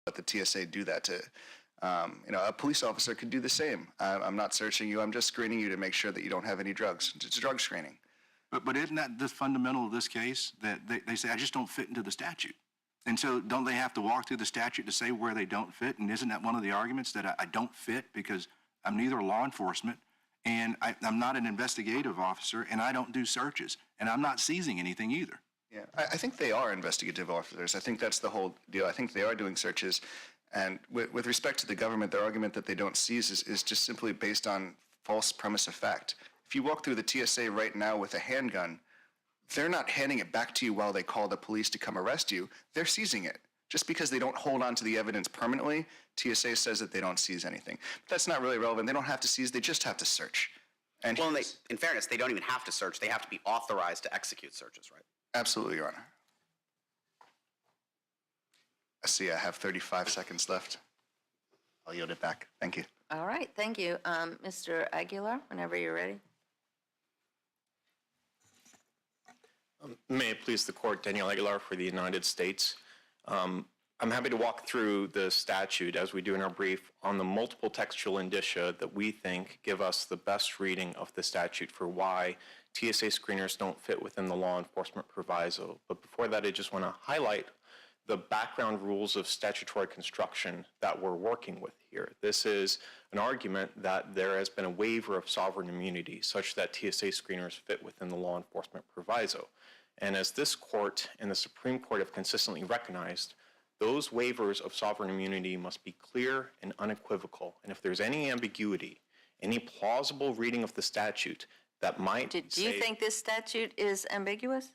let the TSA do that to, a police officer could do the same. I'm not searching you. I'm just screening you to make sure that you don't have any drugs. It's drug screening. But isn't that the fundamental of this case, that they say, I just don't fit into the statute? And so don't they have to walk through the statute to say where they don't fit? And isn't that one of the arguments, that I don't fit because I'm neither law enforcement and I'm not an investigative officer and I don't do searches and I'm not seizing anything either? Yeah, I think they are investigative officers. I think that's the whole deal. I think they are doing searches. And with respect to the government, their argument that they don't seize is just simply based on false premise of fact. If you walk through the TSA right now with a handgun, they're not handing it back to you while they call the police to come arrest you. They're seizing it. Just because they don't hold on to the evidence permanently, TSA says that they don't seize anything. But that's not really relevant. They don't have to seize. They just have to search. And well, in fairness, they don't even have to search. They have to be authorized to execute searches, right? Absolutely, Your Honor. I see I have 35 seconds left. I'll yield it back. Thank you. All right, thank you. Mr. Aguilar, whenever you're ready. May it please the court, Daniel Aguilar for the United States. I'm happy to walk through the statute, as we do in our brief, on the multiple textual indicia that we think give us the best reading of the statute for why TSA screeners don't fit within the law enforcement proviso. But before that, I just want to highlight the background rules of statutory construction that we're working with here. This is an argument that there has been a waiver of sovereign immunity such that TSA screeners fit within the law enforcement proviso. And as this court and the Supreme Court have consistently recognized, those waivers of sovereign immunity must be clear and unequivocal. And if there's any ambiguity, any plausible reading of the statute that might Do you think this statute is ambiguous?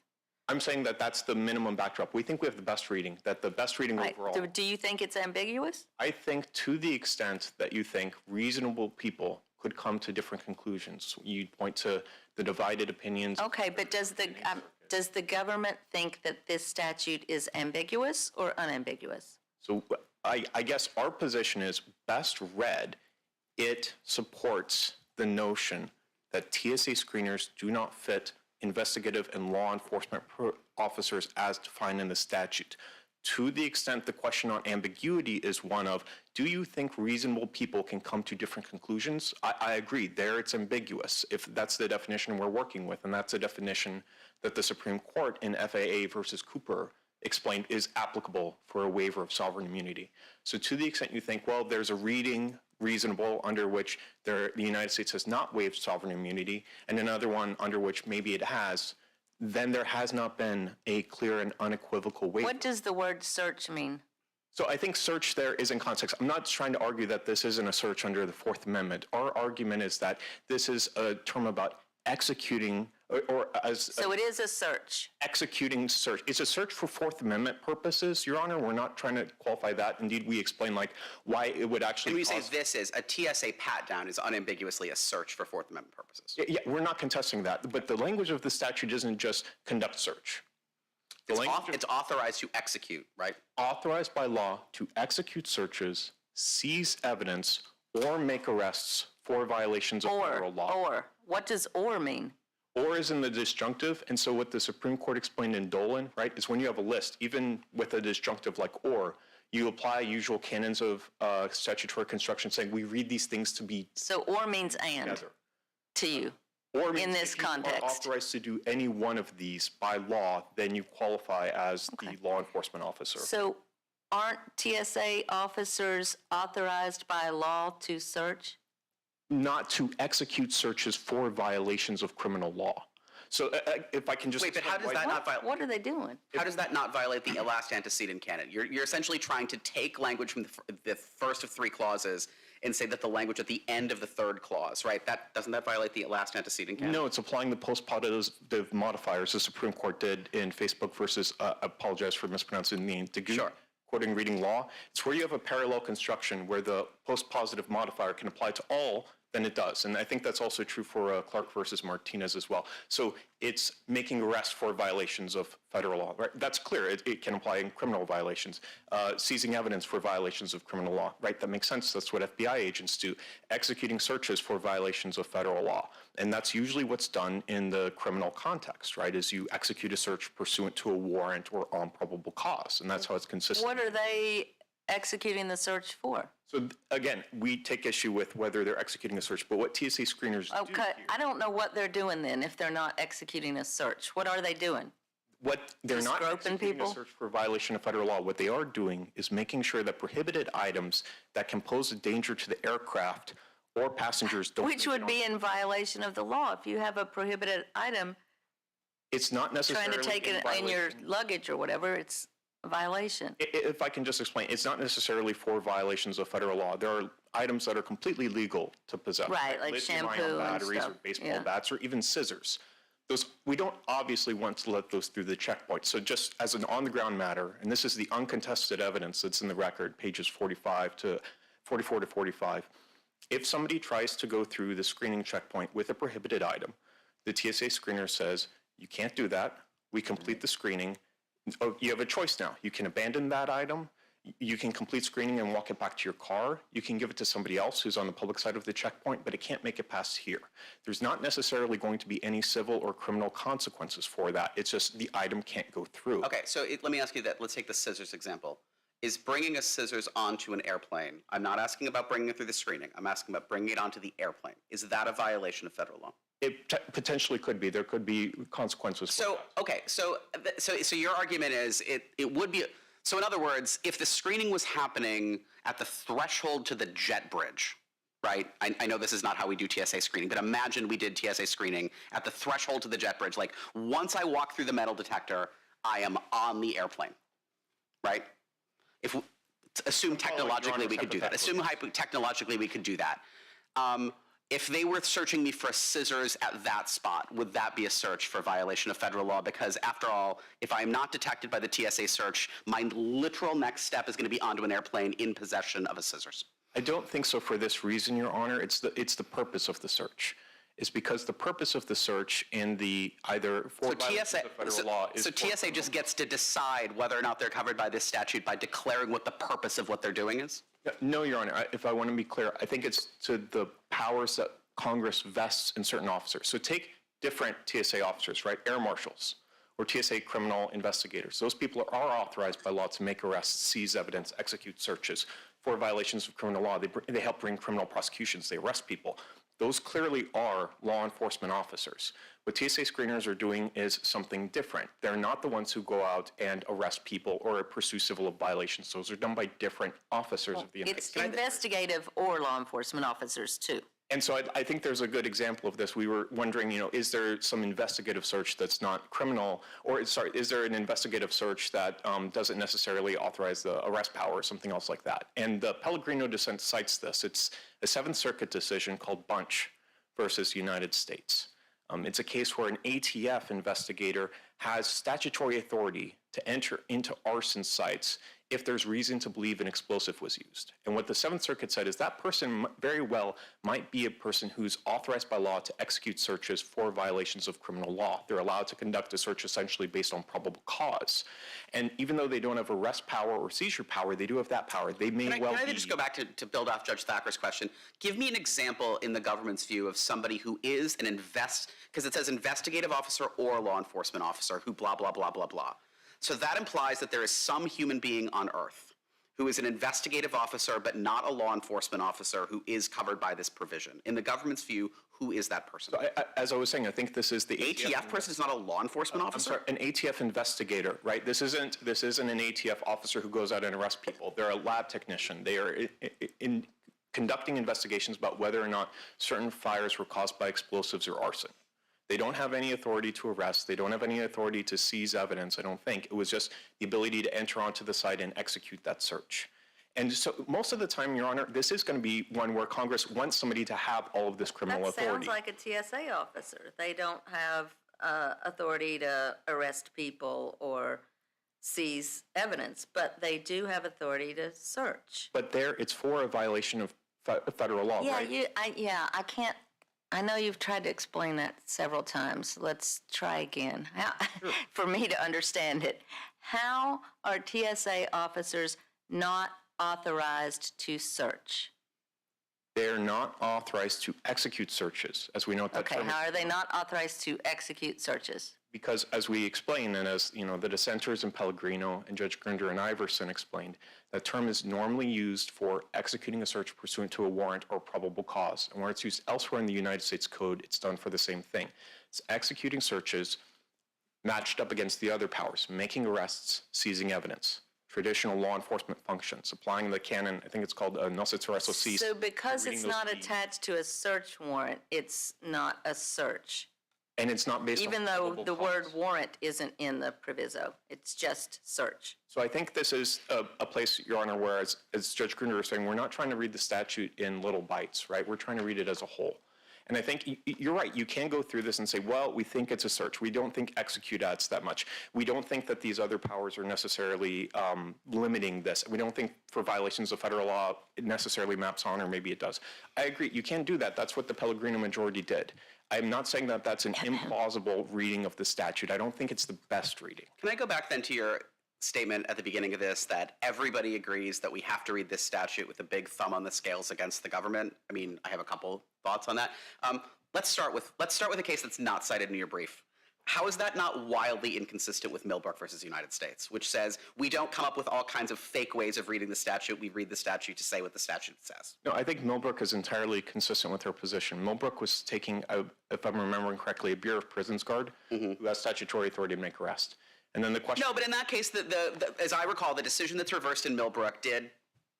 I'm saying that that's the minimum backdrop. We think we have the best reading, that the best reading overall. Do you think it's ambiguous? I think to the extent that you think reasonable people could come to different conclusions. You point to the divided opinions. Okay, but does the government think that this statute is ambiguous or unambiguous? So I guess our position is, best read, it supports the notion that TSA screeners do not fit investigative and law enforcement officers as defined in the statute. To the extent the question on ambiguity is one of, do you think reasonable people can come to different conclusions? I agree, there it's ambiguous, if that's the definition we're working with, and that's a definition that the Supreme Court in FAA versus Cooper explained is applicable for a waiver of sovereign immunity. So to the extent you think, well, there's a reading reasonable under which the United States has not waived sovereign immunity, and another one under which maybe it has, then there has not been a clear and unequivocal waiver. What does the word search mean? So I think search there is in context. I'm not trying to argue that this isn't a search under the Fourth Amendment. Our argument is that this is a term about executing So it is a search. Executing search. It's a search for Fourth Amendment purposes, Your Honor. We're not trying to qualify that. Indeed, we explain why it would actually. And we say this is a TSA pat down is unambiguously a search for Fourth Amendment purposes. Yeah, we're not contesting that. But the language of the statute isn't just conduct search. It's authorized to execute, right? Authorized by law to execute searches, seize evidence, or make arrests for violations of federal law. Or. What does or mean? Or is in the disjunctive, and so what the Supreme Court explained in Dolan, right, is when you have a list, even with a disjunctive like or, you apply usual canons of statutory construction saying we read these things to be So or means and together. To you. Or means in this if you context. are authorized to do any one of these by law, then you qualify as the law enforcement officer. So aren't TSA officers authorized by law to search? Not to execute searches for violations of criminal law. So if I can just wait, but how does that not violate? What are they doing? How does that not violate the last antecedent canon? You're essentially trying to take language from the first of three clauses and say that the language at the end of the third clause, right? Doesn't that violate the last antecedent canon? No, it's applying the post-positive modifiers the Supreme Court did in Facebook versus, I apologize for mispronouncing the name, Sure. Quoting reading law. It's where you have a parallel construction where the post-positive modifier can apply to all, then it does. And I think that's also true for Clark versus Martinez as well. So it's making arrests for violations of federal law, right? That's clear. It can apply in criminal violations. Seizing evidence for violations of criminal law, right? That makes sense. That's what FBI agents do. Executing searches for violations of federal law. And that's usually what's done in the criminal context, right? Is you execute a search pursuant to a warrant or on probable cause. And that's how it's consistent. What are they executing the search for? So again, we take issue with whether they're executing a search, but what TSA screeners do Okay, here, I don't know what they're doing then if they're not executing a search. What are they doing? they're Just not groping executing people? a search for violation of federal law. What they are doing is making sure that prohibited items that can pose a danger to the aircraft or passengers don't. Which would be in violation of the law. If you have a prohibited item, It's not necessarily trying to take it in your luggage or whatever, it's a violation. If I can just explain, it's not necessarily for violations of federal law. There are items that are completely legal to possess. Right, like Lithium-ion shampoo and batteries stuff, or baseball yeah. bats or even scissors. Those, we don't obviously want to let those through the checkpoint. So just as an on-the-ground matter, and this is the uncontested evidence that's in the record, pages 44 to 45, if somebody tries to go through the screening checkpoint with a prohibited item, the TSA screener says, you can't do that. We complete the screening. Oh, you have a choice now. You can abandon that item. You can complete screening and walk it back to your car. You can give it to somebody else who's on the public side of the checkpoint, but it can't make it past here. There's not necessarily going to be any civil or criminal consequences for that. It's just the item can't go through. Okay, so let me ask you that. Let's take the scissors example. Is bringing a scissors onto an airplane, I'm not asking about bringing it through the screening, I'm asking about bringing it onto the airplane. Is that a violation of federal law? It potentially could be. There could be consequences for So, that. okay, so your argument is it would be, so in other words, if the screening was happening at the threshold to the jet bridge, right? I know this is not how we do TSA screening, but imagine we did TSA screening at the threshold to the jet bridge. Like, once I walk through the metal detector, I am on the airplane, right? Assume technologically we could do that. Assume technologically we could do that. If they were searching me for scissors at that spot, would that be a search for violation of federal law? Because after all, if I am not detected by the TSA search, my literal next step is going to be onto an airplane in possession of a scissors. I don't think so for this reason, Your Honor. It's the purpose of the search. It's because the purpose of the search in the either for violations of federal law is so TSA just gets to decide whether or not they're covered by this statute by declaring what the purpose of what they're doing is? No, Your Honor. If I want to be clear, I think it's to the powers that Congress vests in certain officers. So take different TSA officers, right? Air marshals or TSA criminal investigators. Those people are authorized by law to make arrests, seize evidence, execute searches for violations of criminal law. They help bring criminal prosecutions. They arrest people. Those clearly are law enforcement officers. What TSA screeners are doing is something different. They're not the ones who go out and arrest people or pursue civil violations. Those are done by different officers of the United It's States. investigative or law enforcement officers too. And so I think there's a good example of this. We were wondering, is there some investigative search that's not criminal, or is there an investigative search that doesn't necessarily authorize the arrest power or something else like that? And the Pellegrino dissent cites this. It's a Seventh Circuit decision called Bunch versus United States. It's a case where an ATF investigator has statutory authority to enter into arson sites if there's reason to believe an explosive was used. And what the Seventh Circuit said is that person very well might be a person who's authorized by law to execute searches for violations of criminal law. They're allowed to conduct a search essentially based on probable cause. And even though they don't have arrest power or seizure power, they do have that power. They may Can I just go back to build off Judge Thacker's question? Give me an example in the government's view of somebody who is an because it says investigative officer or law enforcement officer who blah, blah, blah, blah, blah. So that implies that there is some human being on Earth who is an investigative officer but not a law enforcement officer who is covered by this provision. In the government's view, who is that person? So as I was saying, I think this is the ATF person is not a law enforcement officer? I'm sorry, an ATF investigator, right? This isn't an ATF officer who goes out and arrests people. They're a lab technician. They are in conducting investigations about whether or not certain fires were caused by explosives or arson. They don't have any authority to arrest. They don't have any authority to seize evidence, I don't think. It was just the ability to enter onto the site and execute that search. And so most of the time, Your Honor, this is going to be one where Congress wants somebody to have all of this criminal authority. That sounds like a TSA officer. They don't have authority to arrest people or seize evidence, but they do have authority to search. But there, it's for a violation of federal law, right? I can't. I know you've tried to explain that several times. Let's try again. For me to understand it, how are TSA officers not authorized to search? They're not authorized to execute searches, as we know what that Okay, term is. how are they not authorized to execute searches? Because as we explain, and as the dissenters in Pellegrino and Judge Grinder and Iverson explained, that term is normally used for executing a search pursuant to a warrant or probable cause. And where it's used elsewhere in the United States Code, it's done for the same thing. It's executing searches matched up against the other powers, making arrests, seizing evidence, traditional law enforcement functions, applying the canon, I think it's called nocet arresto sis. So because it's not themes. attached to a search warrant, it's not a search. And it's not based Even on though probable the cause. word warrant isn't in the proviso, it's just search. So I think this is a place, Your Honor, where, as Judge Grinder was saying, we're not trying to read the statute in little bites, right? We're trying to read it as a whole. And I think you're right. You can go through this and say, well, we think it's a search. We don't think execute adds that much. We don't think that these other powers are necessarily limiting this. We don't think for violations of federal law it necessarily maps on, or maybe it does. I agree. You can do that. That's what the Pellegrino majority did. I'm not saying that that's an implausible reading of the statute. I don't think it's the best reading. Can I go back then to your statement at the beginning of this that everybody agrees that we have to read this statute with a big thumb on the scales against the government? I mean, I have a couple thoughts on that. Let's start with a case that's not cited in your brief. How is that not wildly inconsistent with Millbrook versus United States, which says we don't come up with all kinds of fake ways of reading the statute. We read the statute to say what the statute says. No, I think Millbrook is entirely consistent with her position. Millbrook was taking, if I'm remembering correctly, a Bureau of Prisons guard who has statutory authority to make arrest. And then the question... No, but in that case, as I recall, the decision that's reversed in Millbrook did...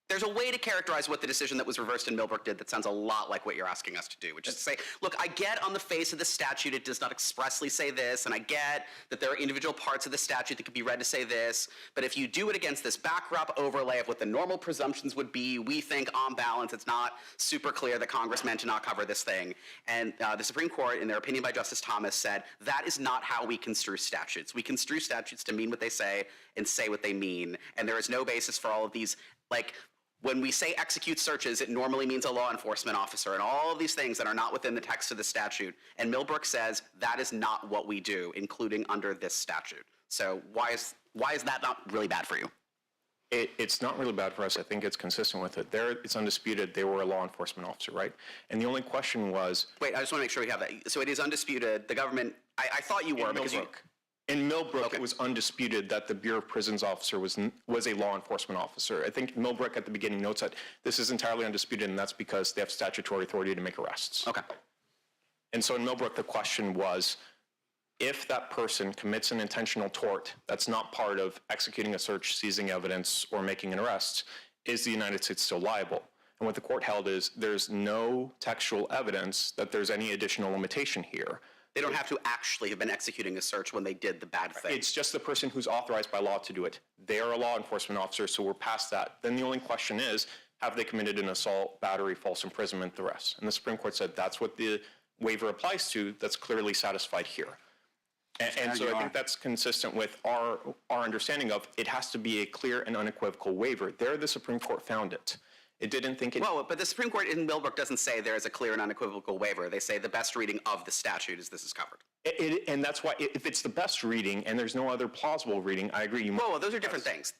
There's a way to characterize what the decision that was reversed in Millbrook did that sounds a lot like what you're asking us to do, which is to say, look, I get on the face of the statute it does not expressly say this, and I get that there are individual parts of the statute that could be read to say this, but if you do it against this backdrop overlay of what the normal presumptions would be, we think on balance it's not super clear that Congress meant to not cover this thing. And the Supreme Court, in their opinion by Justice Thomas, said that is not how we construe statutes. We construe statutes to mean what they say and say what they mean, and there is no basis for all of these, like, when we say execute searches, it normally means a law enforcement officer and all of these things that are not within the text of the statute. And Millbrook says that is not what we do, including under this statute. So why is that not really bad for you? It's not really bad for us. I think it's consistent with it. There, it's undisputed they were a law enforcement officer, right? And the only question was... Wait, I just want to make sure we have that. So it is undisputed. The government... I thought you were because you... In Millbrook, It was undisputed that the Bureau of Prisons officer was a law enforcement officer. I think Millbrook at the beginning notes that this is entirely undisputed, and that's because they have statutory authority to make arrests. Okay. And so in Millbrook, the question was, if that person commits an intentional tort that's not part of executing a search, seizing evidence, or making an arrest, is the United States still liable? And what the court held is there's no textual evidence that there's any additional limitation here. They don't have to actually have been executing a search when they did the bad thing. It's just the person who's authorized by law to do it. They are a law enforcement officer, so we're past that. Then the only question is, have they committed an assault, battery, false imprisonment, the rest? And the Supreme Court said that's what the waiver applies to. That's clearly satisfied here. And so I think that's consistent with our understanding of it has to be a clear and unequivocal waiver. There, the Supreme Court found it. It didn't think it... Well, but the Supreme Court in Millbrook doesn't say there is a clear and unequivocal waiver. They say the best reading of the statute is this is covered. And that's why, if it's the best reading and there's no other plausible reading, I agree. Well, those are different things.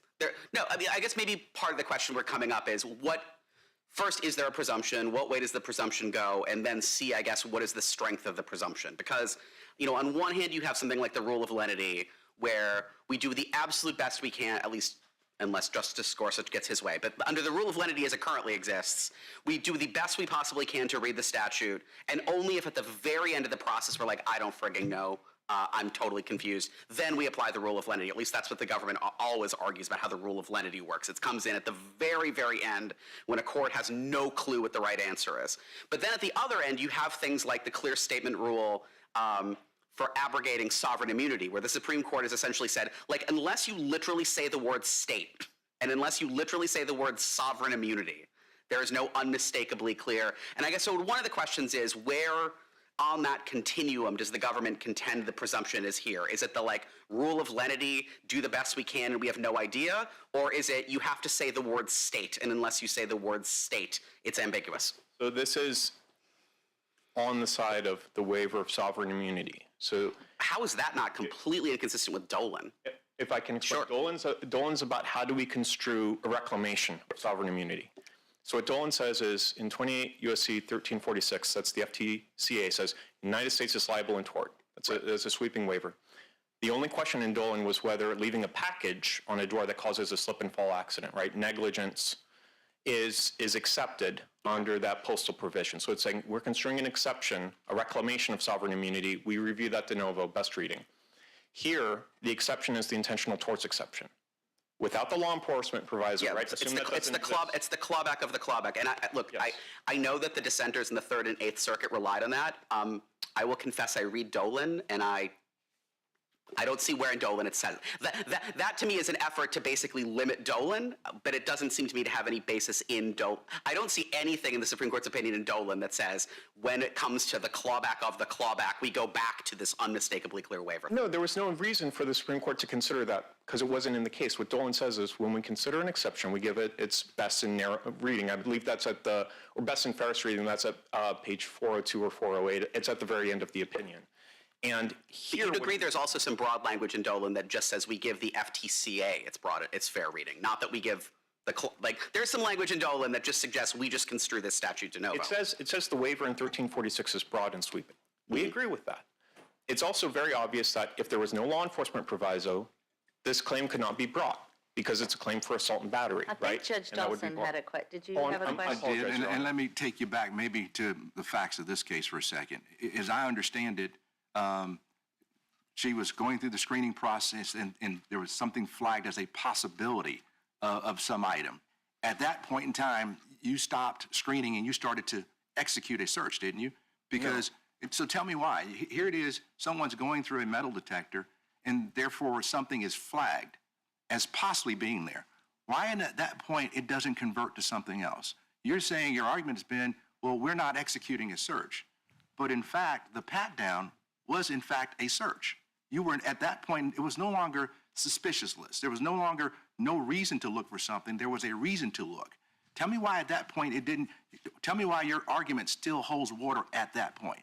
No, I mean, I guess maybe part of the question we're coming up is first, is there a presumption? What way does the presumption go? And then C, I guess, what is the strength of the presumption? Because, on one hand, you have something like the rule of lenity, where we do the absolute best we can, at least unless Justice Gorsuch gets his way. But under the rule of lenity as it currently exists, we do the best we possibly can to read the statute, and only if at the very end of the process we're like, I don't frigging know, I'm totally confused, then we apply the rule of lenity. At least that's what the government always argues about how the rule of lenity works. It comes in at the very, very end when a court has no clue what the right answer is. But then at the other end, you have things like the clear statement rule for abrogating sovereign immunity, where the Supreme Court has essentially said, like, unless you literally say the word state, and unless you literally say the word sovereign immunity, there is no unmistakably clear. And I guess so one of the questions is, where on that continuum does the government contend the presumption is here? Is it the, like, rule of lenity, do the best we can and we have no idea? Or is it you have to say the word state, and unless you say the word state, it's ambiguous? So this is on the side of the waiver of sovereign immunity. So how is that not completely inconsistent with Dolan? If I can explain, Sure. Dolan's about how do we construe a reclamation of sovereign immunity. So what Dolan says is in 28 U.S.C. 1346, that's the FTCA, says United States is liable in tort. That's a sweeping waiver. The only question in Dolan was whether leaving a package on a door that causes a slip and fall accident, right, negligence, is accepted under that postal provision. So it's saying we're construing an exception, a reclamation of sovereign immunity. We review that de novo, best reading. Here, the exception is the intentional torts exception. Without the law enforcement proviso, Yeah, right? it's the clawback of the clawback. And look, Yes. I know that the dissenters in the Third and Eighth Circuit relied on that. I will confess I read Dolan, and I don't see where in Dolan it says that to me is an effort to basically limit Dolan, but it doesn't seem to me to have any basis in Dolan. I don't see anything in the Supreme Court's opinion in Dolan that says when it comes to the clawback of the clawback, we go back to this unmistakably clear waiver. No, there was no reason for the Supreme Court to consider that because it wasn't in the case. What Dolan says is when we consider an exception, we give it its best in narrow reading. I believe that's at or best in fairest reading, that's at page 402 or 408. It's at the very end of the opinion. And here, You'd agree there's also some broad language in Dolan that just says we give the FTCA its fair reading, not that we give there's some language in Dolan that just suggests we just construe this statute de novo. it says the waiver in 1346 is broad and sweeping. We agree with that. It's also very obvious that if there was no law enforcement proviso, this claim could not be brought because it's a claim for assault and battery, I think right? Judge And that would be Dawson had a question. Did you Oh, have a I question? I did, apologize, Your and Honor. let me take you back maybe to the facts of this case for a second. As I understand it, she was going through the screening process and there was something flagged as a possibility of some item. At that point in time, you stopped screening and you started to execute a search, didn't you? Because, so tell me why. Here it is, someone's going through a metal detector and therefore something is flagged as possibly being there. Why at that point it doesn't convert to something else? You're saying your argument has been, well, we're not executing a search. But in fact, the pat down was in fact a search. You were at that point, it was no longer suspicious list. There was no longer no reason to look for something. There was a reason to look. Tell me why at that point it didn't, tell me why your argument still holds water at that point.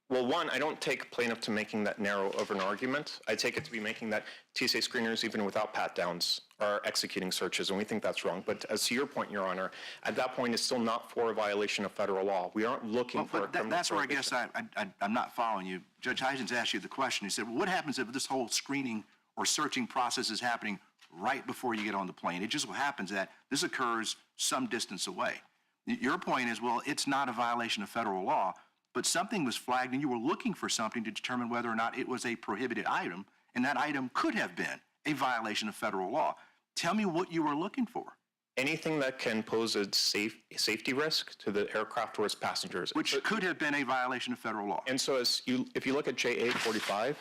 Well, one, I don't take plaintiff to making that narrow of an argument. I take it to be making that TSA screeners, even without pat-downs, are executing searches, and we think that's wrong. But as to your point, Your Honor, at that point, it's still not for a violation of federal law. We aren't looking for a criminal That's where I guess prohibition. I'm not following you. Judge Heisens asked you the question. He said, well, what happens if this whole screening or searching process is happening right before you get on the plane? It just so happens that this occurs some distance away. Your point is, well, it's not a violation of federal law, but something was flagged and you were looking for something to determine whether or not it was a prohibited item, and that item could have been a violation of federal law. Tell me what you were looking for. Anything that can pose a safety risk to the aircraft or its passengers. Which could have been a violation of federal law. And so if you look at JA 45,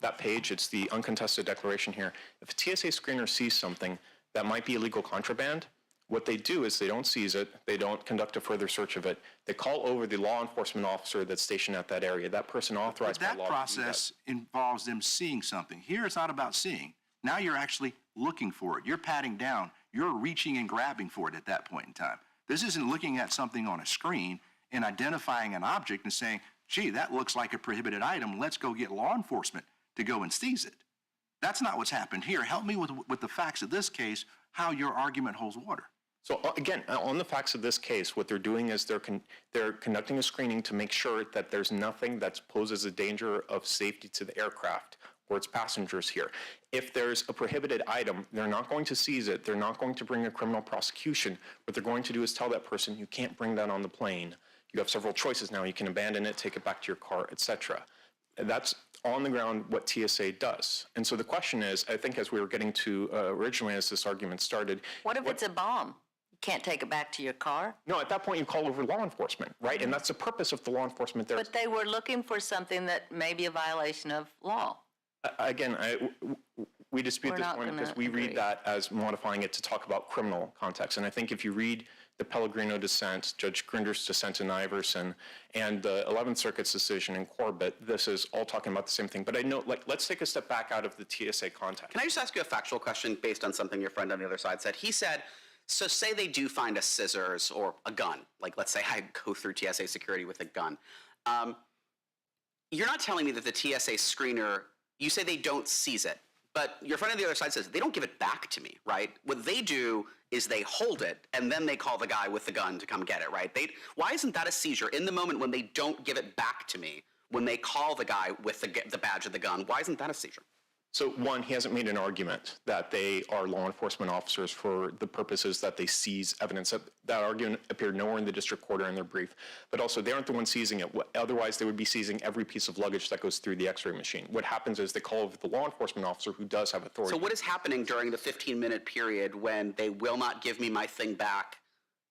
that page, it's the uncontested declaration here. If a TSA screener sees something that might be illegal contraband, what they do is they don't seize it, they don't conduct a further search of it, they call over the law enforcement officer that's stationed at that area. That person authorized by law That to do process involves them seeing something. Here it's not about seeing. Now you're actually looking for it. You're patting down. You're reaching and grabbing for it at that point in time. This isn't looking at something on a screen and identifying an object and saying, gee, that looks like a prohibited item. Let's go get law enforcement to go and seize it. That's not what's happened here. Help me with the facts of this case, how your argument holds water. So again, on the facts of this case, what they're doing is they're conducting a screening to make sure that there's nothing that poses a danger of safety to the aircraft or its passengers here. If there's a prohibited item, they're not going to seize it. They're not going to bring a criminal prosecution. What they're going to do is tell that person, you can't bring that on the plane. You have several choices now. You can abandon it, take it back to your car, etc. That's on the ground what TSA does. And so the question is, I think as we were getting to originally as this argument started. What if it's a bomb? You can't take it back to your car? No, at that point you call over law enforcement, right? And that's the purpose of the law enforcement there. But they were looking for something that may be a violation of law. Again, we dispute We're this not point because gonna we agree. read that as modifying it to talk about criminal context. And I think if you read the Pellegrino dissent, Judge Grinder's dissent in Iverson, and the 11th Circuit's decision in Corbett, this is all talking about the same thing. But I know, let's take a step back out of the TSA context. Can I just ask you a factual question based on something your friend on the other side said? He said, so say they do find a scissors or a gun. Like, let's say I go through TSA security with a gun. You're not telling me that the TSA screener, you say they don't seize it, but your friend on the other side says they don't give it back to me, right? What they do is they hold it, and then they call the guy with the gun to come get it, right? Why isn't that a seizure? In the moment when they don't give it back to me, when they call the guy with the badge of the gun, why isn't that a seizure? So one, he hasn't made an argument that they are law enforcement officers for the purposes that they seize evidence. That argument appeared nowhere in the district court or in their brief. But also, they aren't the ones seizing it. Otherwise, they would be seizing every piece of luggage that goes through the x-ray machine. What happens is they call over the law enforcement officer who does have authority. So what is happening during the 15-minute period when they will not give me my thing back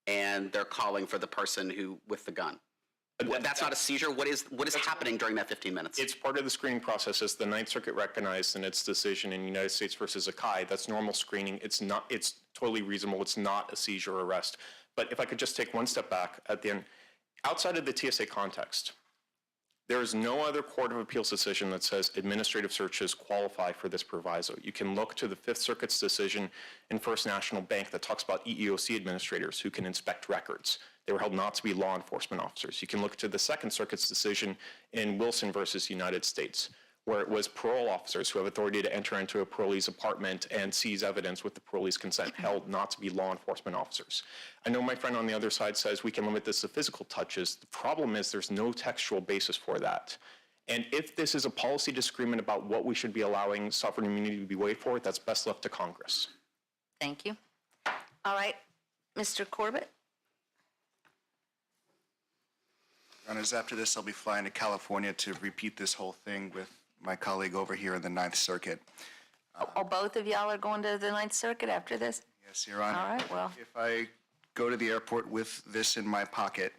and they're calling for the person with the gun? That's not a seizure. What is happening during that 15 minutes? It's part of the screening process, as the Ninth Circuit recognized in its decision in United States versus Akai. That's normal screening. It's totally reasonable. It's not a seizure or arrest. But if I could just take one step back at the end, outside of the TSA context, there is no other court of appeals decision that says administrative searches qualify for this proviso. You can look to the Fifth Circuit's decision in First National Bank that talks about EEOC administrators who can inspect records. They were held not to be law enforcement officers. You can look to the Second Circuit's decision in Wilson versus United States, where it was parole officers who have authority to enter into a parolee's apartment and seize evidence with the parolee's consent, held not to be law enforcement officers. I know my friend on the other side says we can limit this to physical touches. The problem is there's no textual basis for that. And if this is a policy disagreement about what we should be allowing sovereign immunity to be waived for, that's best left to Congress. Thank you. All right, Mr. Corbett? Your Honors, after this, I'll be flying to California to repeat this whole thing with my colleague over here in the Ninth Circuit. Oh, both of y'all are going to the Ninth Circuit after this? Yes, Your Honor. All right, well. If I go to the airport with this in my pocket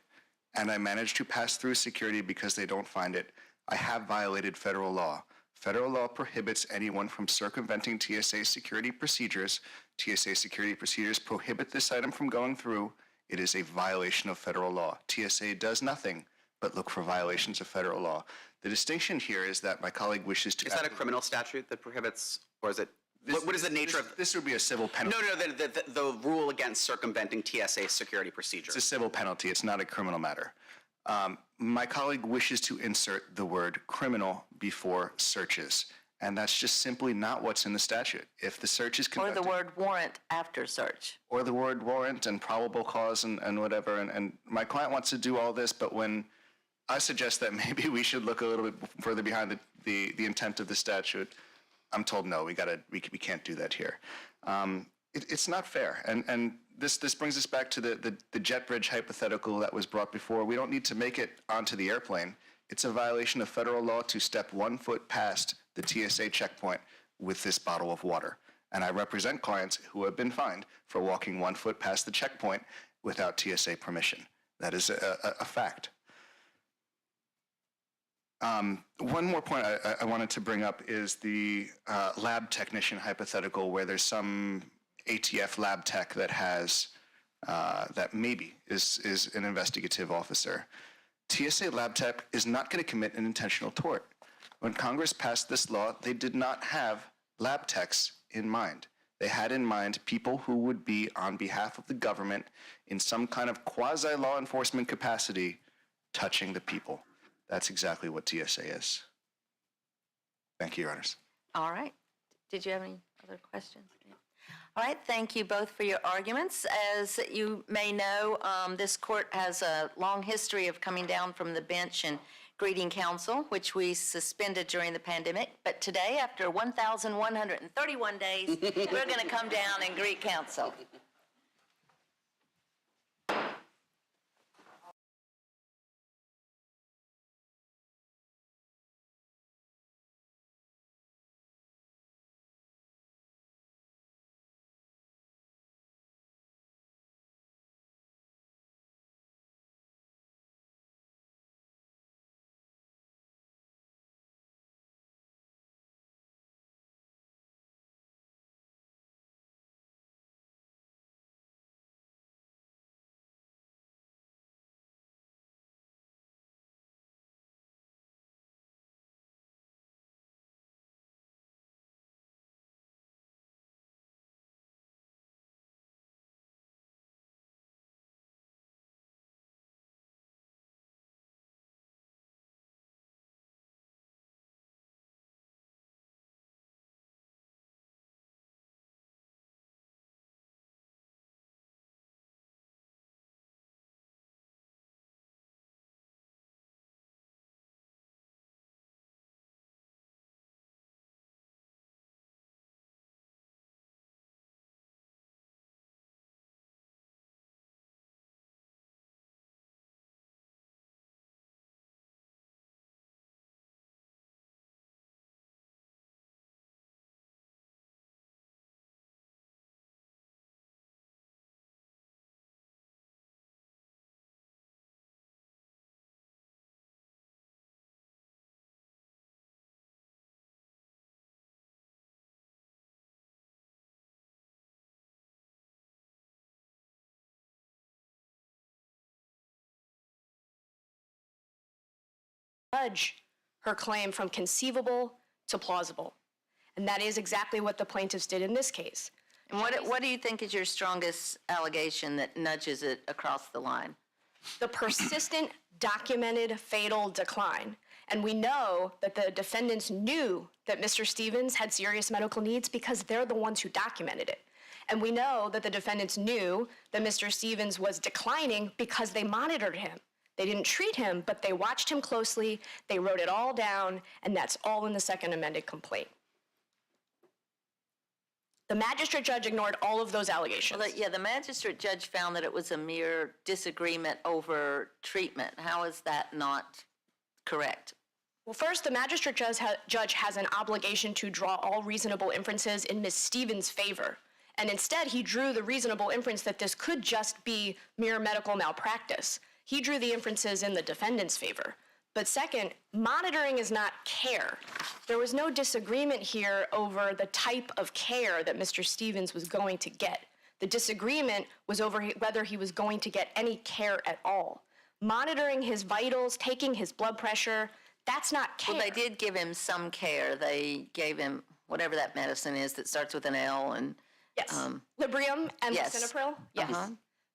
and I manage to pass through security because they don't find it, I have violated federal law. Federal law prohibits anyone from circumventing TSA security procedures. TSA security procedures prohibit this item from going through. It is a violation of federal law. TSA does nothing but look for violations of federal law. The distinction here is that my colleague wishes to— Is that a criminal statute that prohibits, or is it, what is the nature of— This would be a civil penalty. No, the rule against circumventing TSA security procedures. It's a civil penalty. It's not a criminal matter. My colleague wishes to insert the word criminal before searches, and that's just simply not what's in the statute. If the search is Or conducted— the word warrant after search? Or the word warrant and probable cause and whatever, and my client wants to do all this, but when I suggest that maybe we should look a little bit further behind the intent of the statute, I'm told no, we can't do that here. It's not fair, and this brings us back to the jet bridge hypothetical that was brought before. We don't need to make it onto the airplane. It's a violation of federal law to step 1 foot past the TSA checkpoint with this bottle of water. And I represent clients who have been fined for walking 1 foot past the checkpoint without TSA permission. That is a fact. One more point I wanted to bring up is the lab technician hypothetical, where there's some ATF lab tech that has, that maybe is an investigative officer. TSA lab tech is not going to commit an intentional tort. When Congress passed this law, they did not have lab techs in mind. They had in mind people who would be on behalf of the government in some kind of quasi-law enforcement capacity touching the people. That's exactly what TSA is. Thank you, Your Honors. All right. Did you have any other questions? All right, thank you both for your arguments. As you may know, this court has a long history of coming down from the bench and greeting counsel, which we suspended during the pandemic. But today, after 1,131 days, we're going to come down and greet counsel. judge her claim from conceivable to plausible. And that is exactly what the plaintiffs did in this case. And what do you think is your strongest allegation that nudges it across the line? The persistent, documented, fatal decline. And we know that the defendants knew that Mr. Stevens had serious medical needs because they're the ones who documented it. And we know that the defendants knew that Mr. Stevens was declining because they monitored him. They didn't treat him, but they watched him closely, they wrote it all down, and that's all in the second amended complaint. The magistrate judge ignored all of those allegations. Well, yeah, the magistrate judge found that it was a mere disagreement over treatment. How is that not correct? Well, first, the magistrate judge has an obligation to draw all reasonable inferences in Ms. Stevens' favor. And instead, he drew the reasonable inference that this could just be mere medical malpractice. He drew the inferences in the defendant's favor. But second, monitoring is not care. There was no disagreement here over the type of care that Mr. Stevens was going to get. The disagreement was over whether he was going to get any care at all. Monitoring his vitals, taking his blood pressure, that's not care. Well, they did give him some care. They gave him whatever that medicine is that starts with an L and... Yes, Librium and yes. lisinopril, yes.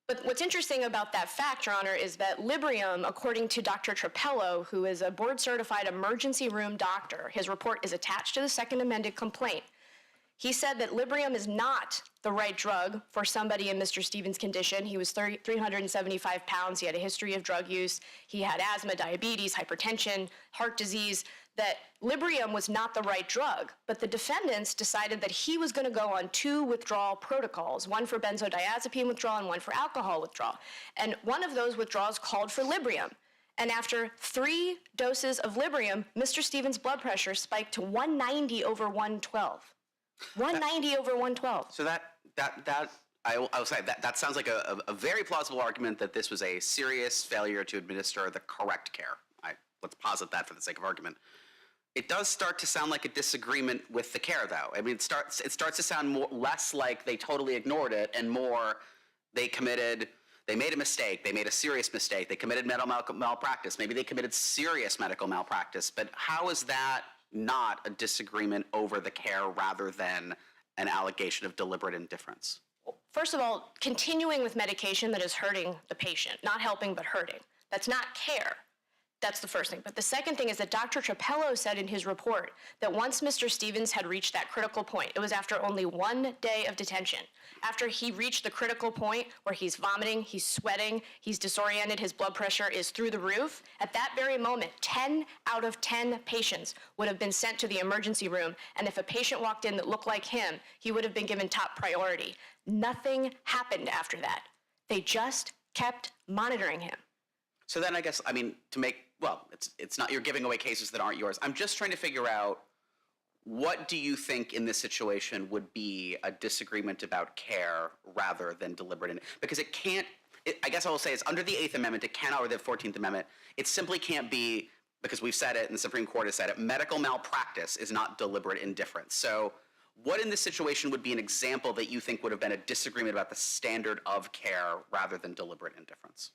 But what's interesting about that fact, Your Honor, is that Librium, according to Dr. Trapello, who is a board-certified emergency room doctor, his report is attached to the second amended complaint. He said that Librium is not the right drug for somebody in Mr. Stevens' condition. He was 375 pounds. He had a history of drug use. He had asthma, diabetes, hypertension, heart disease, that Librium was not the right drug. But the defendants decided that he was going to go on 2 withdrawal protocols, one for benzodiazepine withdrawal and one for alcohol withdrawal. And one of those withdrawals called for Librium. And after 3 doses of Librium, Mr. Stevens' blood pressure spiked to 190 over 112. 190 over 112. So I will say that sounds like a very plausible argument that this was a serious failure to administer the correct care. Let's posit that for the sake of argument. It does start to sound like a disagreement with the care, though. I mean, it starts to sound less like they totally ignored it and more they made a mistake, they made a serious mistake, they committed medical malpractice, maybe they committed serious medical malpractice, but how is that not a disagreement over the care rather than an allegation of deliberate indifference? First of all, continuing with medication that is hurting the patient, not helping but hurting, that's not care. That's the first thing. But the second thing is that Dr. Trapello said in his report that once Mr. Stevens had reached that critical point, it was after only 1 day of detention, after he reached the critical point where he's vomiting, he's sweating, he's disoriented, his blood pressure is through the roof, at that very moment, 10 out of 10 patients would have been sent to the emergency room, and if a patient walked in that looked like him, he would have been given top priority. Nothing happened after that. They just kept monitoring him. So then I guess, I mean, it's not, you're giving away cases that aren't yours. I'm just trying to figure out, what do you think in this situation would be a disagreement about care rather than deliberate? Because it can't, I guess I will say it's under the 8th Amendment, it cannot, or the 14th Amendment, it simply can't be, because we've said it and the Supreme Court has said it, medical malpractice is not deliberate indifference. So what in this situation would be an example that you think would have been a disagreement about the standard of care rather than deliberate indifference?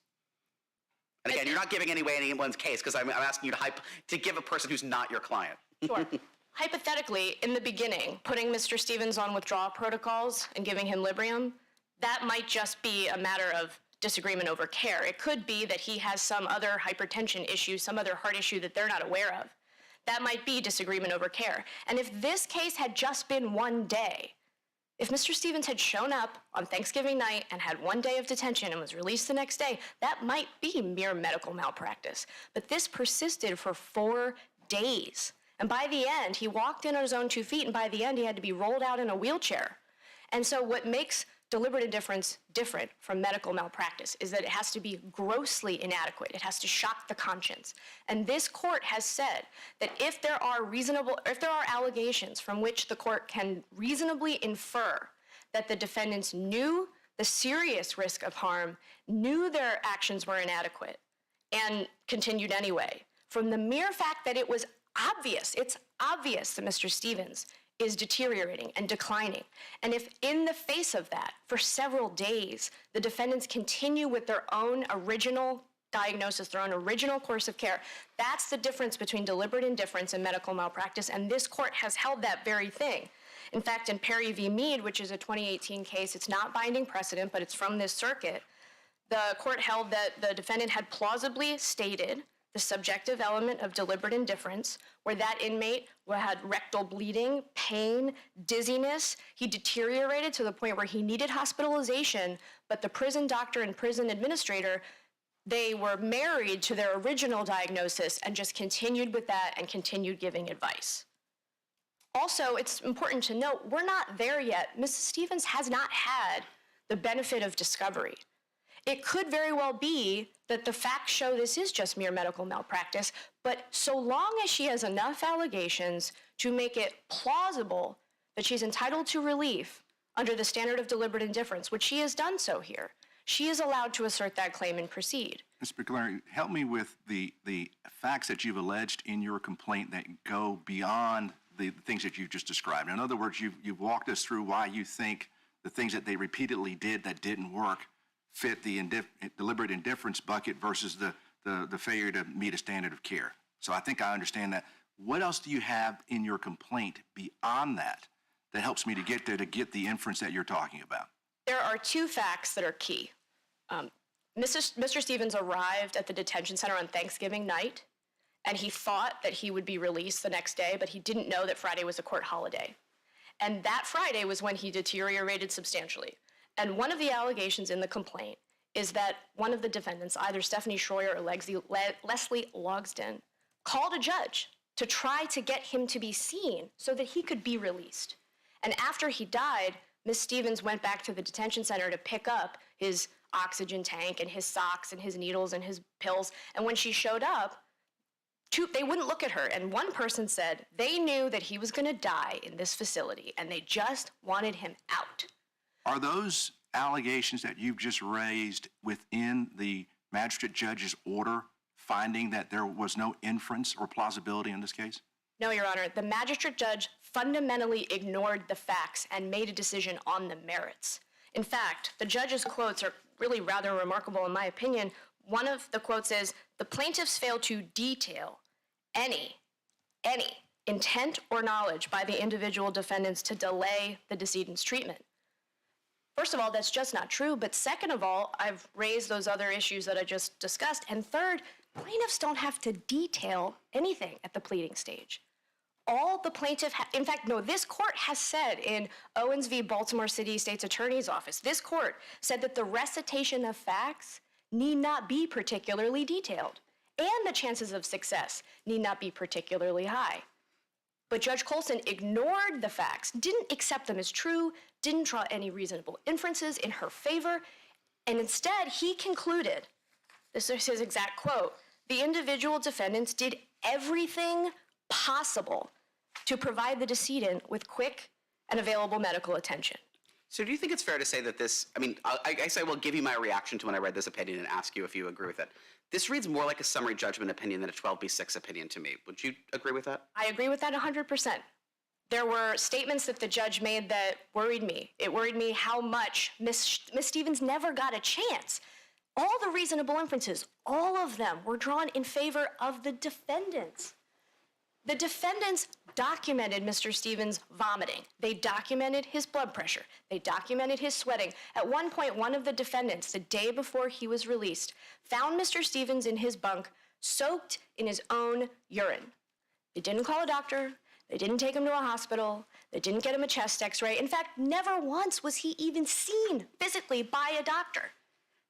And again, you're not giving away anyone's case because I'm asking you to give a person who's not your client. Sure. Hypothetically, in the beginning, putting Mr. Stevens on withdrawal protocols and giving him Librium, that might just be a matter of disagreement over care. It could be that he has some other hypertension issue, some other heart issue that they're not aware of. That might be disagreement over care. And if this case had just been 1 day, if Mr. Stevens had shown up on Thanksgiving night and had 1 day of detention and was released the next day, that might be mere medical malpractice. But this persisted for 4 days. And by the end, he walked in on his own 2 feet, and by the end, he had to be rolled out in a wheelchair. And so what makes deliberate indifference different from medical malpractice is that it has to be grossly inadequate. It has to shock the conscience. And this court has said that if there are allegations from which the court can reasonably infer that the defendants knew the serious risk of harm, knew their actions were inadequate, and continued anyway, from the mere fact that it was obvious, it's obvious that Mr. Stevens is deteriorating and declining. And if in the face of that, for several days, the defendants continue with their own original diagnosis, their own original course of care. That's the difference between deliberate indifference and medical malpractice, and this court has held that very thing. In fact, in Perry v. Mead, which is a 2018 case, it's not binding precedent, but it's from this circuit, the court held that the defendant had plausibly stated the subjective element of deliberate indifference, where that inmate had rectal bleeding, pain, dizziness. He deteriorated to the point where he needed hospitalization, but the prison doctor and prison administrator, they were married to their original diagnosis and just continued with that and continued giving advice. Also, it's important to note, we're not there yet. Mrs. Stevens has not had the benefit of discovery. It could very well be that the facts show this is just mere medical malpractice, but so long as she has enough allegations to make it plausible that she's entitled to relief under the standard of deliberate indifference, which she has done so here, she is allowed to assert that claim and proceed. Ms. Piccolari, help me with the facts that you've alleged in your complaint that go beyond the things that you've just described. In other words, you've walked us through why you think the things that they repeatedly did that didn't work fit the deliberate indifference bucket versus the failure to meet a standard of care. So I think I understand that. What else do you have in your complaint beyond that that helps me to get there to get the inference that you're talking about? There are two facts that are key. Mr. Stevens arrived at the detention center on Thanksgiving night, and he thought that he would be released the next day, but he didn't know that Friday was a court holiday. And that Friday was when he deteriorated substantially. And one of the allegations in the complaint is that one of the defendants, either Stephanie Schroyer or Leslie Logsden, called a judge to try to get him to be seen so that he could be released. And after he died, Ms. Stevens went back to the detention center to pick up his oxygen tank and his socks and his needles and his pills. And when she showed up, they wouldn't look at her. And one person said they knew that he was going to die in this facility and they just wanted him out. Are those allegations that you've just raised within the magistrate judge's order finding that there was no inference or plausibility in this case? No, Your Honor. The magistrate judge fundamentally ignored the facts and made a decision on the merits. In fact, the judge's quotes are really rather remarkable in my opinion. One of the quotes is, "The plaintiffs failed to detail any intent or knowledge by the individual defendants to delay the decedent's treatment." First of all, that's just not true. But second of all, I've raised those other issues that I just discussed. And third, plaintiffs don't have to detail anything at the pleading stage. All the plaintiff, in fact, no, this court has said in Owens v. Baltimore City State's Attorney's Office, this court said that the recitation of facts need not be particularly detailed, and the chances of success need not be particularly high. But Judge Colson ignored the facts, didn't accept them as true, didn't draw any reasonable inferences in her favor, and instead he concluded, this is his exact quote, "The individual defendants did everything possible to provide the decedent with quick and available medical attention." So do you think it's fair to say that this, I guess I will give you my reaction to when I read this opinion and ask you if you agree with it. This reads more like a summary judgment opinion than a 12b6 opinion to me. Would you agree with that? I agree with that 100%. There were statements that the judge made that worried me. It worried me how much Miss Stevens never got a chance. All the reasonable inferences, all of them were drawn in favor of the defendants. The defendants documented Mr. Stevens vomiting. They documented his blood pressure. They documented his sweating. At one point, one of the defendants, the day before he was released, found Mr. Stevens in his bunk, soaked in his own urine. They didn't call a doctor. They didn't take him to a hospital. They didn't get him a chest x-ray. In fact, never once was he even seen physically by a doctor.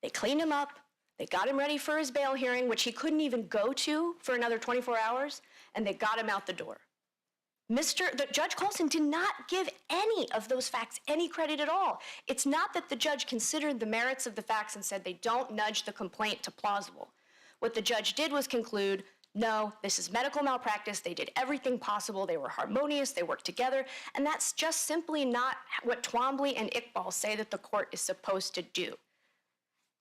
They cleaned him up. They got him ready for his bail hearing, which he couldn't even go to for another 24 hours, and they got him out the door. Judge Colson did not give any of those facts any credit at all. It's not that the judge considered the merits of the facts and said they don't nudge the complaint to plausible. What the judge did was conclude, no, this is medical malpractice. They did everything possible. They were harmonious. They worked together. And that's just simply not what Twombly and Iqbal say that the court is supposed to do.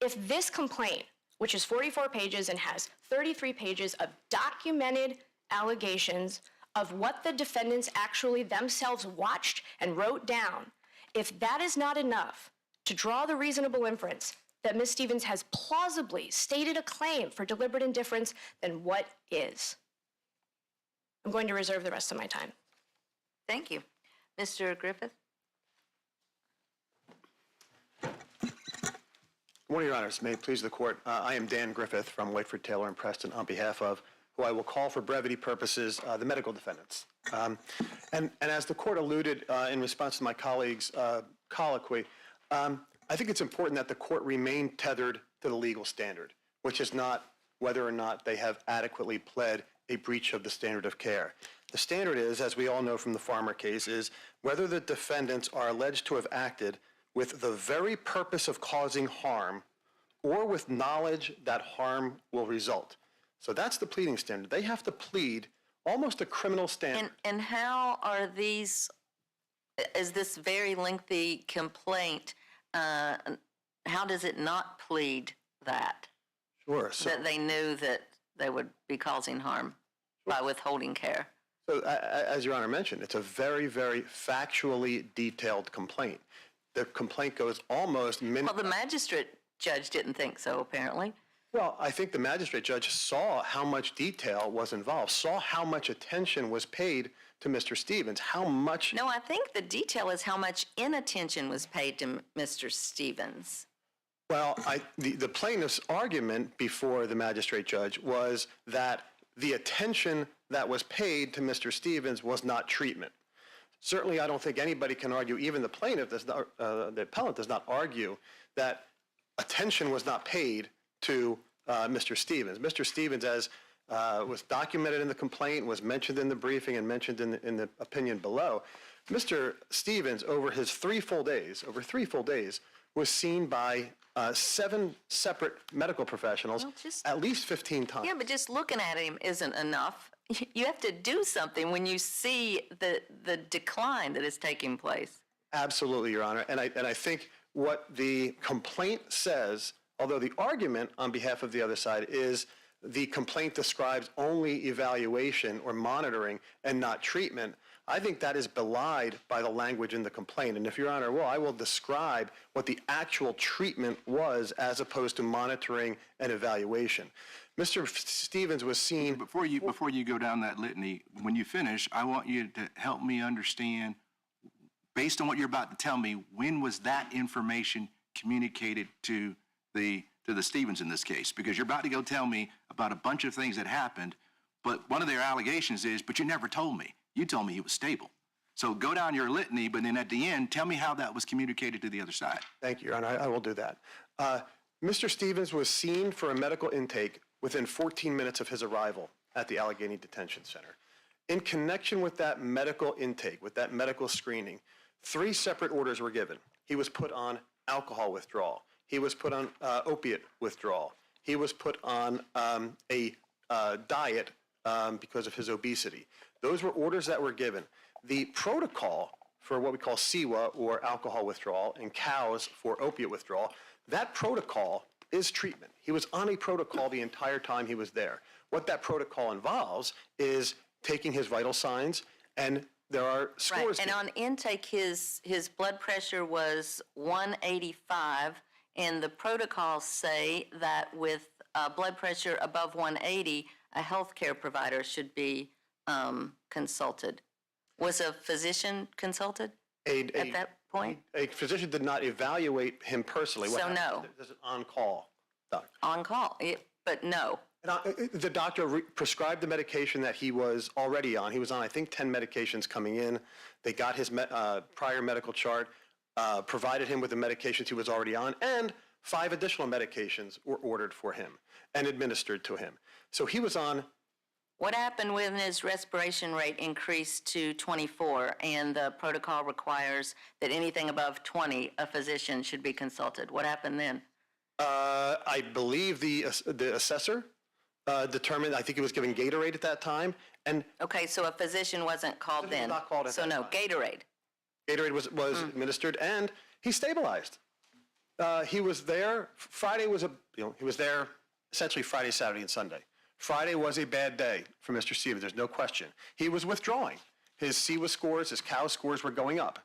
If this complaint, which is 44 pages and has 33 pages of documented allegations of what the defendants actually themselves watched and wrote down, if that is not enough to draw the reasonable inference that Ms. Stevens has plausibly stated a claim for deliberate indifference, then what is? I'm going to reserve the rest of my time. Thank you. Mr. Griffith? Good morning, Your Honors. May it please the Court. I am Dan Griffith from Whiteford, Taylor, and Preston on behalf of, who I will call for brevity purposes, the medical defendants. And as the Court alluded in response to my colleague's colloquy, I think it's important that the Court remain tethered to the legal standard, which is not whether or not they have adequately pled a breach of the standard of care. The standard is, as we all know from the Farmer case, is whether the defendants are alleged to have acted with the very purpose of causing harm or with knowledge that harm will result. So that's the pleading standard. They have to plead almost a criminal standard. And how are these, is this very lengthy complaint, how does it not plead that? Sure. So, That they knew that they would be causing harm by withholding care? so as Your Honor mentioned, it's a very, very factually detailed complaint. The complaint goes almost Well, the magistrate judge didn't think so, apparently. Well, I think the magistrate judge saw how much detail was involved, saw how much attention was paid to Mr. Stevens, how much... No, I think the detail is how much inattention was paid to Mr. Stevens. Well, the plaintiff's argument before the magistrate judge was that the attention that was paid to Mr. Stevens was not treatment. Certainly, I don't think anybody can argue, even the plaintiff, the appellant does not argue that attention was not paid to Mr. Stevens. Mr. Stevens, as was documented in the complaint, was mentioned in the briefing and mentioned in the opinion below, Mr. Stevens, over 3 full days, was seen by 7 separate medical professionals at least 15 times. Yeah, but just looking at him isn't enough. You have to do something when you see the decline that is taking place. Absolutely, Your Honor. And I think what the complaint says, although the argument on behalf of the other side is the complaint describes only evaluation or monitoring and not treatment, I think that is belied by the language in the complaint. And if Your Honor will, I will describe what the actual treatment was as opposed to monitoring and evaluation. Mr. Stevens was seen... Before you go down that litany, when you finish, I want you to help me understand, based on what you're about to tell me, when was that information communicated to the Stevens in this case? Because you're about to go tell me about a bunch of things that happened, but one of their allegations is, but you never told me. You told me he was stable. So go down your litany, but then at the end, tell me how that was communicated to the other side. Thank you, Your Honor. I will do that. Mr. Stevens was seen for a medical intake within 14 minutes of his arrival at the Allegheny Detention Center. In connection with that medical intake, with that medical screening, 3 separate orders were given. He was put on alcohol withdrawal. He was put on opiate withdrawal. He was put on a diet because of his obesity. Those were orders that were given. The protocol for what we call SIWA, or alcohol withdrawal, and COWS for opiate withdrawal, that protocol is treatment. He was on a protocol the entire time he was there. What that protocol involves is taking his vital signs, and there are scores. Right, and on intake, his blood pressure was 185, and the protocols say that with blood pressure above 180, a healthcare provider should be consulted. Was a physician consulted at that point? A physician did not evaluate him personally. So no. There's an on-call doctor. On call, but no. And the doctor prescribed the medication that he was already on. He was on, I think, 10 medications coming in. They got his prior medical chart, provided him with the medications he was already on, and 5 additional medications were ordered for him and administered to him. So he was on... What happened when his respiration rate increased to 24 and the protocol requires that anything above 20, a physician should be consulted? What happened then? I believe the assessor determined, I think he was giving Gatorade at that time. And Okay, so a physician wasn't called Physician then? was not called at so that no, time. Gatorade. Gatorade was administered, and he stabilized. He was there. Friday was he was there essentially Friday, Saturday, and Sunday. Friday was a bad day for Mr. Stevens, there's no question. He was withdrawing. His CWA scores, his COW scores were going up.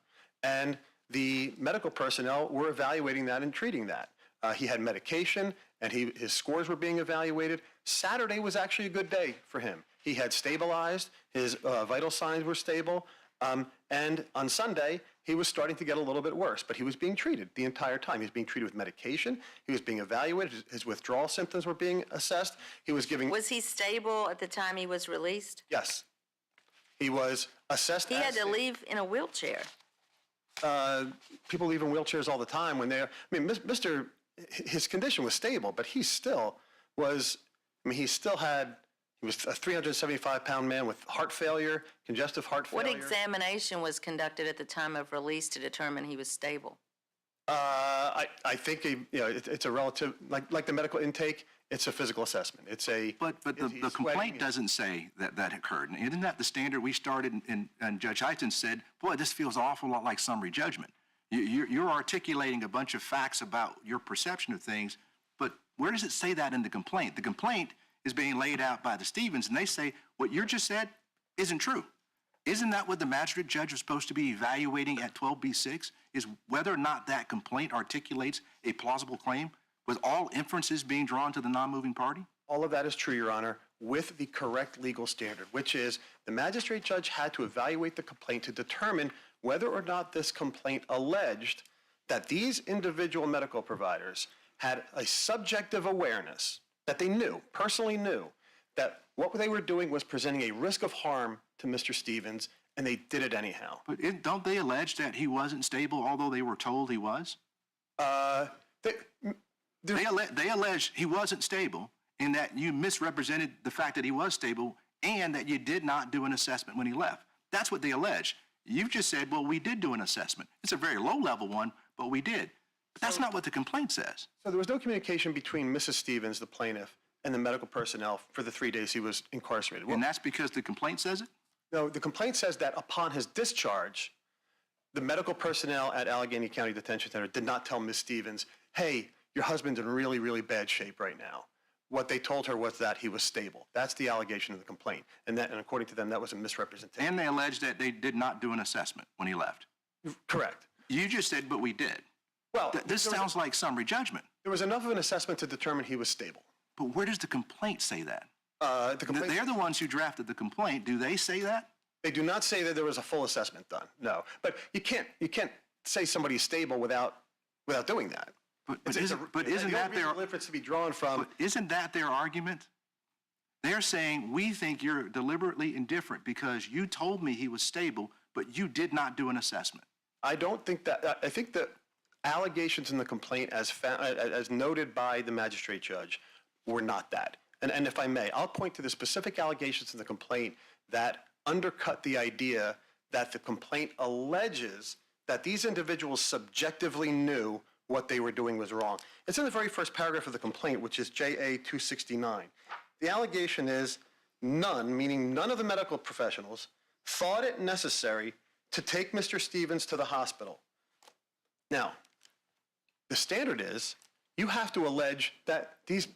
And the medical personnel were evaluating that and treating that. He had medication, and his scores were being evaluated. Saturday was actually a good day for him. He had stabilized, his vital signs were stable, and on Sunday, he was starting to get a little bit worse, but he was being treated the entire time. He was being treated with medication. He was being evaluated. His withdrawal symptoms were being assessed. He was giving... Was he stable at the time he was released? Yes. He was assessed He as had to stable. leave in a wheelchair. People leave in wheelchairs all the time when they're... I mean, his condition was stable, but he still was... I mean, he still had... He was a 375-pound man with heart failure, congestive heart failure. What examination was conducted at the time of release to determine he was stable? I think it's a relative, like the medical intake, it's a physical assessment. It's a... But the complaint doesn't say that occurred. And isn't that the standard we started, and Judge Heitens said, boy, this feels an awful lot like summary judgment. You're articulating a bunch of facts about your perception of things, but where does it say that in the complaint? The complaint is being laid out by the Stevens, and they say what you just said isn't true. Isn't that what the magistrate judge was supposed to be evaluating at 12B6, is whether or not that complaint articulates a plausible claim with all inferences being drawn to the non-moving party? All of that is true, Your Honor, with the correct legal standard, which is the magistrate judge had to evaluate the complaint to determine whether or not this complaint alleged that these individual medical providers had a subjective awareness that they knew, personally knew, that what they were doing was presenting a risk of harm to Mr. Stevens, and they did it anyhow. But don't they allege that he wasn't stable, although they were told he was? They allege he wasn't stable, and that you misrepresented the fact that he was stable, and that you did not do an assessment when he left. That's what they allege. You've just said, well, we did do an assessment. It's a very low-level one, but we did. But that's not what the complaint says. So there was no communication between Mrs. Stevens, the plaintiff, and the medical personnel for the 3 days he was incarcerated. And that's because the complaint says it? No, the complaint says that upon his discharge, the medical personnel at Allegheny County Detention Center did not tell Ms. Stevens, hey, your husband's in really, really bad shape right now. What they told her was that he was stable. That's the allegation of the complaint. And according to them, that was a misrepresentation. And they allege that they did not do an assessment when he left. Correct. You just said, but we did. Well, This sounds like summary judgment. there was enough of an assessment to determine he was stable. But where does the complaint say that? The complaint, They're the ones who drafted the complaint. Do they say that? they do not say that there was a full assessment done. No, but you can't say somebody's stable without doing that. But isn't that their inference to be drawn from? But isn't that their argument? They're saying, we think you're deliberately indifferent because you told me he was stable, but you did not do an assessment. I don't think that. I think the allegations in the complaint, as noted by the magistrate judge, were not that. And if I may, I'll point to the specific allegations in the complaint that undercut the idea that the complaint alleges that these individuals subjectively knew what they were doing was wrong. It's in the very first paragraph of the complaint, which is JA 269. The allegation is none, meaning none of the medical professionals, thought it necessary to take Mr. Stevens to the hospital. Now, the standard is you have to allege that these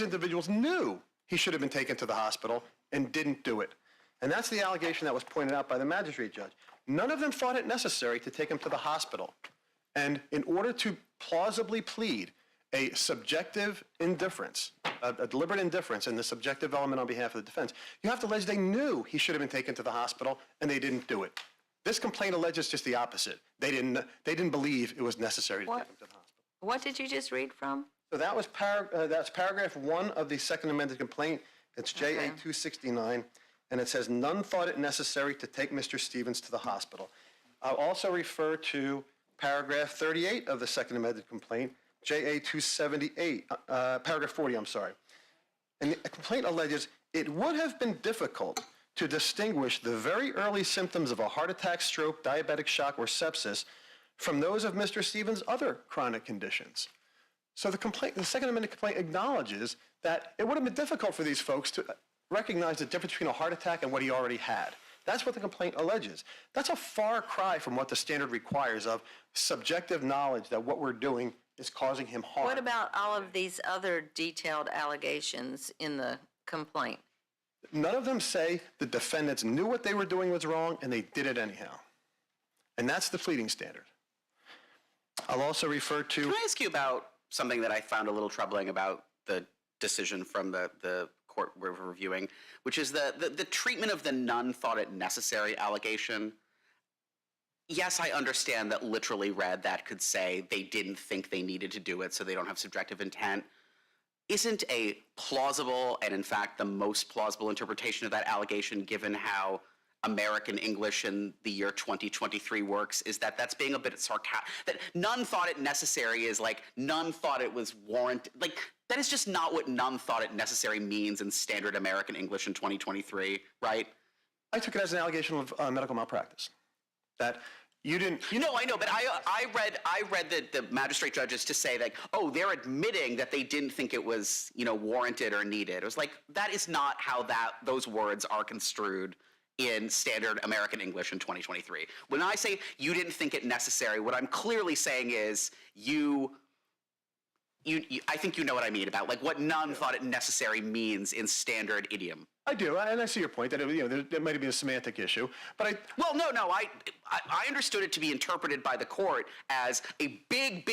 individuals knew he should have been taken to the hospital and didn't do it. And that's the allegation that was pointed out by the magistrate judge. None of them thought it necessary to take him to the hospital. And in order to plausibly plead a subjective indifference, a deliberate indifference in the subjective element on behalf of the defense, you have to allege they knew he should have been taken to the hospital and they didn't do it. This complaint alleges just the opposite. They didn't believe it was necessary to take him to the hospital. What did you just read from? So that was that's paragraph 1 of the second amended complaint. It's JA 269, and it says none thought it necessary to take Mr. Stevens to the hospital. I'll also refer to paragraph 38 of the second amended complaint, JA 278, paragraph 40, I'm sorry. And the complaint alleges it would have been difficult to distinguish the very early symptoms of a heart attack, stroke, diabetic shock, or sepsis from those of Mr. Stevens' other chronic conditions. So the second amendment complaint acknowledges that it would have been difficult for these folks to recognize the difference between a heart attack and what he already had. That's what the complaint alleges. That's a far cry from what the standard requires of subjective knowledge that what we're doing is causing him harm. What about all of these other detailed allegations in the complaint? None of them say the defendants knew what they were doing was wrong and they did it anyhow. And that's the pleading standard. I'll also refer to... Can I ask you about something that I found a little troubling about the decision from the court we're reviewing, which is the treatment of the none thought it necessary allegation. Yes, I understand that literally read that could say they didn't think they needed to do it, so they don't have subjective intent. Isn't a plausible, and in fact the most plausible interpretation of that allegation, given how American English in the year 2023 works, is that that's being a bit sarcastic. That none thought it necessary is like none thought it was warranted. Like, that is just not what none thought it necessary means in standard American English in 2023, right? I took it as an allegation of medical malpractice. That you didn't. I know, but I read the magistrate judges to say like, oh, they're admitting that they didn't think it was, warranted or needed. It was like, that is not how those words are construed in standard American English in 2023. When I say you didn't think it necessary, what I'm clearly saying is I think you know what I mean about like what none thought it necessary means in standard idiom. I do, and I see your point that there might have been a semantic issue, but I understood it to be interpreted by the court as a big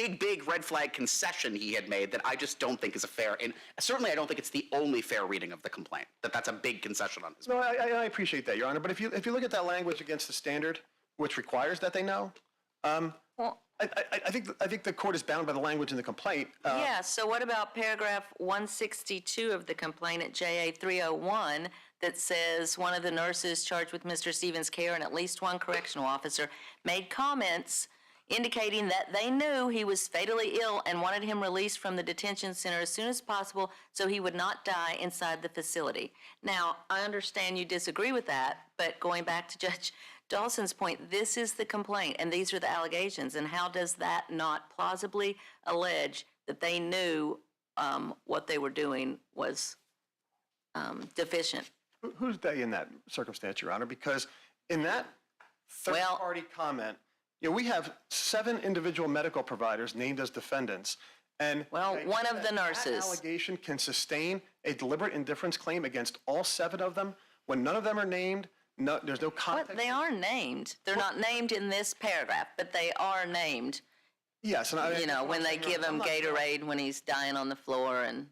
red flag concession he had made that I just don't think is a fair, and certainly I don't think it's the only fair reading of the complaint. That's a big concession on his part. No, I appreciate that, Your Honor. But if you look at that language against the standard, which requires that they know, I think the court is bound by the language in the complaint. Yeah, so what about paragraph 162 of the complaint at JA 301 that says one of the nurses charged with Mr. Stevens' care and at least one correctional officer made comments indicating that they knew he was fatally ill and wanted him released from the detention center as soon as possible so he would not die inside the facility. Now, I understand you disagree with that, but going back to Judge Dawson's point, this is the complaint and these are the allegations, and how does that not plausibly allege that they knew what they were doing was deficient? Who's they in that circumstance, Your Honor? Because in that third-party comment, we have 7 individual medical providers named as defendants, and one of the nurses. That allegation can sustain a deliberate indifference claim against all 7 of them when none of them are named. No, there's no context. But they are named. They're not named in this paragraph, but they are named. Yes, and when they give him Gatorade when he's dying on the floor and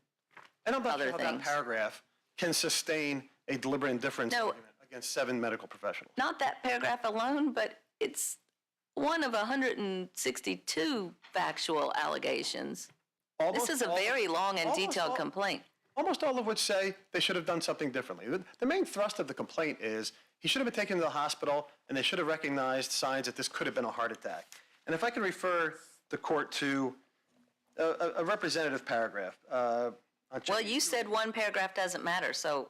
I'm not other sure how things. that paragraph can sustain a deliberate indifference argument against 7 medical professionals. Not that paragraph alone, but it's one of 162 factual allegations. This is a very long and detailed complaint. Almost all of which say they should have done something differently. The main thrust of the complaint is he should have been taken to the hospital and they should have recognized signs that this could have been a heart attack. And if I could refer the court to a representative paragraph. Well, you said one paragraph doesn't matter, so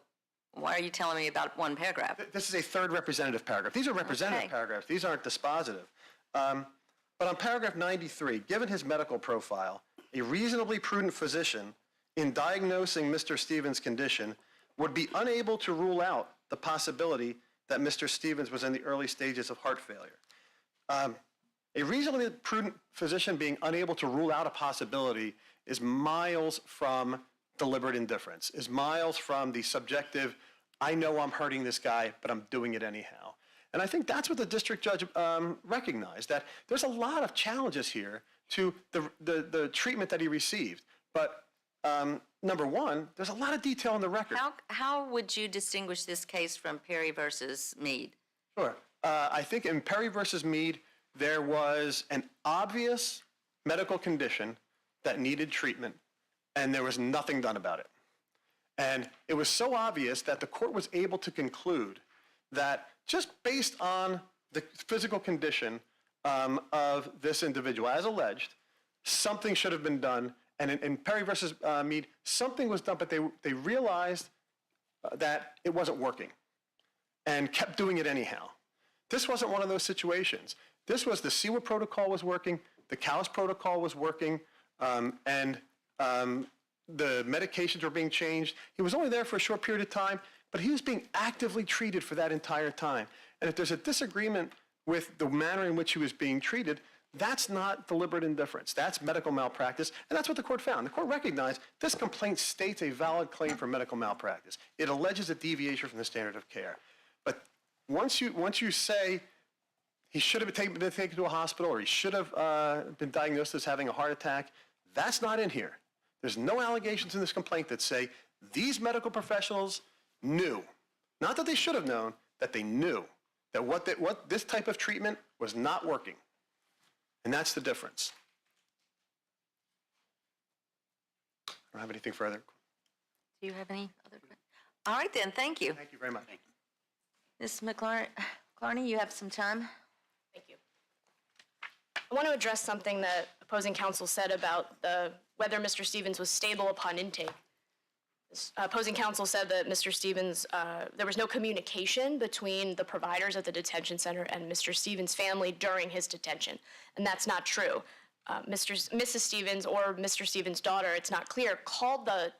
why are you telling me about one paragraph? This is a third representative paragraph. These are representative paragraphs. These aren't dispositive. But on paragraph 93, given his medical profile, a reasonably prudent physician in diagnosing Mr. Stevens' condition would be unable to rule out the possibility that Mr. Stevens was in the early stages of heart failure. A reasonably prudent physician being unable to rule out a possibility is miles from deliberate indifference, is miles from the subjective, I know I'm hurting this guy, but I'm doing it anyhow. And I think that's what the district judge recognized, that there's a lot of challenges here to the treatment that he received. But number one, there's a lot of detail in the record. How would you distinguish this case from Perry versus Meade? Sure. I think in Perry versus Meade, there was an obvious medical condition that needed treatment, and there was nothing done about it. And it was so obvious that the court was able to conclude that just based on the physical condition of this individual, as alleged, something should have been done. And in Perry versus Meade, something was done, but they realized that it wasn't working and kept doing it anyhow. This wasn't one of those situations. This was the CEWA protocol was working, the CALIS protocol was working, and the medications were being changed. He was only there for a short period of time, but he was being actively treated for that entire time. And if there's a disagreement with the manner in which he was being treated, that's not deliberate indifference. That's medical malpractice, and that's what the court found. The court recognized this complaint states a valid claim for medical malpractice. It alleges a deviation from the standard of care. But once you say he should have been taken to a hospital or he should have been diagnosed as having a heart attack, That's not in here. There's no allegations in this complaint that say these medical professionals knew, not that they should have known, that they knew that what this type of treatment was not working. And that's the difference. I don't have anything further. Do you have any other questions? All right then, thank you. Thank you very much. Ms. McClarney, you have some time? Thank you. I want to address something that opposing counsel said about whether Mr. Stevens was stable upon intake. Opposing counsel said that Mr. Stevens, there was no communication between the providers at the detention center and Mr. Stevens' family during his detention, and that's not true. Mrs. Stevens or Mr. Stevens' daughter, it's not clear, called the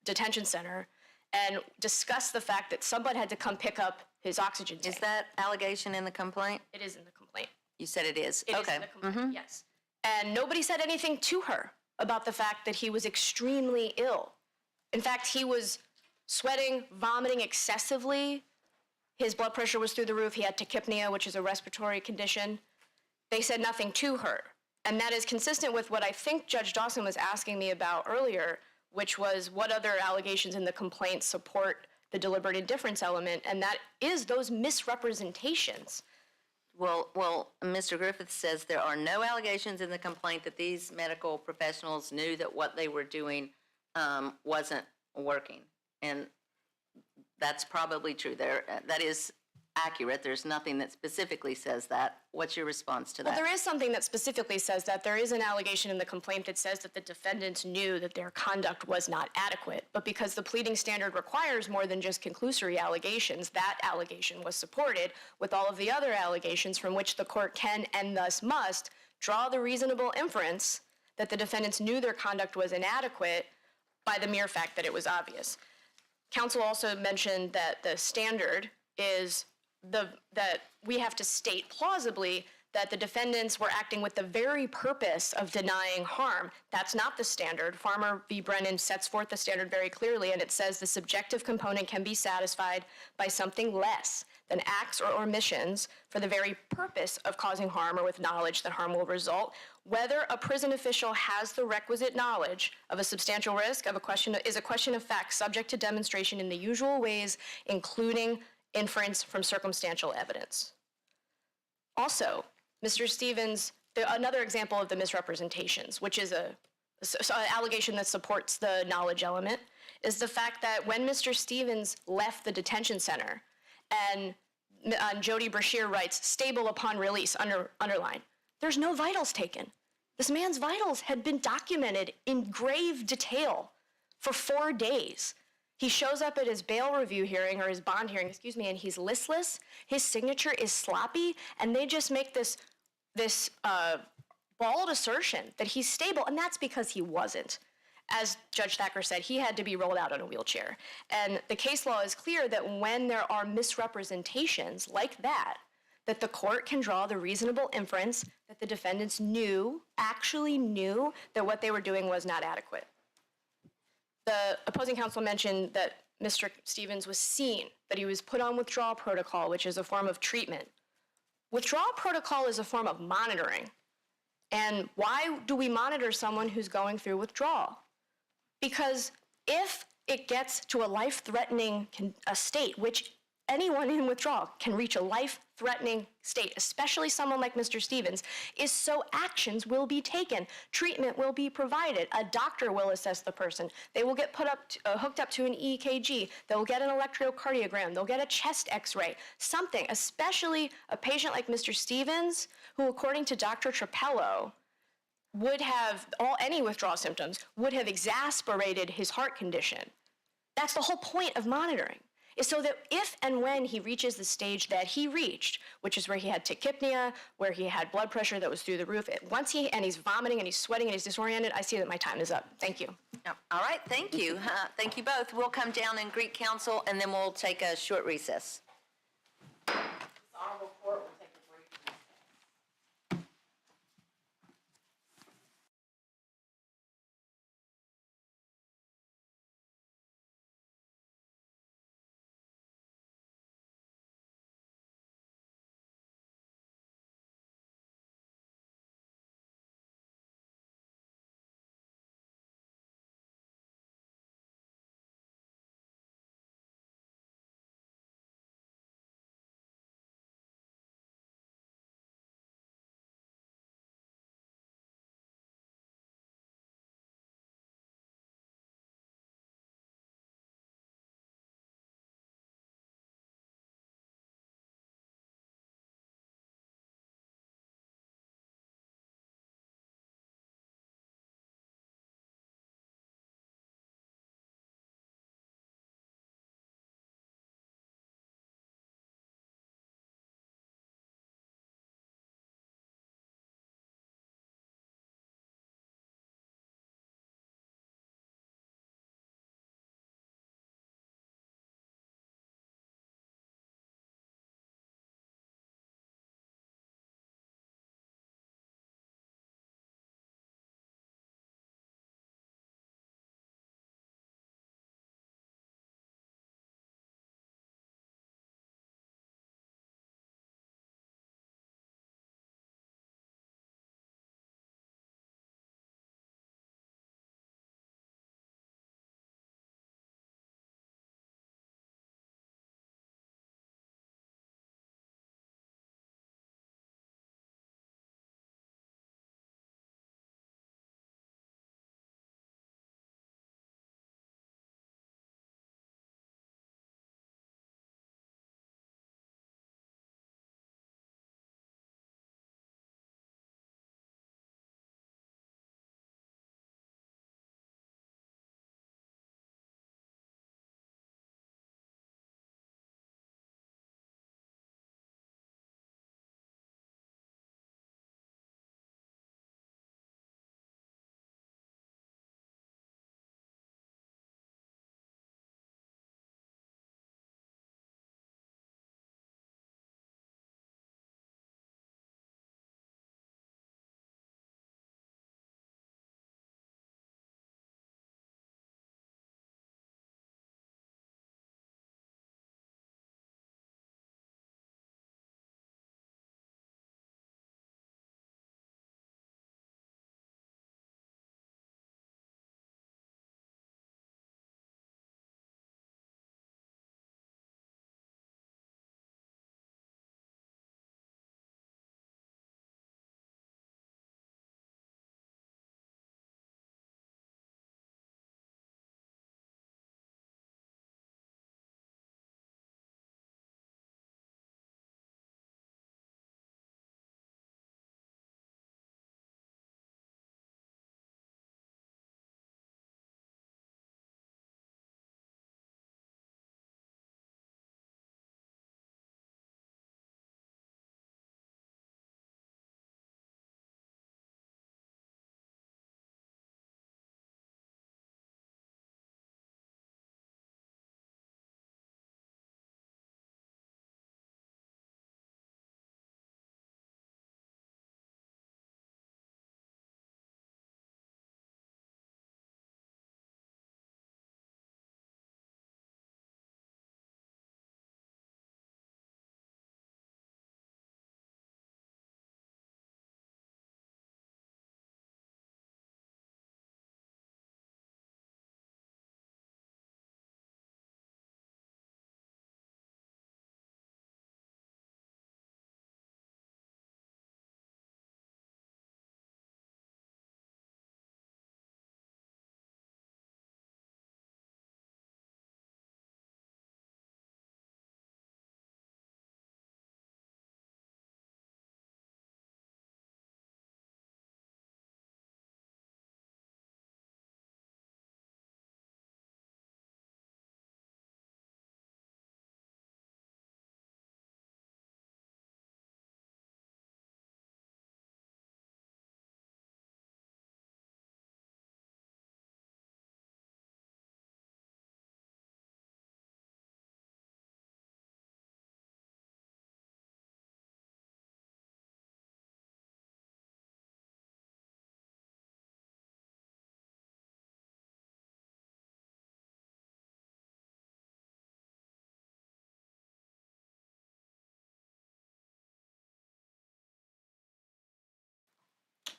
detention center and discussed the fact that someone had to come pick up his oxygen tank. Is that allegation in the complaint? It is in the complaint. You said it is. It is Okay. in the complaint, yes. And nobody said anything to her about the fact that he was extremely ill. In fact, he was sweating, vomiting excessively. His blood pressure was through the roof. He had tachypnea, which is a respiratory condition. They said nothing to her. And that is consistent with what I think Judge Dawson was asking me about earlier, which was what other allegations in the complaint support the deliberate indifference element, and that is those misrepresentations. Well, Mr. Griffith says there are no allegations in the complaint that these medical professionals knew that what they were doing wasn't working. And that's probably true. That is accurate. There's nothing that specifically says that. What's your response to that? Well, there is something that specifically says that. There is an allegation in the complaint that says that the defendants knew that their conduct was not adequate. But because the pleading standard requires more than just conclusory allegations, that allegation was supported with all of the other allegations from which the court can and thus must draw the reasonable inference that the defendants knew their conduct was inadequate by the mere fact that it was obvious. Counsel also mentioned that the standard is that we have to state plausibly that the defendants were acting with the very purpose of denying harm. That's not the standard. Farmer v. Brennan sets forth the standard very clearly, and it says the subjective component can be satisfied by something less than acts or omissions for the very purpose of causing harm or with knowledge that harm will result. Whether a prison official has the requisite knowledge of a substantial risk is a question of fact subject to demonstration in the usual ways, including inference from circumstantial evidence. Also, Mr. Stevens, another example of the misrepresentations, which is an allegation that supports the knowledge element, is the fact that when Mr. Stevens left the detention center, and Jody Brashear writes, stable upon release, underline, there's no vitals taken. This man's vitals had been documented in grave detail for 4 days. He shows up at his bail review hearing, or his bond hearing, and he's listless. His signature is sloppy, and they just make this bald assertion that he's stable, and that's because he wasn't. As Judge Thacker said, he had to be rolled out in a wheelchair. And the case law is clear that when there are misrepresentations like that, that the court can draw the reasonable inference that the defendants actually knew that what they were doing was not adequate. The opposing counsel mentioned that Mr. Stevens was seen, that he was put on withdrawal protocol, which is a form of treatment. Withdrawal protocol is a form of monitoring. And why do we monitor someone who's going through withdrawal? Because if it gets to a life-threatening state, which anyone in withdrawal can reach a life-threatening state, especially someone like Mr. Stevens, is so actions will be taken. Treatment will be provided. A doctor will assess the person. They will get hooked up to an EKG. They'll get an electrocardiogram. They'll get a chest x-ray. Something, especially a patient like Mr. Stevens, who according to Dr. Trapello, would have, any withdrawal symptoms, would have exacerbated his heart condition. That's the whole point of monitoring, is so that if and when he reaches the stage that he reached, which is where he had tachypnea, where he had blood pressure that was through the roof, and he's vomiting and he's sweating and he's disoriented, I see that my time is up. Thank you. All right, thank you. Thank you both. We'll come down and greet counsel, and then we'll take a short recess. This honorable court will take a brief recess.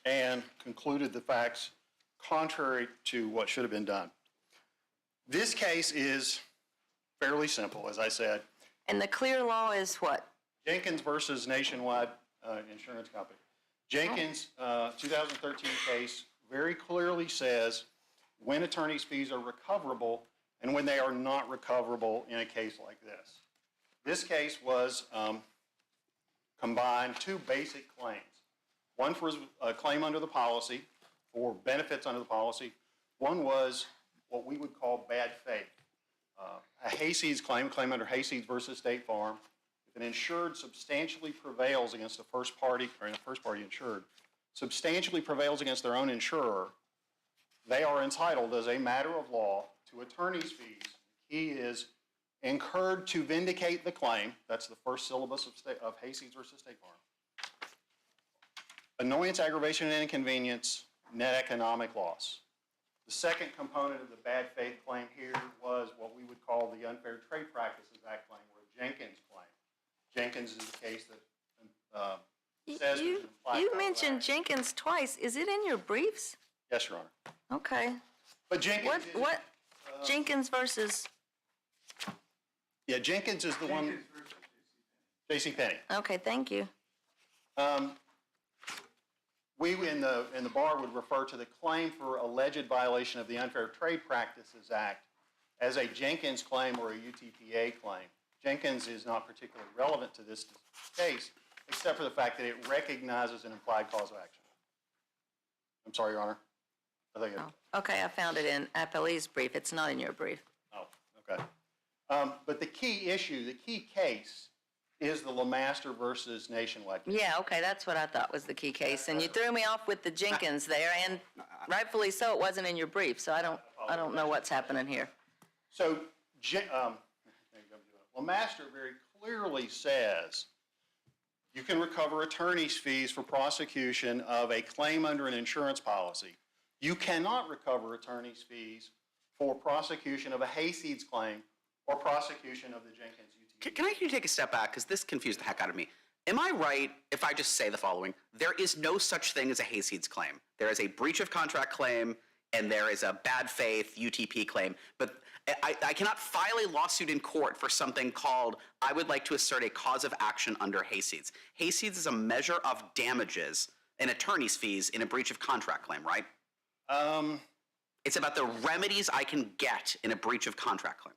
and concluded the facts contrary to what should have been done. This case is fairly simple, as I said. And the clear law is what? Jenkins versus Nationwide Insurance Company. Jenkins, 2013 case, very clearly says when attorney's fees are recoverable and when they are not recoverable in a case like this. This case was combined two basic claims. One for a claim under the policy, for benefits under the policy. One was what we would call bad faith. A hayseeds claim, a claim under hayseeds versus State Farm. If an insured substantially prevails against a first party, or a first party insured, substantially prevails against their own insurer, they are entitled as a matter of law to attorney's fees. The key is incurred to vindicate the claim. That's the first syllabus of hayseeds versus State Farm. Annoyance, aggravation, and inconvenience, net economic loss. The second component of the bad faith claim here was what we would call the Unfair Trade Practices Act claim, or a Jenkins claim. Jenkins is the case that says You mentioned Jenkins twice. Is it in your briefs? Yes, Your Honor. Okay. But Jenkins What Jenkins versus? Yeah, Jenkins is the one. J.C. Penney. Okay, thank you. We in the bar would refer to the claim for alleged violation of the Unfair Trade Practices Act as a Jenkins claim or a UTPA claim. Jenkins is not particularly relevant to this case, except for the fact that it recognizes an implied cause of action. I'm sorry, Your Honor. I think Okay, I found it in Appellee's brief. It's not in your brief. Oh, okay. But the key issue, the key case, is the LeMaster versus Nationwide. Yeah, okay, that's what I thought was the key case. And you threw me off with the Jenkins there, and rightfully so, it wasn't in your brief, so I don't know what's happening here. So, LeMaster very clearly says you can recover attorney's fees for prosecution of a claim under an insurance policy. You cannot recover attorney's fees for prosecution of a hayseeds claim or prosecution of the Jenkins UTP. Can I take a step back? Because this confused the heck out of me. Am I right if I just say the following? There is no such thing as a hayseeds claim. There is a breach of contract claim, and there is a bad faith UTP claim. But I cannot file a lawsuit in court for something called, I would like to assert a cause of action under hayseeds. Hayseeds is a measure of damages and attorney's fees in a breach of contract claim, right? It's about the remedies I can get in a breach of contract claim.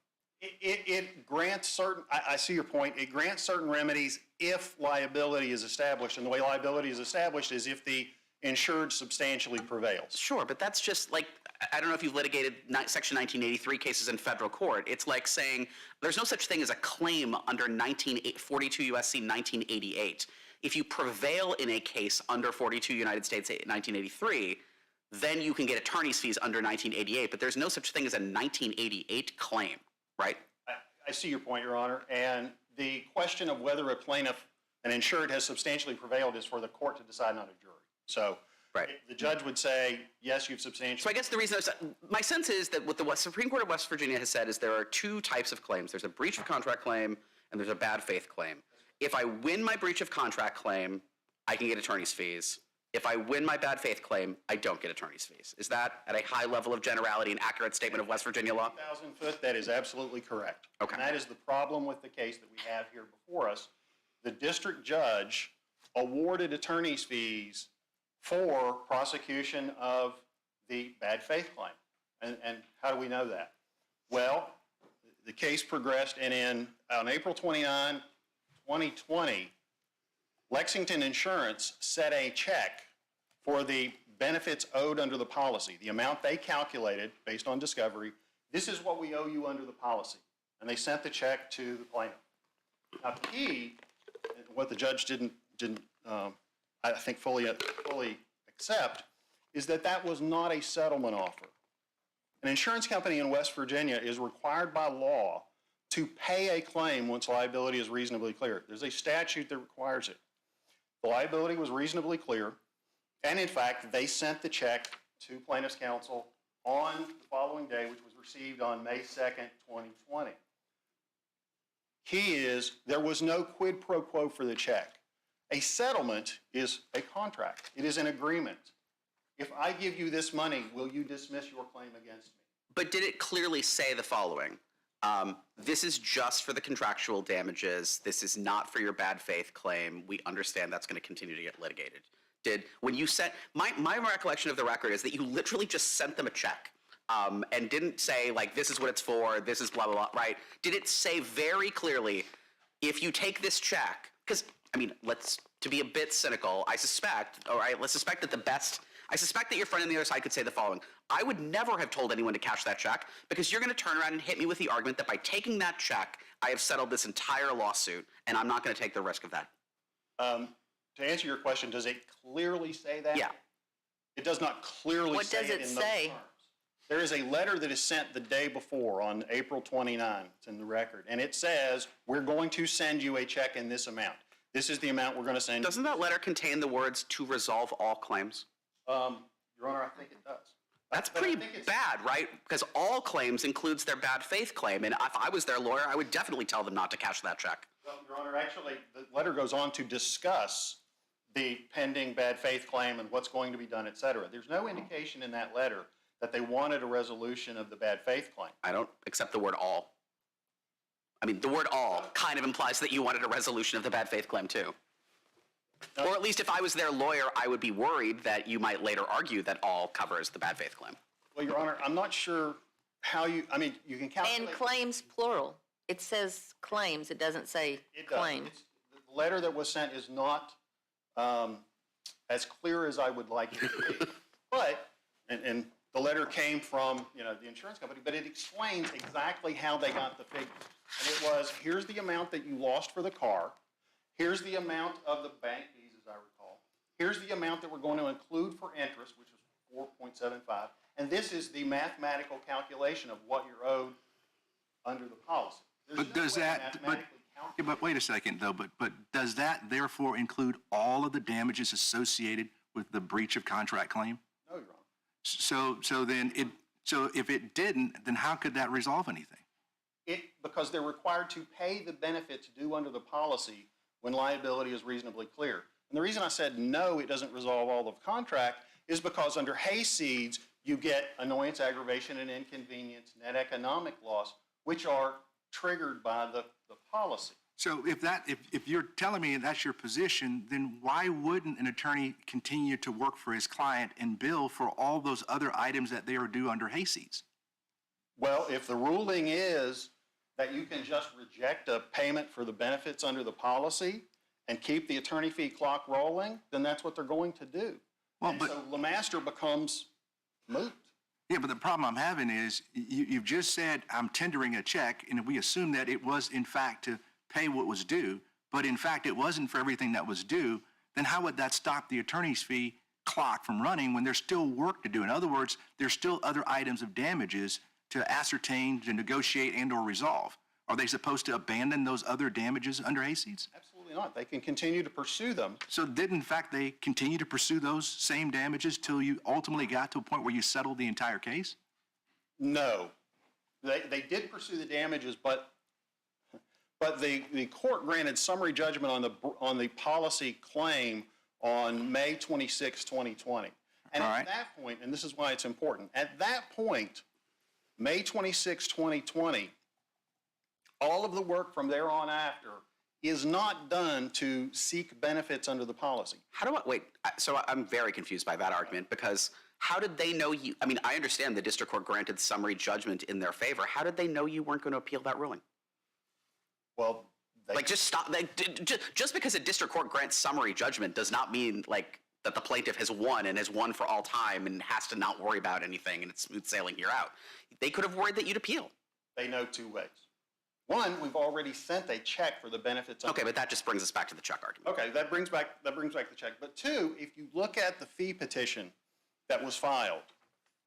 It grants certain, I see your point, it grants certain remedies if liability is established, and the way liability is established is if the insured substantially prevails. Sure, but that's just like, I don't know if you've litigated Section 1983 cases in federal court. It's like saying there's no such thing as a claim under 42 U.S.C. 1988. If you prevail in a case under 42 United States 1983, then you can get attorney's fees under 1988, but there's no such thing as a 1988 claim, right? I see your point, Your Honor, and the question of whether a plaintiff, an insured, has substantially prevailed is for the court to decide, not a jury. So the judge would say, yes, you've substantially. So I guess the reason my sense is that what the Supreme Court of West Virginia has said is there are two types of claims. There's a breach of contract claim and there's a bad faith claim. If I win my breach of contract claim, I can get attorney's fees. If I win my bad faith claim, I don't get attorney's fees. Is that at a high level of generality an accurate statement of West Virginia law? 1,000 foot, that is absolutely correct. Okay. And that is the problem with the case that we have here before us. The district judge awarded attorney's fees for prosecution of the bad faith claim. And how do we know that? Well, the case progressed, and on April 29, 2020, Lexington Insurance set a check for the benefits owed under the policy, the amount they calculated based on discovery. This is what we owe you under the policy. And they sent the check to the plaintiff. Now, the key, what the judge didn't I think fully accept, is that that was not a settlement offer. An insurance company in West Virginia is required by law to pay a claim once liability is reasonably clear. There's a statute that requires it. The liability was reasonably clear, and in fact, they sent the check to plaintiff's counsel on the following day, which was received on May 2nd, 2020. Key is there was no quid pro quo for the check. A settlement is a contract. It is an agreement. if I give you this money, will you dismiss your claim against me? But did it clearly say the following? This is just for the contractual damages. This is not for your bad faith claim. We understand that's going to continue to get litigated. When you sent, my recollection of the record is that you literally just sent them a check and didn't say, like, this is what it's for, this is blah, blah, blah, right? Did it say very clearly, if you take this check, because, I mean, to be a bit cynical, I suspect that your friend on the other side could say the following: I would never have told anyone to cash that check because you're going to turn around and hit me with the argument that by taking that check, I have settled this entire lawsuit and I'm not going to take the risk of that. To answer your question, does it clearly say that? Yeah. It does not clearly What say does it it in those say? terms. There is a letter that is sent the day before on April 29. It's in the record. And it says, we're going to send you a check in this amount. This is the amount we're going to send you. Doesn't that letter contain the words "to resolve all claims"? Your Honor, I think it does. That's But I pretty think it's- bad, right? Because all claims includes their bad faith claim. And if I was their lawyer, I would definitely tell them not to cash that check. Well, Your Honor, actually, the letter goes on to discuss the pending bad faith claim and what's going to be done, et cetera. There's no indication in that letter that they wanted a resolution of the bad faith claim. I don't accept the word "all." I mean, the word "all" kind of implies that you wanted a resolution of the bad faith claim too. Or at least if I was their lawyer, I would be worried that you might later argue that "all" covers the bad faith claim. Well, Your Honor, I'm not sure how you can calculate. And claims plural. It says claims, it doesn't say It does. claim. The letter that was sent is not as clear as I would like it to be. But, and the letter came from, the insurance company, but it explains exactly how they got the figures. And it was, here's the amount that you lost for the car. Here's the amount of the bank fees, as I recall. Here's the amount that we're going to include for interest, which was 4.75. And this is the mathematical calculation of what you're owed under the policy. There's But no does way to that, mathematically calculate. but wait a second though, but does that therefore include all of the damages associated with the breach of contract claim? No, Your Honor. So if it didn't, then how could that resolve anything? Because they're required to pay the benefits due under the policy when liability is reasonably clear. And the reason I said no, it doesn't resolve all of contract, is because under hayseeds, you get annoyance, aggravation, and inconvenience, net economic loss, which are triggered by the policy. So if you're telling me that's your position, then why wouldn't an attorney continue to work for his client and bill for all those other items that they are due under hayseeds? Well, if the ruling is that you can just reject a payment for the benefits under the policy and keep the attorney fee clock rolling, then that's what they're going to do. Well, but- so LeMaster becomes moot. Yeah, but the problem I'm having is you've just said I'm tendering a check, and if we assume that it was in fact to pay what was due, but in fact it wasn't for everything that was due, then how would that stop the attorney's fee clock from running when there's still work to do? In other words, there's still other items of damages to ascertain, to negotiate, and or resolve. Are they supposed to abandon those other damages under hayseeds? Absolutely not. They can continue to pursue them. So did in fact they continue to pursue those same damages till you ultimately got to a point where you settled the entire case? No. They did pursue the damages, but the court granted summary judgment on the policy claim on May 26, 2020. And All at right. that point, and this is why it's important, at that point, May 26, 2020, all of the work from there on after is not done to seek benefits under the policy. So I'm very confused by that argument, because how did they know you? I mean, I understand the district court granted summary judgment in their favor. How did they know you weren't going to appeal that ruling? Well, Just stop. Just because a district court grants summary judgment does not mean that the plaintiff has won and has won for all time and has to not worry about anything and it's smooth sailing, you're out. They could have worried that you'd appeal. they know two ways. One, we've already sent a check for the benefits. Okay, but that just brings us back to the check argument. Okay, that brings back the check. But two, if you look at the fee petition that was filed,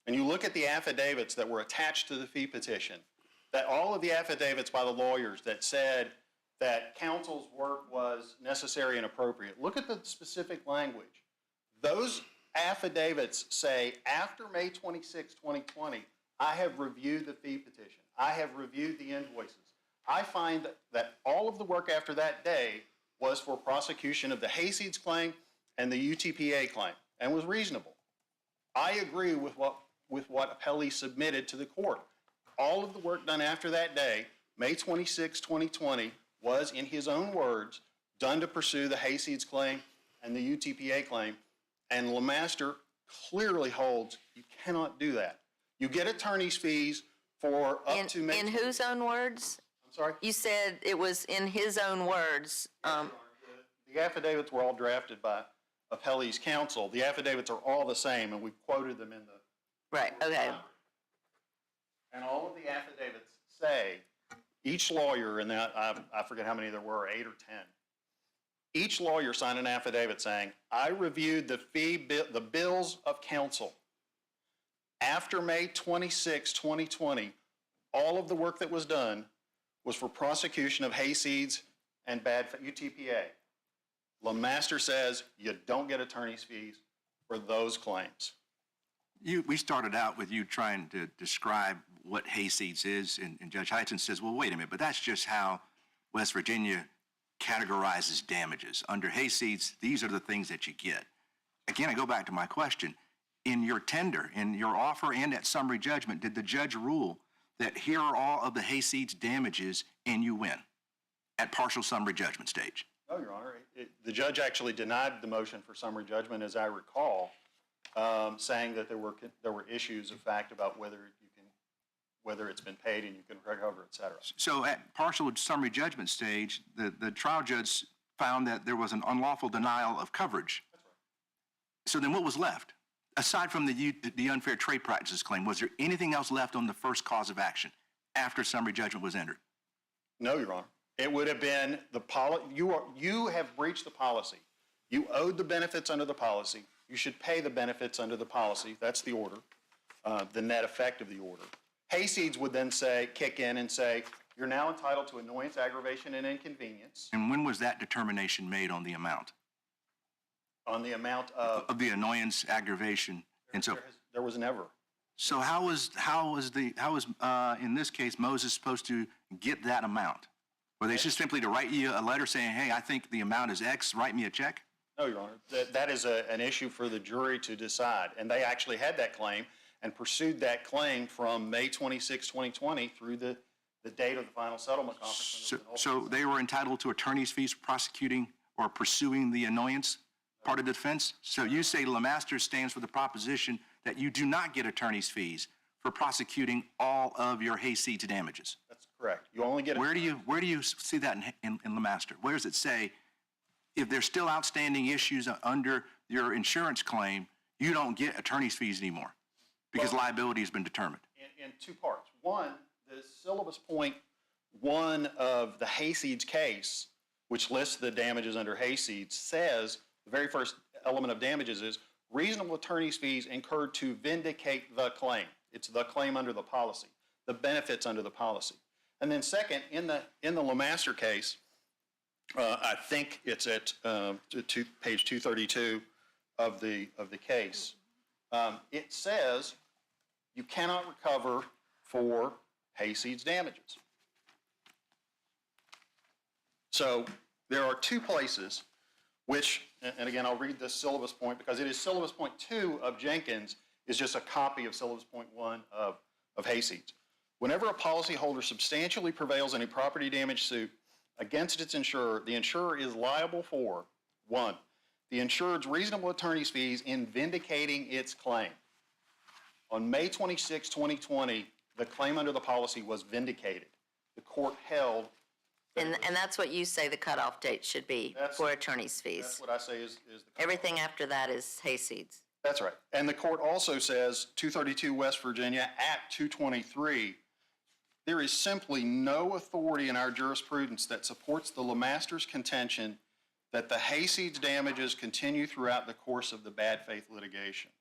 and you look at the affidavits that were attached to the fee petition, that all of the affidavits by the lawyers that said that counsel's work was necessary and appropriate, look at the specific language. Those affidavits say, after May 26, 2020, I have reviewed the fee petition. I have reviewed the invoices. I find that all of the work after that day was for prosecution of the hayseeds claim and the UTPA claim, and was reasonable. I agree with what Appellee submitted to the court. All of the work done after that day, May 26, 2020, was, in his own words, done to pursue the Hayseeds claim and the UTPA claim. And LeMaster clearly holds you cannot do that. You get attorney's fees for up to May. In whose own words? I'm sorry? You said it was in his own words. The affidavits were all drafted by Appellee's counsel. The affidavits are all the same, and we've quoted them in the. Right, okay. And all of the affidavits say, each lawyer, and I forget how many there were, 8 or 10. Each lawyer signed an affidavit saying, I reviewed the bills of counsel. After May 26, 2020, all of the work that was done was for prosecution of Hayseeds and UTPA. LeMaster says you don't get attorney's fees for those claims. We started out with you trying to describe what hayseeds is, and Judge Heitzen says, well, wait a minute, but that's just how West Virginia categorizes damages. Under hayseeds, these are the things that you get. Again, I go back to my question. In your tender, in your offer and at summary judgment, did the judge rule that here are all of the hayseeds damages and you win at partial summary judgment stage? No, Your Honor. The judge actually denied the motion for summary judgment, as I recall, saying that there were issues of fact about whether it's been paid and you can recover, et cetera. So at partial summary judgment stage, the trial judge found that there was an unlawful denial of coverage. That's right. So then what was left? Aside from the unfair trade practices claim, was there anything else left on the first cause of action after summary judgment was entered? No, Your Honor. It would have been the policy. You have breached the policy. You owed the benefits under the policy. You should pay the benefits under the policy. That's the order, the net effect of the order. Hayseeds would then kick in and say, you're now entitled to annoyance, aggravation, and inconvenience. And when was that determination made on the amount? On the amount of? Of the annoyance, aggravation, and so. There was never. So how was in this case Moses supposed to get that amount? Were they just simply to write you a letter saying, hey, I think the amount is X, write me a check? No, Your Honor. That is an issue for the jury to decide. And they actually had that claim and pursued that claim from May 26, 2020 through the date of the final settlement conference. So they were entitled to attorney's fees for prosecuting or pursuing the annoyance part of the defense? So you say LeMaster stands for the proposition that you do not get attorney's fees for prosecuting all of your hayseeds damages? That's correct. You only get. Where do you see that in LeMaster? Where does it say if there's still outstanding issues under your insurance claim, you don't get attorney's fees anymore because liability has been determined? In two parts. One, the syllabus point 1 of the Hayseeds case, which lists the damages under Hayseeds, says the very first element of damages is reasonable attorney's fees incurred to vindicate the claim. It's the claim under the policy, the benefits under the policy. And then second, in the LeMaster case, I think it's at page 232 of the case. It says you cannot recover for Hayseeds damages. So there are two places which, and again, I'll read this syllabus point because it is syllabus point 2 of Jenkins is just a copy of syllabus point 1 of Hayseeds. Whenever a policyholder substantially prevails in a property damage suit against its insurer, the insurer is liable for, 1, the insured's reasonable attorney's fees in vindicating its claim. On May 26, 2020, the claim under the policy was vindicated. The court held. And that's what you say the cutoff date should be for attorney's fees. That's what I say is the cutoff. Everything after that is hayseeds. That's right. And the court also says, 232 West Virginia at 223, there is simply no authority in our jurisprudence that supports the LeMaster's contention that the Hayseeds damages continue throughout the course of the bad faith litigation.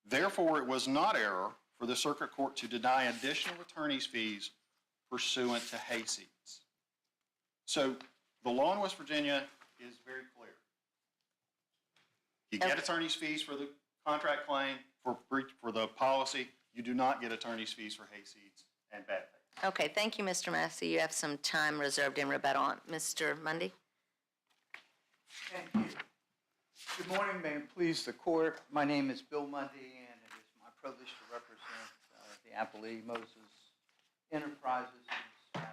Therefore, it was not error for the circuit court to deny additional attorney's fees pursuant to Hayseeds. So the law in West Virginia is very clear. You get attorney's fees for the contract claim, for the policy. You do not get attorney's fees for Hayseeds and bad faith. Okay, thank you, Mr. Massey. You have some time reserved in rebuttal. Mr. Mundy? Thank you. Good morning, may it please the court. My name is Bill Mundy, and privileged to represent the appellee, Moses Enterprises in this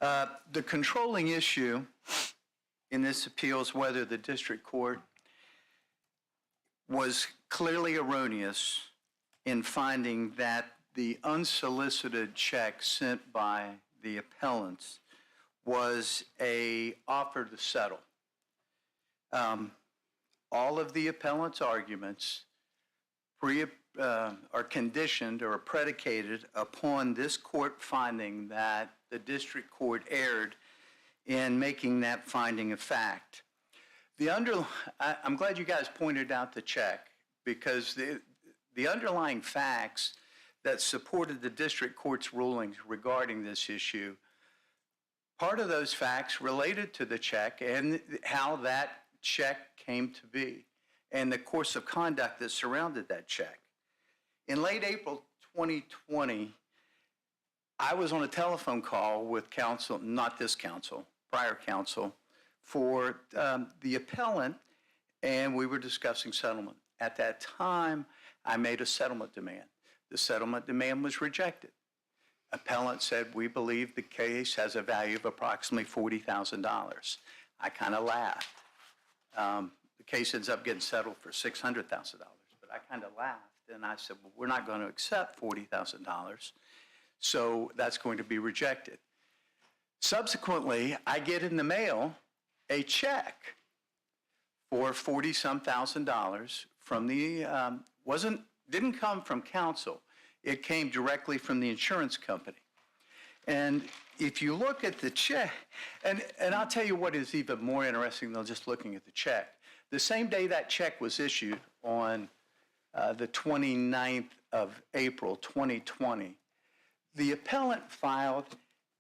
matter. The controlling issue in this appeal is whether the district court was clearly erroneous in finding that the unsolicited check sent by the appellants was an offer to settle. All of the appellant's arguments are conditioned or predicated upon this court finding that the district court erred in making that finding a fact. I'm glad you guys pointed out the check, because the underlying facts that supported the district court's rulings regarding this issue, part of those facts related to the check and how that check came to be and the course of conduct that surrounded that check. In late April 2020, I was on a telephone call with counsel, not this counsel, prior counsel, for the appellant, and we were discussing settlement. At that time, I made a settlement demand. The settlement demand was rejected. Appellant said, we believe the case has a value of approximately $40,000. I kind of laughed. The case ends up getting settled for $600,000, but I kind of laughed, and I said, well, we're not going to accept $40,000, so that's going to be rejected. Subsequently, I get in the mail a check for $40-some thousand from the, didn't come from counsel. It came directly from the insurance company. And if you look at the check, and I'll tell you what is even more interesting than just looking at the check. The same day that check was issued on the 29th of April, 2020, the appellant filed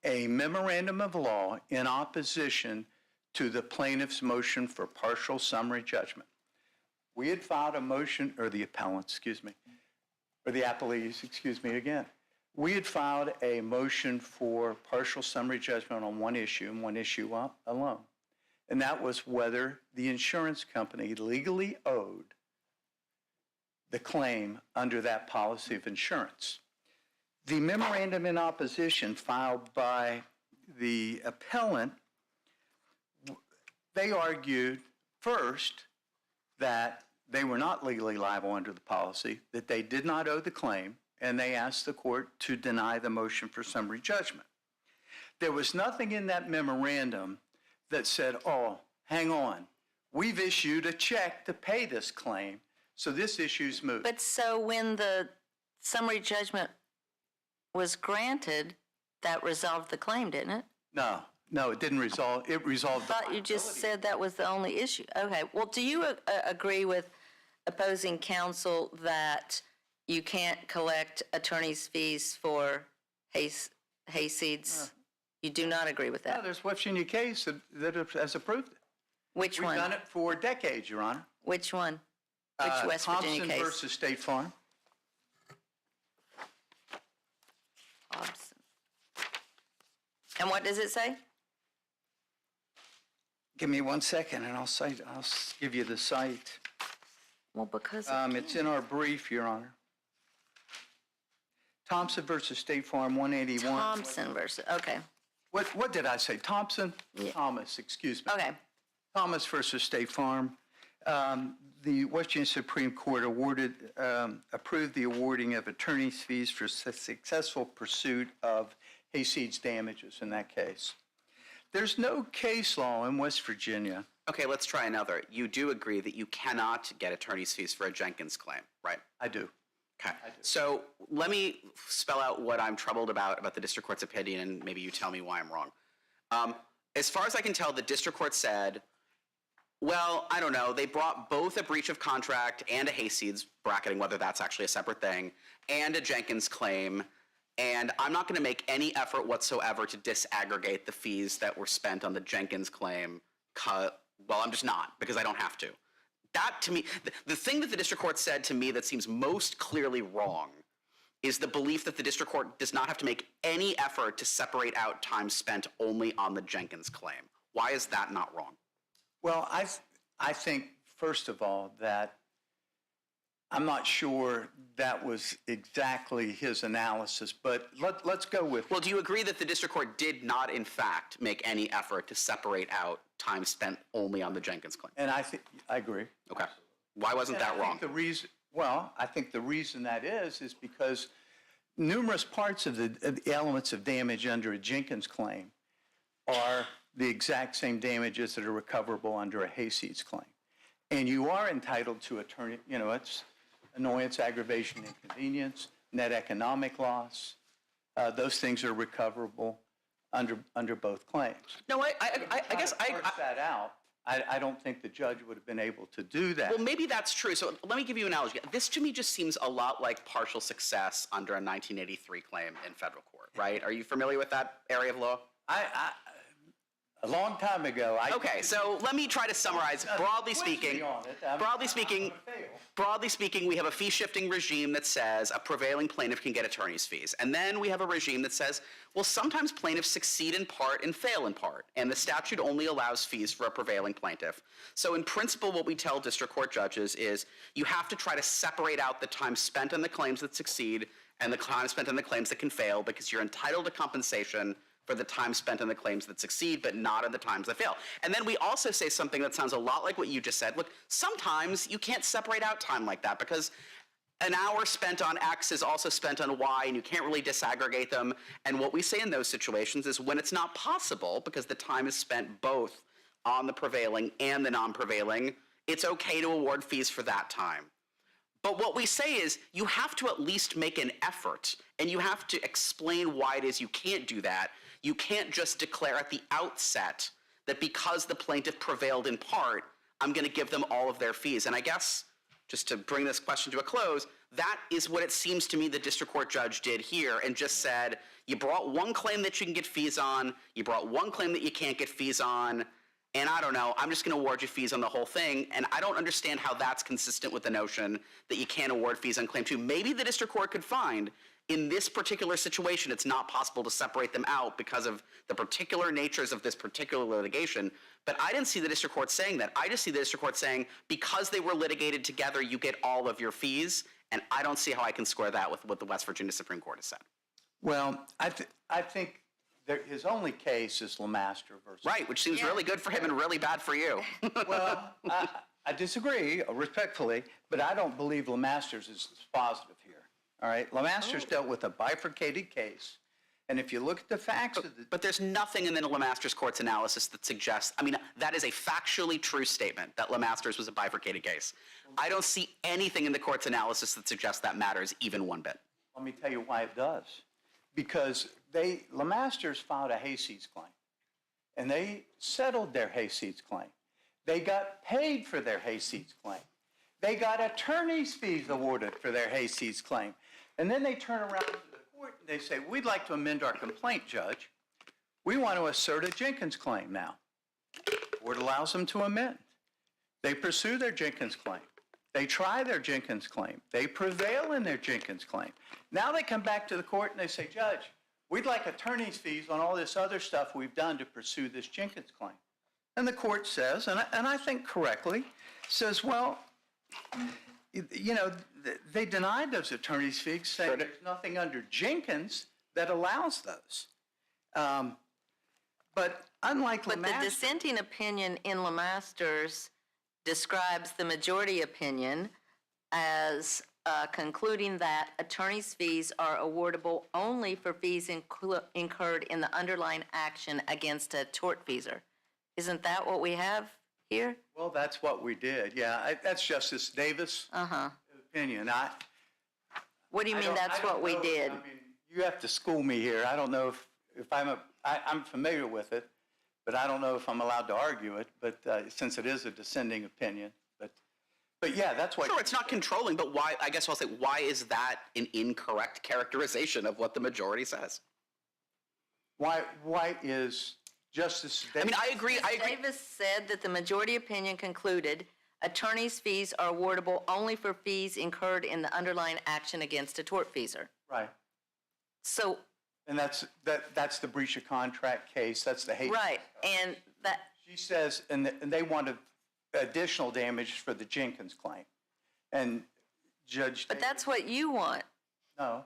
a memorandum of law in opposition to the plaintiff's motion for partial summary judgment. We had filed a motion, or the appellant, excuse me, or the appellees, excuse me again. We had filed a motion for partial summary judgment on one issue and one issue alone. And that was whether the insurance company legally owed the claim under that policy of insurance. The memorandum in opposition filed by the appellant, they argued first that they were not legally liable under the policy, that they did not owe the claim, and they asked the court to deny the motion for summary judgment. There was nothing in that memorandum that said, oh, hang on, we've issued a check to pay this claim, so this issue's moved. But so when the summary judgment was granted, that resolved the claim, didn't it? No, it didn't resolve. It resolved the I thought you just said that was the only issue. Okay, well, do you agree with opposing counsel that you can't collect attorney's fees for hayseeds? You do not agree with Yeah, that? there's West Virginia case that has approved it. Which We've one? done it for decades, Your Honor. Which one? Which West Virginia Thompson case? versus State Farm. Hobson. And what does it say? Give me 1 second, and I'll give you the site. Well, because It's in our brief, Your Honor. Thompson versus State Farm, 181. Thompson versus, okay, What did I say? Thompson? Yeah. Thomas, excuse me. okay. Thomas versus State Farm. The West Virginia Supreme Court approved the awarding of attorney's fees for successful pursuit of hayseeds damages in that case. There's no case law in West Virginia. Okay, let's try another. You do agree that you cannot get attorney's fees for a Jenkins claim, right? I do. Okay. So let me spell out what I'm troubled about the district court's opinion, and maybe you tell me why I'm wrong. As far as I can tell, the district court said, well, I don't know, they brought both a breach of contract and a hayseeds, bracketing whether that's actually a separate thing, and a Jenkins claim, and I'm not going to make any effort whatsoever to disaggregate the fees that were spent on the Jenkins claim. Well, I'm just not, because I don't have to. That, to me, the thing that the district court said to me that seems most clearly wrong is the belief that the district court does not have to make any effort to separate out time spent only on the Jenkins claim. Why is that not wrong? Well, I think, first of all, that I'm not sure that was exactly his analysis, but let's go with. Well, do you agree that the district court did not, in fact, make any effort to separate out time spent only on the Jenkins claim? And I agree. Okay. Why wasn't that wrong? I think the reason that is because numerous parts of the elements of damage under a Jenkins claim are the exact same damages that are recoverable under a hayseeds claim. And you are entitled to it's annoyance, aggravation, inconvenience, net economic loss. Those things are recoverable under both claims. No, I guess I parse that out. I don't think the judge would have been able to do that. Well, maybe that's true. So let me give you an analogy. This to me just seems a lot like partial success under a 1983 claim in federal court, right? Are you familiar with that area of law? A long time ago, Okay, so let me try to summarize. Broadly speaking, we have a fee-shifting regime that says a prevailing plaintiff can get attorney's fees. And then we have a regime that says, well, sometimes plaintiffs succeed in part and fail in part. And the statute only allows fees for a prevailing plaintiff. So in principle, what we tell district court judges is you have to try to separate out the time spent on the claims that succeed and the time spent on the claims that can fail, because you're entitled to compensation for the time spent on the claims that succeed, but not on the times that fail. And then we also say something that sounds a lot like what you just said. Look, sometimes you can't separate out time like that, because an hour spent on X is also spent on Y, and you can't really disaggregate them. And what we say in those situations is when it's not possible, because the time is spent both on the prevailing and the non-prevailing, it's okay to award fees for that time. But what we say is you have to at least make an effort, and you have to explain why it is you can't do that. You can't just declare at the outset that because the plaintiff prevailed in part, I'm going to give them all of their fees. And I guess, just to bring this question to a close, that is what it seems to me the district court judge did here, and just said, you brought one claim that you can get fees on, you brought one claim that you can't get fees on, and I don't know, I'm just going to award you fees on the whole thing. And I don't understand how that's consistent with the notion that you can't award fees on claim 2. Maybe the district court could find in this particular situation, it's not possible to separate them out because of the particular natures of this particular litigation. But I didn't see the district court saying that. I just see the district court saying, because they were litigated together, you get all of your fees. And I don't see how I can square that with what the West Virginia Supreme Court has said. Well, I think his only case is LeMaster versus. Right, which seems really good for him and really bad for you. Well, I disagree respectfully, but I don't believe LeMaster's is positive here. All right, LeMaster's dealt with a bifurcated case, and if you look at the facts of the... But there's nothing in the LeMaster's court's analysis that suggests, I mean, that is a factually true statement, that LeMaster's was a bifurcated case. I don't see anything in the court's analysis that suggests that matters even one bit. Let me tell you why it does. Because LeMaster's filed a hayseeds claim, and they settled their hayseeds claim. They got paid for their hayseeds claim. They got attorney's fees awarded for their hayseeds claim. And then they turn around to the court and they say, we'd like to amend our complaint, Judge. We want to assert a Jenkins claim now. The court allows them to amend. They pursue their Jenkins claim. They try their Jenkins claim. They prevail in their Jenkins claim. Now they come back to the court and they say, Judge, we'd like attorney's fees on all this other stuff we've done to pursue this Jenkins claim. And the court says, and I think correctly, says, well, you know, they denied those attorney's fees, saying there's nothing under Jenkins that allows those. But unlike But the dissenting opinion in LeMaster's describes the majority opinion as concluding that attorney's fees are awardable only for fees incurred in the underlying action against a tortfeasor. Isn't that what we have here? Well, that's what we did. Yeah, that's Justice Davis' opinion. What do you mean that's what we did? I mean, you have to school me here. I don't know if I'm familiar with it, but I don't know if I'm allowed to argue it. But since it is a dissenting opinion, but yeah, that's what. Sure, it's not controlling, but why? I guess I'll say, why is that an incorrect characterization of what the majority says? Why is Justice Davis? I mean, I agree. Davis said that the majority opinion concluded attorney's fees are awardable only for fees incurred in the underlying action against a tortfeasor. Right. So. And that's the breach of contract case. That's the hate. Right, and that. She says, and they wanted additional damage for the Jenkins claim, and Judge But that's what you want. No.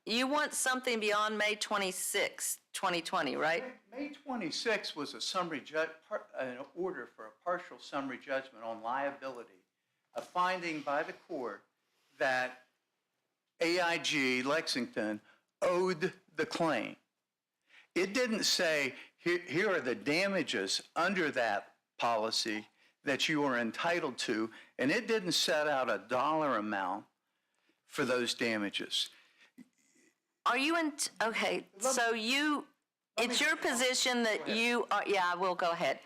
You want something beyond May 26, 2020, right? May 26 was an order for a partial summary judgment on liability, a finding by the court that AIG Lexington owed the claim. It didn't say, here are the damages under that policy that you are entitled to, and it didn't set out a dollar amount for those damages. Are you in, okay, so it's your position that you are, yeah, I will, go ahead.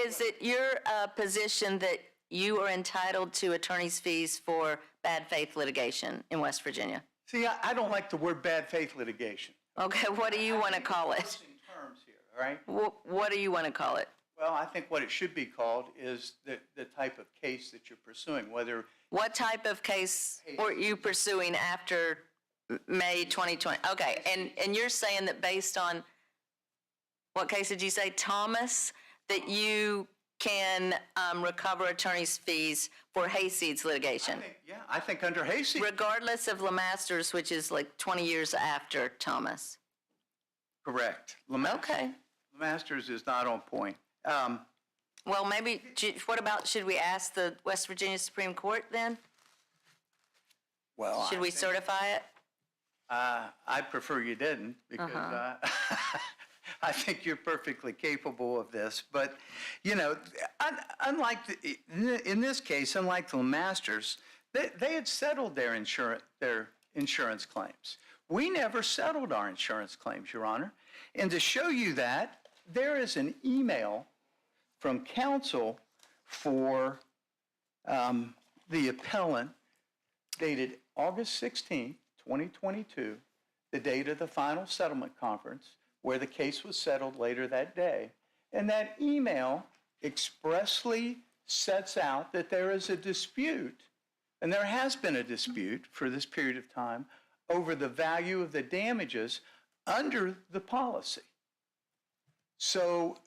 Is it your position that you are entitled to attorney's fees for bad faith litigation in West Virginia? See, I don't like the word bad faith litigation. Okay, what do you want to call it? In terms here, all right? What do you want to call it? Well, I think what it should be called is the type of case that you're pursuing, whether What type of case were you pursuing after May 2020? Okay, and you're saying that based on, what case did you say, Thomas, that you can recover attorney's fees for hayseeds litigation, I think under Hayseed, regardless of LeMaster's, which is like 20 years after Thomas? correct. Okay. Masters is not on point. Well, maybe, what about, should we ask the West Virginia Supreme Court then? Well, Should we certify it? I prefer you didn't, because I think you're perfectly capable of this. But, you know, unlike, in this case, unlike the Masters, they had settled their insurance claims. We never settled our insurance claims, Your Honor. And to show you that, there is an email from counsel for the appellant dated August 16, 2022, the date of the final settlement conference, where the case was settled later that day. And that email expressly sets out that there is a dispute, and there has been a dispute for this period of time, over the value of the damages under the policy. So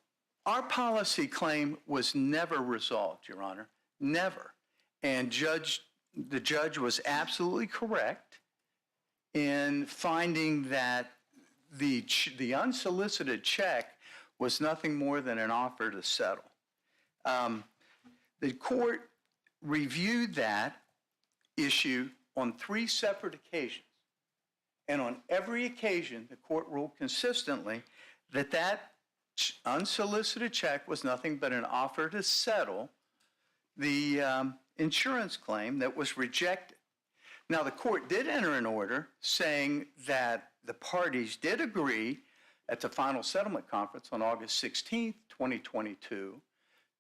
our policy claim was never resolved, Your Honor, never. And the judge was absolutely correct in finding that the unsolicited check was nothing more than an offer to settle. The court reviewed that issue on 3 separate occasions. And on every occasion, the court ruled consistently that that unsolicited check was nothing but an offer to settle the insurance claim that was rejected. Now, the court did enter an order saying that the parties did agree at the final settlement conference on August 16th, 2022,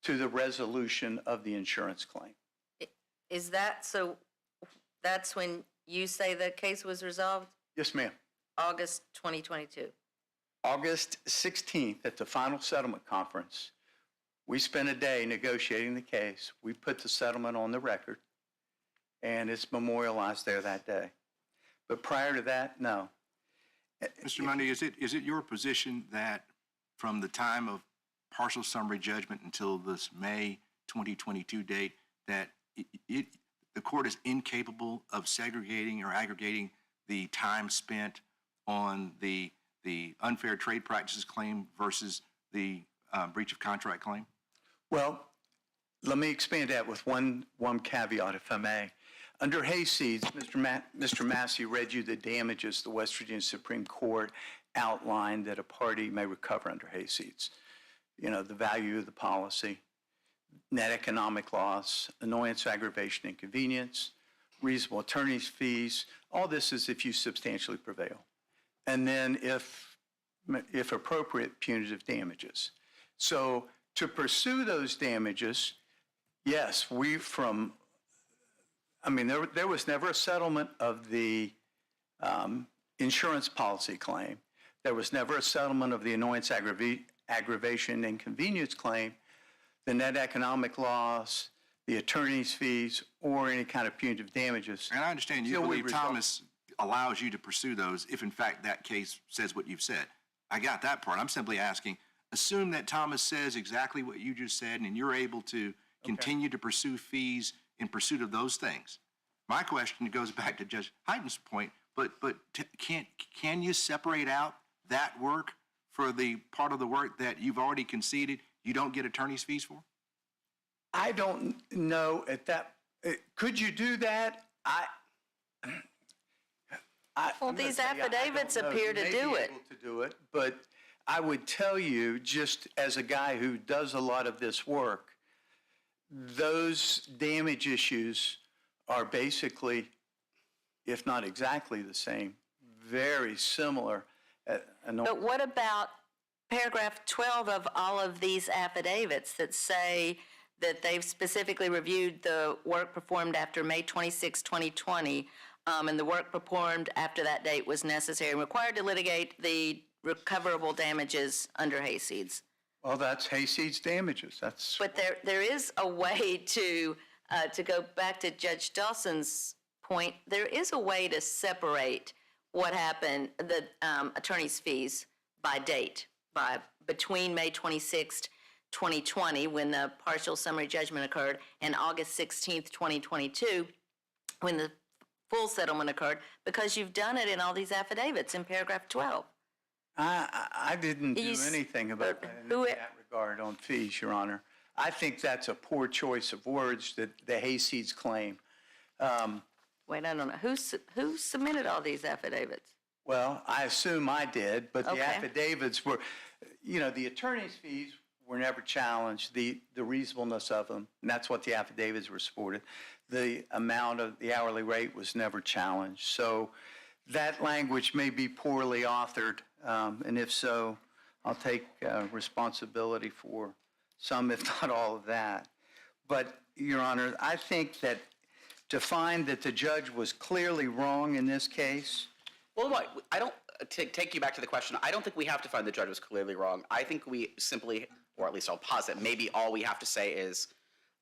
to the resolution of the insurance claim. Is that, so that's when you say the case was resolved? Yes, ma'am. August 2022. August 16th, at the final settlement conference, we spent a day negotiating the case. We put the settlement on the record, and it's memorialized there that day. But prior to that, no. Mr. Mundy, is it your position that from the time of partial summary judgment until this May 2022 date, that the court is incapable of segregating or aggregating the time spent on the unfair trade practices claim versus the breach of contract claim? Well, let me expand that with one caveat, if I may. Under Hayseeds, Mr. Massey read you the damages the West Virginia Supreme Court outlined that a party may recover under Hayseeds. You know, the value of the policy, net economic loss, annoyance, aggravation, inconvenience, reasonable attorney's fees. All this is if you substantially prevail. And then if appropriate, punitive damages. So to pursue those damages, yes, there was never a settlement of the insurance policy claim. There was never a settlement of the annoyance, aggravation, inconvenience claim, the net economic loss, the attorney's fees, or any kind of punitive damages. And I understand you believe Thomas allows you to pursue those if, in fact, that case says what you've said. I got that part. I'm simply asking, assume that Thomas says exactly what you just said and you're able to continue to pursue fees in pursuit of those things. My question goes back to Judge Hyten's point, but can you separate out that work for the part of the work that you've already conceded you don't get attorney's fees for? I don't know at that, could you do that? Well, I'm gonna these tell you, I don't affidavits know. appear You to may do be it. able to do it, but I would tell you, just as a guy who does a lot of this work, those damage issues are basically, if not exactly the same, very similar. But what about paragraph 12 of all of these affidavits that say that they've specifically reviewed the work performed after May 26, 2020, and the work performed after that date was necessary and required to litigate the recoverable damages under hayseeds? Well, that's hayseeds damages. That's, But there is a way to go back to Judge Dawson's point, there is a way to separate what happened, the attorney's fees by date, between May 26th, 2020, when the partial summary judgment occurred, and August 16th, 2022, when the full settlement occurred, because you've done it in all these affidavits in paragraph 12. I didn't do anything about that in that regard on fees, Your Honor. I think that's a poor choice of words that the hayseeds claim. Wait, I don't know. Who submitted all these affidavits? Well, I assume I did, but the Okay. affidavits were, the attorney's fees were never challenged, the reasonableness of them, and that's what the affidavits were supported. The amount of the hourly rate was never challenged. So that language may be poorly authored, and if so, I'll take responsibility for some, if not all of that. But, Your Honor, I think that to find that the judge was clearly wrong in this case. Well, I don't, to take you back to the question, I don't think we have to find the judge was clearly wrong. I think we simply, or at least I'll posit, maybe all we have to say is,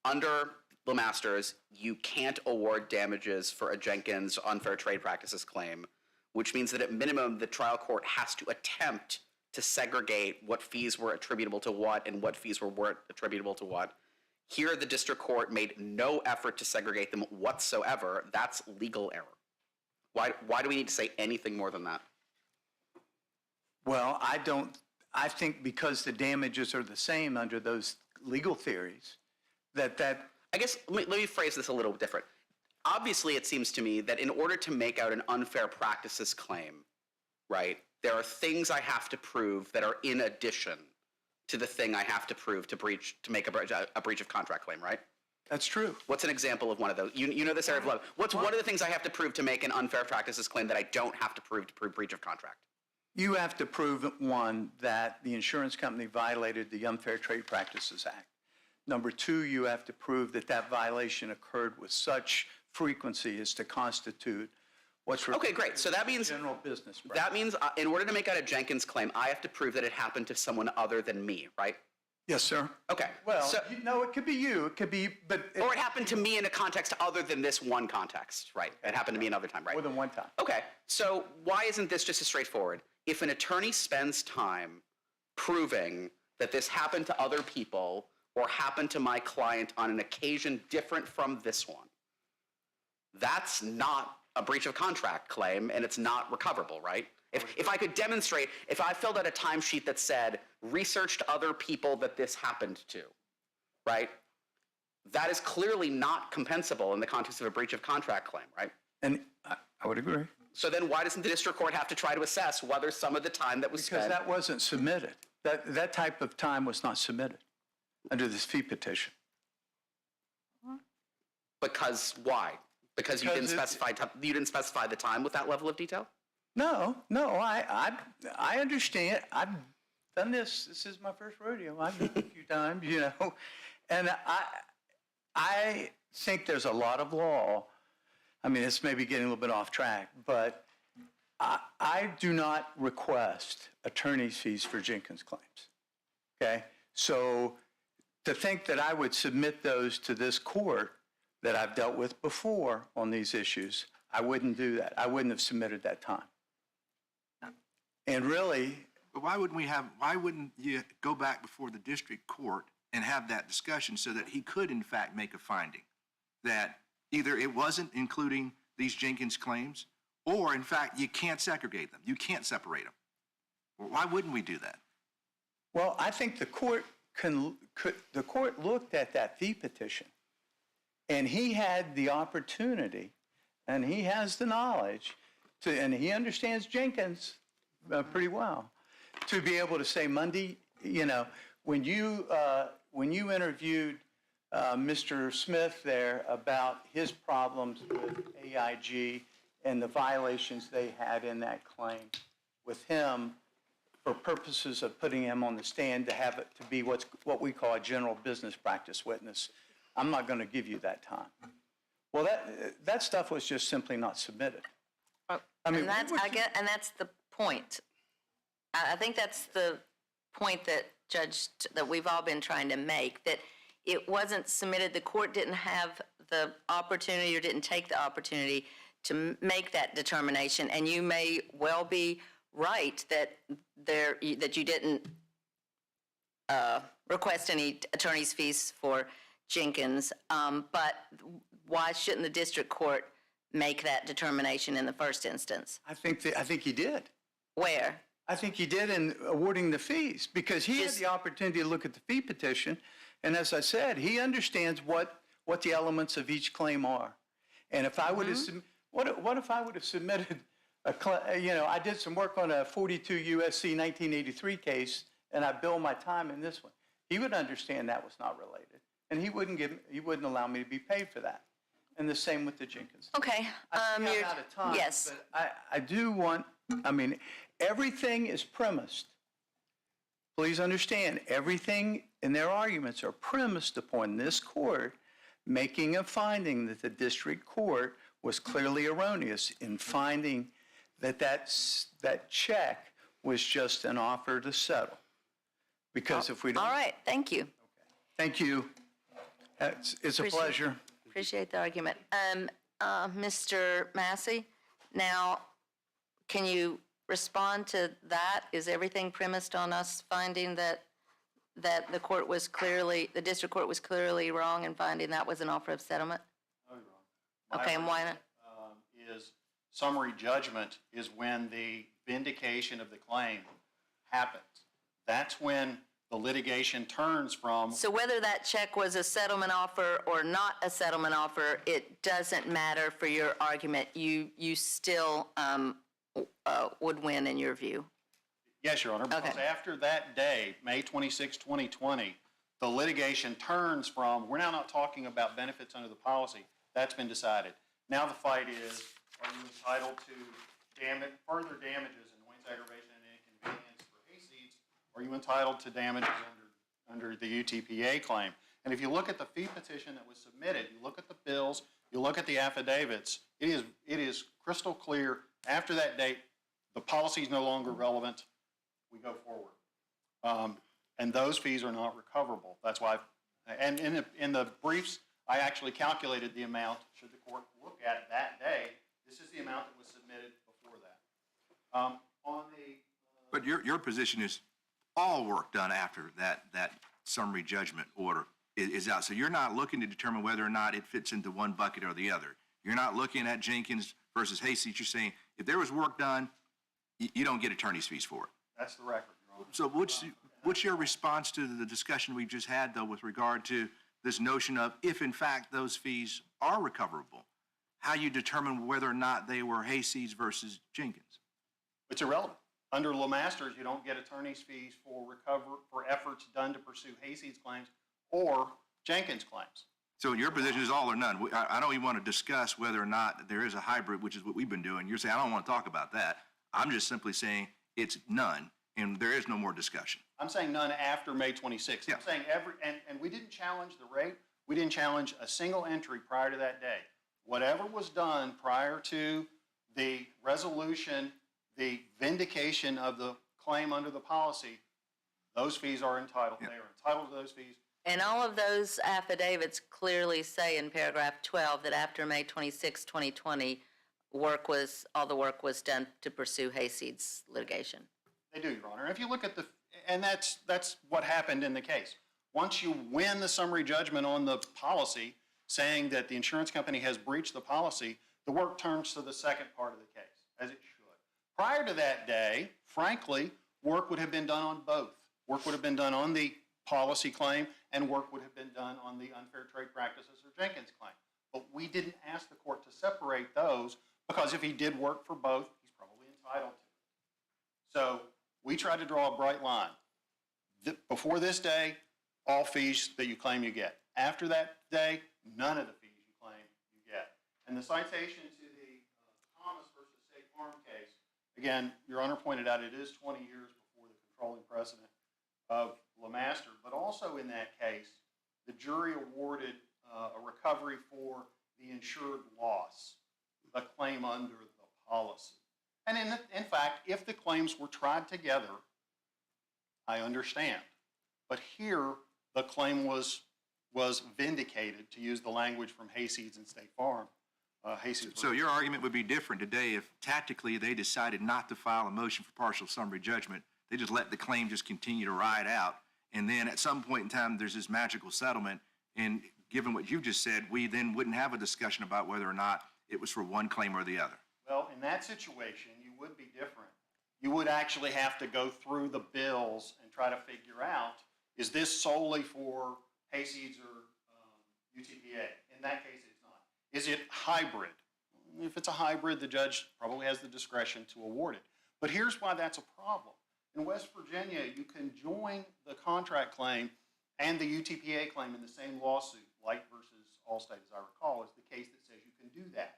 under LeMasters, you can't award damages for a Jenkins unfair trade practices claim, which means that at minimum, the trial court has to attempt to segregate what fees were attributable to what and what fees weren't attributable to what. Here, the district court made no effort to segregate them whatsoever. That's legal error. Why do we need to say anything more than that? Well, I think because the damages are the same under those legal theories, that I guess, let me phrase this a little different. Obviously, it seems to me that in order to make out an unfair practices claim, right, there are things I have to prove that are in addition to the thing I have to prove to make a breach of contract claim, right? that's true. What's an example of one of those? You know this area of law. What's one of the things I have to prove to make an unfair practices claim that I don't have to prove breach of contract? You have to prove, one, that the insurance company violated the Unfair Trade Practices Act. Number two, you have to prove that that violation occurred with such frequency as to constitute what's Okay, great. So that means general business practice. that means in order to make out a Jenkins claim, I have to prove that it happened to someone other than me, right? Yes, sir. Okay. Well, so, no, it could be you. It could be, but or it happened to me in a context other than this one context, right? It happened to me another time, right? more than one time. Okay, so why isn't this just as straightforward? If an attorney spends time proving that this happened to other people or happened to my client on an occasion different from this one, that's not a breach of contract claim and it's not recoverable, right? If I could demonstrate, if I filled out a timesheet that said, researched other people that this happened to, right? That is clearly not compensable in the context of a breach of contract claim, right? And I would agree. So then why doesn't the district court have to try to assess whether some of the time that was Because spent... that wasn't submitted. That type of time was not submitted under this fee petition. Because why? Because you didn't specify the time with that level of detail? No, I understand. I've done this. This is my first rodeo. I've done it a few times, and I think there's a lot of law. I mean, this may be getting a little bit off track, but I do not request attorney's fees for Jenkins claims. Okay, so to think that I would submit those to this court that I've dealt with before on these issues, I wouldn't do that. I wouldn't have submitted that time. And really, But why wouldn't you go back before the district court and have that discussion so that he could in fact make a finding that, Either it wasn't including these Jenkins claims, or in fact, you can't segregate them. You can't separate them. Well, why wouldn't we do that? Well, I think the court the court looked at that fee petition, and he had the opportunity, and he has the knowledge to, and he understands Jenkins pretty well, to be able to say, Monday, you know, when you interviewed Mr. Smith there about his problems with AIG and the violations they had in that claim with him, for purposes of putting him on the stand to have it to be what we call a general business practice witness, I'm not going to give you that time. Well, that stuff was just simply not submitted. I mean, and that's the point. I think that's the point that that we've all been trying to make, that it wasn't submitted. The court didn't have the opportunity or didn't take the opportunity to make that determination. And you may well be right that that you didn't request any attorney's fees for Jenkins, but why shouldn't the district court make that determination in the first instance? I think he did. Where? I think he did in awarding the fees, because he had the opportunity to look at the fee petition, and as I said, he understands what the elements of each claim are. And if I would have, what if I would have submitted I did some work on a 42 USC 1983 case, and I billed my time in this one. He would understand that was not related, and he wouldn't allow me to be paid for that. And the same with the Jenkins. Okay. I'm out of time. Yes. But I do want, everything is premised. Please understand, everything in their arguments are premised upon this court making a finding that the district court was clearly erroneous in finding that check was just an offer to settle. Because if we don't... All right, thank you. Thank you. It's a pleasure. Appreciate the argument. Mr. Massey, now, can you respond to that? Is everything premised on us finding that the district court was clearly wrong in finding that was an offer of settlement? No, Your Honor. Okay, and why not? Is summary judgment is when the vindication of the claim happens. That's when the litigation turns from... So whether that check was a settlement offer or not a settlement offer, it doesn't matter for your argument. You still would win in your view? Yes, Your Honor, because after that day, May 26, 2020, the litigation turns from, we're now not talking about benefits under the policy. That's been decided. Now the fight is, are you entitled to further damages, annoyance, aggravation, and inconvenience for hayseeds? Are you entitled to damages under the UTPA claim? And if you look at the fee petition that was submitted, you look at the bills, you look at the affidavits, it is crystal clear. After that date, the policy is no longer relevant. We go forward. And those fees are not recoverable. That's why, and in the briefs, I actually calculated the amount, should the court look at it that day. This is the amount that was submitted before that. But your position is all work done after that summary judgment order is out. So you're not looking to determine whether or not it fits into one bucket or the other. You're not looking at Jenkins versus Hayseeds. You're saying if there was work done, you don't get attorney's fees for it. That's the record, Your Honor. So what's your response to the discussion we've just had, though, with regard to this notion of if, in fact, those fees are recoverable, how you determine whether or not they were Hayseeds versus Jenkins? It's irrelevant. Under LeMasters, you don't get attorney's fees for efforts done to pursue Hayseeds claims or Jenkins claims. So your position is all or none. I know you want to discuss whether or not there is a hybrid, which is what we've been doing. You're saying, I don't want to talk about that. I'm just simply saying it's none, and there is no more discussion. I'm saying none after May 26th. Yeah. I'm saying and we didn't challenge the rate. We didn't challenge a single entry prior to that day. Whatever was done prior to the resolution, the vindication of the claim under the policy, those fees are entitled. Yeah. They are entitled to those fees. And all of those affidavits clearly say in paragraph 12 that after May 26, 2020, all the work was done to pursue Hayseeds litigation. They do, Your Honor. If you look at and that's what happened in the case. Once you win the summary judgment on the policy, saying that the insurance company has breached the policy, the work turns to the second part of the case, as it should. Prior to that day, frankly, work would have been done on both. Work would have been done on the policy claim, and work would have been done on the unfair trade practices or Jenkins claim. But we didn't ask the court to separate those, because if he did work for both, he's probably entitled to it. So we tried to draw a bright line. Before this day, all fees that you claim you get. After that day, none of the fees you claim you get. And the citation to the Thomas versus State Farm case, again, Your Honor pointed out it is 20 years before the controlling precedent of LeMaster, but also in that case, the jury awarded a recovery for the insured loss, the claim under the policy. And in fact, if the claims were tried together, I understand. But here, the claim was vindicated, to use the language from Hayseeds and State Farm. So your argument would be different today if tactically they decided not to file a motion for partial summary judgment. They just let the claim just continue to ride out. And then at some point in time, there's this magical settlement. And given what you've just said, we then wouldn't have a discussion about whether or not it was for one claim or the other. Well, in that situation, you would be different. You would actually have to go through the bills and try to figure out, is this solely for Hayseeds or UTPA? In that case, it's not. Is it hybrid? If it's a hybrid, the judge probably has the discretion to award it. But here's why that's a problem. In West Virginia, you can join the contract claim and the UTPA claim in the same lawsuit. Light versus Allstate, as I recall, is the case that says you can do that.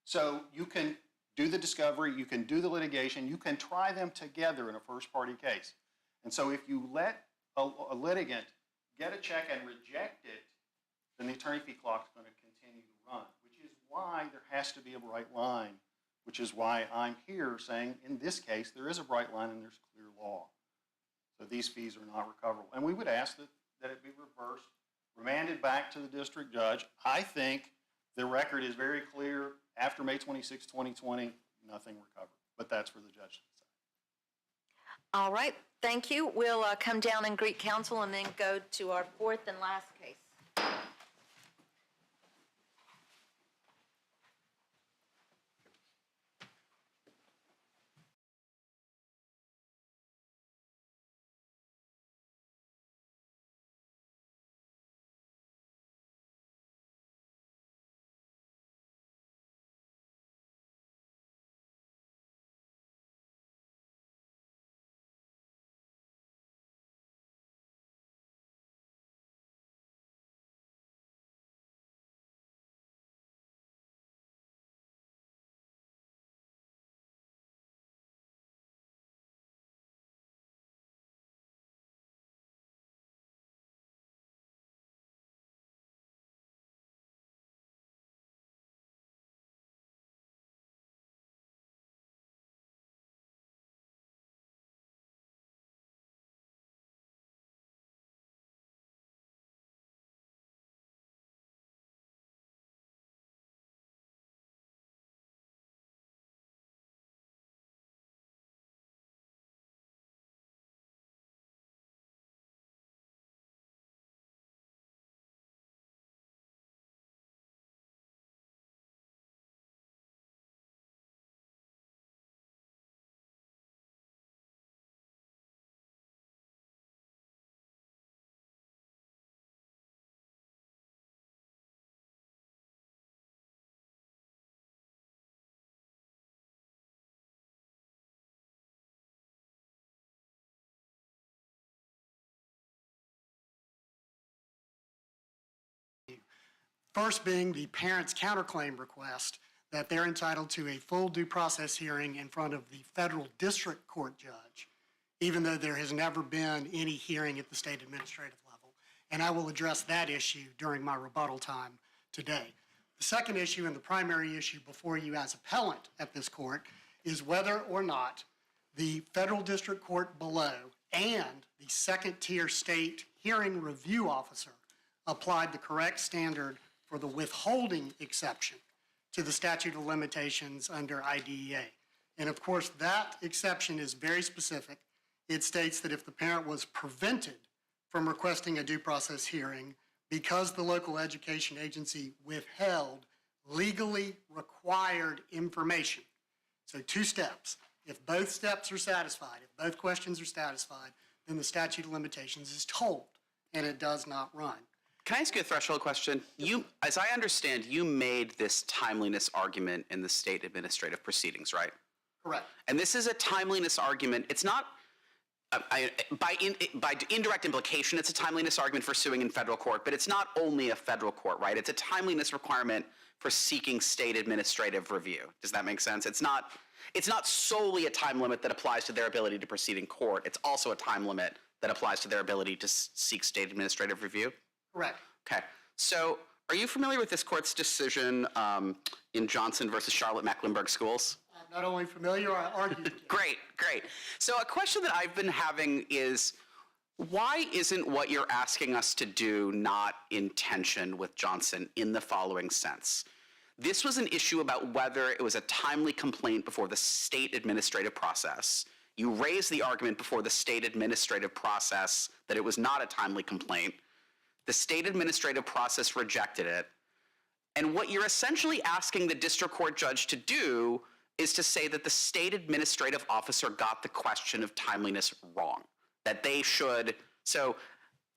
So you can do the discovery, you can do the litigation, you can try them together in a first-party case. And so if you let a litigant get a check and reject it, then the attorney fee clock is going to continue to run, which is why there has to be a bright line, which is why I'm here saying in this case there is a bright line and there's clear law. So these fees are not recoverable. And we would ask that it be reversed, remanded back to the district judge. I think the record is very clear. After May 26, 2020, nothing recovered. But that's for the judge to decide. All right, thank you. We'll come down and greet counsel and then go to our fourth and last case. First being the parent's counterclaim request that they're entitled to a full due process hearing in front of the federal district court judge, even though there has never been any hearing at the state administrative level. And I will address that issue during my rebuttal time today. The second issue and the primary issue before you as appellant at this court is whether or not the federal district court below and the second tier state hearing review officer applied the correct standard for the withholding exception to the statute of limitations under IDEA. And of course, that exception is very specific. It states that if the parent was prevented from requesting a due process hearing because the local education agency withheld legally required information. So 2 steps. If both steps are satisfied, if both questions are satisfied, then the statute of limitations is told, and it does not run. Can I ask you a threshold question? You, as I understand, you made this timeliness argument in the state administrative proceedings, right? Correct. And this is a timeliness argument. It's not, by indirect implication, it's a timeliness argument for suing in federal court, but it's not only a federal court, right? It's a timeliness requirement for seeking state administrative review. Does that make sense? It's not solely a time limit that applies to their ability to proceed in court. It's also a time limit that applies to their ability to seek state administrative review? Correct. Okay. So are you familiar with this court's decision in Johnson versus Charlotte Mecklenburg Schools? I'm not only familiar, I argued it. Great, great. So a question that I've been having is, why isn't what you're asking us to do not in tension with Johnson in the following sense? This was an issue about whether it was a timely complaint before the state administrative process. You raised the argument before the state administrative process that it was not a timely complaint. The state administrative process rejected it. And what you're essentially asking the district court judge to do is to say that the state administrative officer got the question of timeliness wrong. That they should, so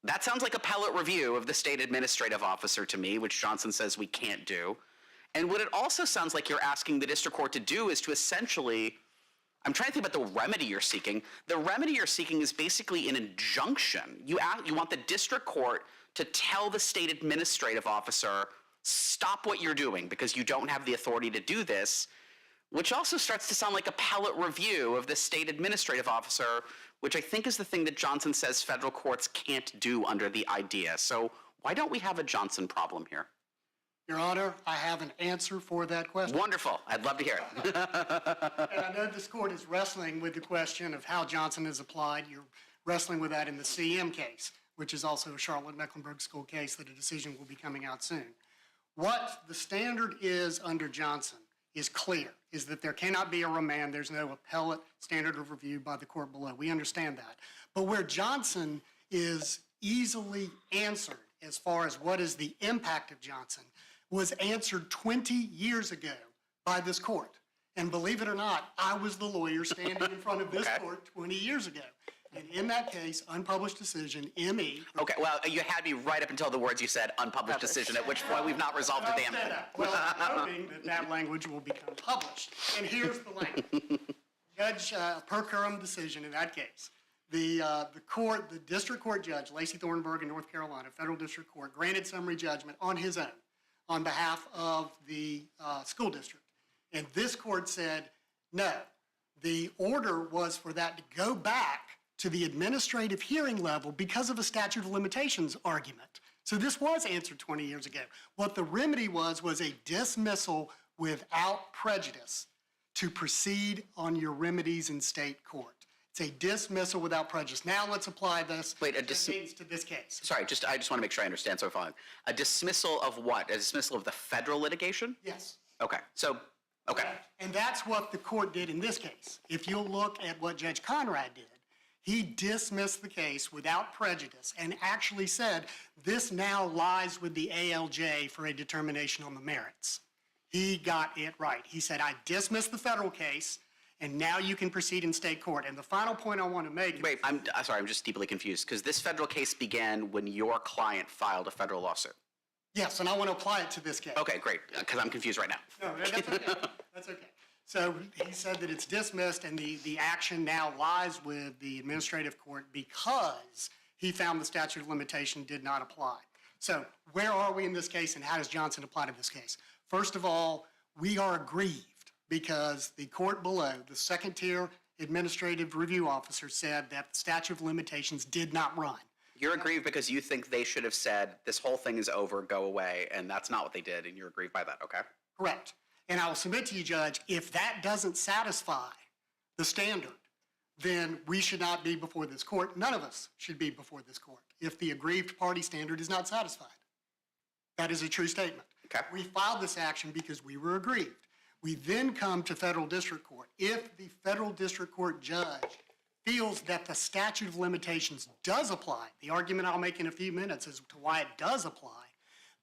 that sounds like appellate review of the state administrative officer to me, which Johnson says we can't do. And what it also sounds like you're asking the district court to do is to essentially, I'm trying to think about the remedy you're seeking. The remedy you're seeking is basically an injunction. You want the district court to tell the state administrative officer, stop what you're doing because you don't have the authority to do this, which also starts to sound like appellate review of the state administrative officer, which I think is the thing that Johnson says federal courts can't do under the idea. So why don't we have a Johnson problem here? Your Honor, I have an answer for that question. Wonderful. I'd love to hear it. And I know this court is wrestling with the question of how Johnson is applied. You're wrestling with that in the CM case, which is also a Charlotte Mecklenburg School case that a decision will be coming out soon. What the standard is under Johnson is clear, is that there cannot be a remand. There's no appellate standard of review by the court below. We understand that. But where Johnson is easily answered as far as what is the impact of Johnson was answered 20 years ago by this court. And believe it or not, I was the lawyer standing in front of this court 20 years ago. And in that case, unpublished decision, ME. Okay, well, you had me right up until the words you said, unpublished decision, at which point we've not resolved a damn thing. Well, I'm hoping that that language will become published. And here's the language. Judge per curum decision in that case. The district court judge, Lacey Thornburg in North Carolina, federal district court, granted summary judgment on his own on behalf of the school district. And this court said, no, the order was for that to go back to the administrative hearing level because of a statute of limitations argument. So this was answered 20 years ago. What the remedy was a dismissal without prejudice to proceed on your remedies in state court. It's a dismissal without prejudice. Now let's apply this to this case. Sorry, I just want to make sure I understand so far. A dismissal of what? A dismissal of the federal litigation? Yes. Okay, so, okay. And that's what the court did in this case. If you'll look at what Judge Conrad did, he dismissed the case without prejudice and actually said, this now lies with the ALJ for a determination on the merits. He got it right. He said, I dismissed the federal case, and now you can proceed in state court. And the final point I want to make... Wait, I'm sorry, I'm just deeply confused, because this federal case began when your client filed a federal lawsuit. Yes, and I want to apply it to this case. Okay, great, because I'm confused right now. No, that's okay. That's okay. So he said that it's dismissed and the action now lies with the administrative court because he found the statute of limitation did not apply. So where are we in this case and how does Johnson apply to this case? First of all, we are aggrieved because the court below, the second tier administrative review officer, said that the statute of limitations did not run. You're aggrieved because you think they should have said, this whole thing is over, go away, and that's not what they did, and you're aggrieved by that, okay? Correct. And I will submit to you, Judge, if that doesn't satisfy the standard, then we should not be before this court. None of us should be before this court if the aggrieved party standard is not satisfied. That is a true statement. Okay. We filed this action because we were aggrieved. We then come to federal district court. If the federal district court judge feels that the statute of limitations does apply, the argument I'll make in a few minutes as to why it does apply,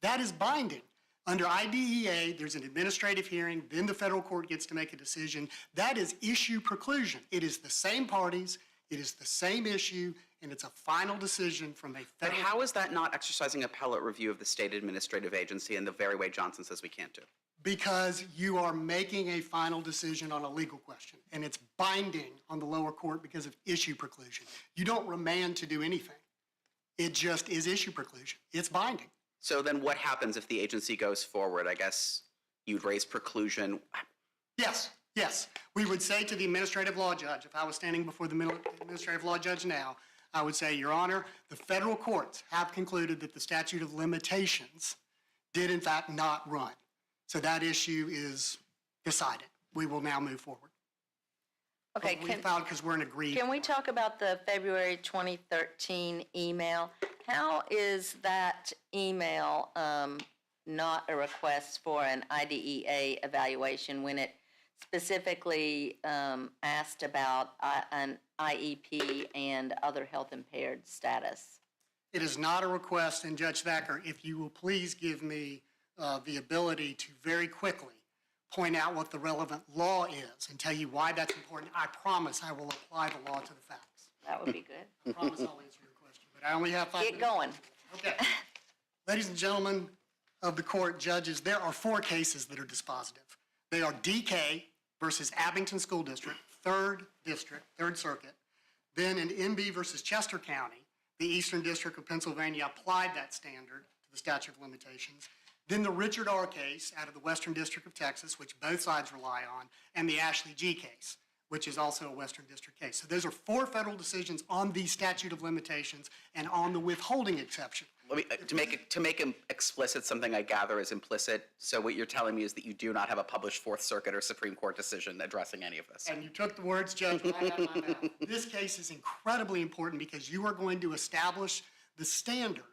that is binding. Under IDEA, there's an administrative hearing, then the federal court gets to make a decision. That is issue preclusion. It is the same parties, it is the same issue, and it's a final decision from a But federal. how is that not exercising appellate review of the state administrative agency in the very way Johnson says we can't do? Because you are making a final decision on a legal question, and it's binding on the lower court because of issue preclusion. You don't remand to do anything. It just is issue preclusion. It's binding. So then what happens if the agency goes forward? I guess you'd raise preclusion. Yes, yes. We would say to the administrative law judge, if I was standing before the administrative law judge now, I would say, Your Honor, the federal courts have concluded that the statute of limitations did in fact not run. So that issue is decided. We will now move forward. Okay, We filed because we're in agreed. can we talk about the February 2013 email? How is that email not a request for an IDEA evaluation when it specifically asked about an IEP and other health impaired status? It is not a request, and Judge Thacker, if you will please give me the ability to very quickly point out what the relevant law is and tell you why that's important, I promise I will apply the law to the facts. That would be good. I promise I'll answer your question, but I only have 5 Get minutes. going. Okay. Ladies and gentlemen of the court, judges, there are 4 cases that are dispositive. They are DK versus Abington School District, 3rd District, 3rd Circuit. Then in MB versus Chester County, the Eastern District of Pennsylvania applied that standard to the statute of limitations. Then the Richard R. case out of the Western District of Texas, which both sides rely on, and the Ashley G. case, which is also a Western District case. So those are 4 federal decisions on the statute of limitations and on the withholding exception. Let me, to make explicit something I gather is implicit. So what you're telling me is that you do not have a published Fourth Circuit or Supreme Court decision addressing any of this. And you took the words, Judge, right out of my mouth. This case is incredibly important because you are going to establish the standard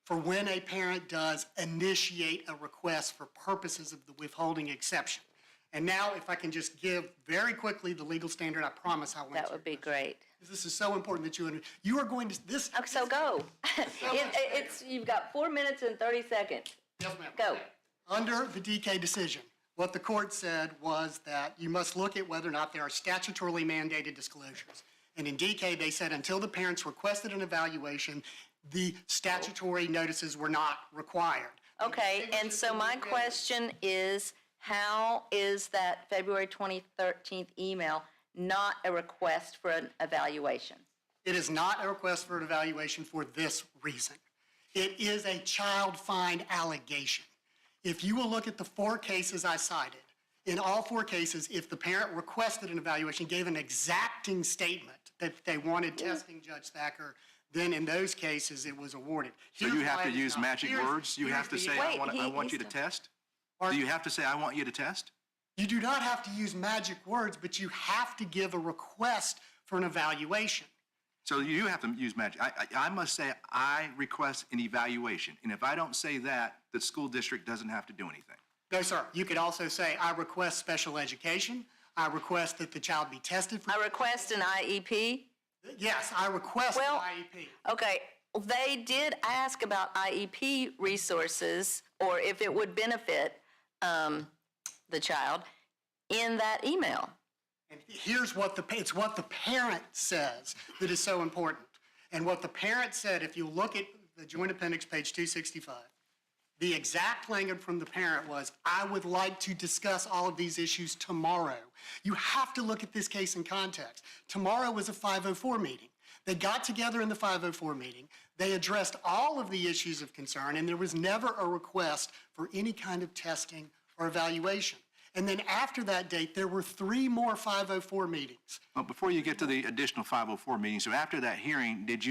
for when a parent does initiate a request for purposes of the withholding exception. And now, if I can just give very quickly the legal standard, I promise I will answer. That would be great. This is so important that you are going to, this. Okay, so go. You've got 4 minutes and 30 seconds. Yes, ma'am. Go. Under the DK decision, what the court said was that you must look at whether or not there are statutorily mandated disclosures. And in DK, they said until the parents requested an evaluation, the statutory notices were not required. Okay, and so my question is, how is that February 2013 email not a request for an evaluation? It is not a request for an evaluation for this reason. It is a child find allegation. If you will look at the 4 cases I cited, in all 4 cases, if the parent requested an evaluation, gave an exacting statement that they wanted testing, Judge Thacker, then in those cases it was awarded. So you have to use magic words? You have to say, I want you to test? Do you have to say, I want you to test? You do not have to use magic words, but you have to give a request for an evaluation. So you have to use magic. I must say, I request an evaluation. And if I don't say that, the school district doesn't have to do anything. No, sir. You could also say, I request special education. I request that the child be tested for. I request an IEP? Yes, I request an IEP. Okay, they did ask about IEP resources, or if it would benefit the child, in that email. And here's what it's what the parent says that is so important. And what the parent said, if you look at the Joint Appendix, page 265, the exact language from the parent was, I would like to discuss all of these issues tomorrow. You have to look at this case in context. Tomorrow was a 504 meeting. They got together in the 504 meeting. They addressed all of the issues of concern, and there was never a request for any kind of testing or evaluation. And then after that date, there were 3 more 504 meetings. Well, before you get to the additional 504 meeting, so after that hearing, did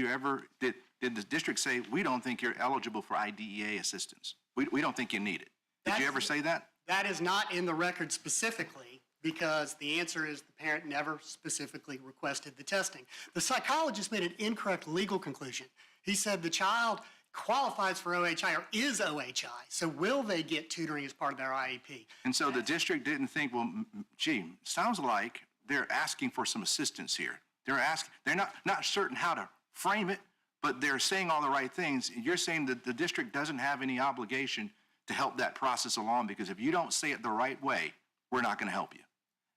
the district say, we don't think you're eligible for IDEA assistance? We don't think you need it. Did you ever say that? That is not in the record specifically, because the answer is the parent never specifically requested the testing. The psychologist made an incorrect legal conclusion. He said the child qualifies for OHI or is OHI, so will they get tutoring as part of their IEP? And so the district didn't think, well, gee, sounds like they're asking for some assistance here. They're not certain how to frame it, but they're saying all the right things. You're saying that the district doesn't have any obligation to help that process along, because if you don't say it the right way, we're not going to help you.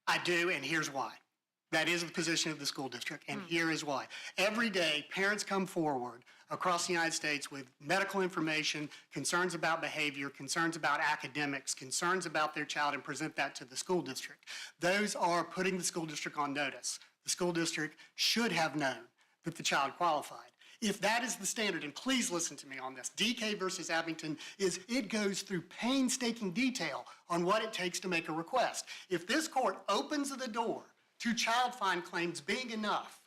I do, and here's why. That is the position of the school district, and here is why. Every day, parents come forward across the United States with medical information, concerns about behavior, concerns about academics, concerns about their child, and present that to the school district. Those are putting the school district on notice. The school district should have known that the child qualified. If that is the standard, and please listen to me on this, DK versus Abington it goes through painstaking detail on what it takes to make a request. If this court opens the door to child find claims being enough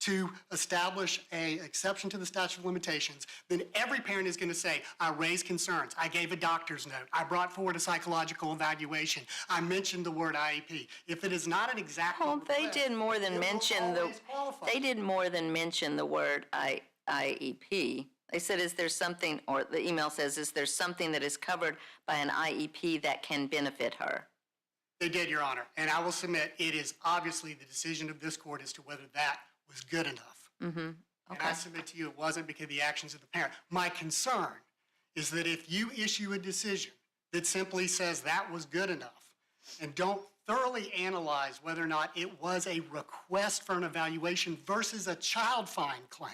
to establish an exception to the statute of limitations, then every parent is going to say, I raised concerns, I gave a doctor's note, I brought forward a psychological evaluation, I mentioned the word IEP. If it is not an exact Well, they did more than mention they did more than mention the word IEP. They said, is there something, or the email says, is there something that is covered by an IEP that can benefit her? They did, Your Honor, and I will submit it is obviously the decision of this court as to whether that was good enough. And I submit to you it wasn't because of the actions of the parent. My concern is that if you issue a decision that simply says that was good enough and don't thoroughly analyze whether or not it was a request for an evaluation versus a child find claim,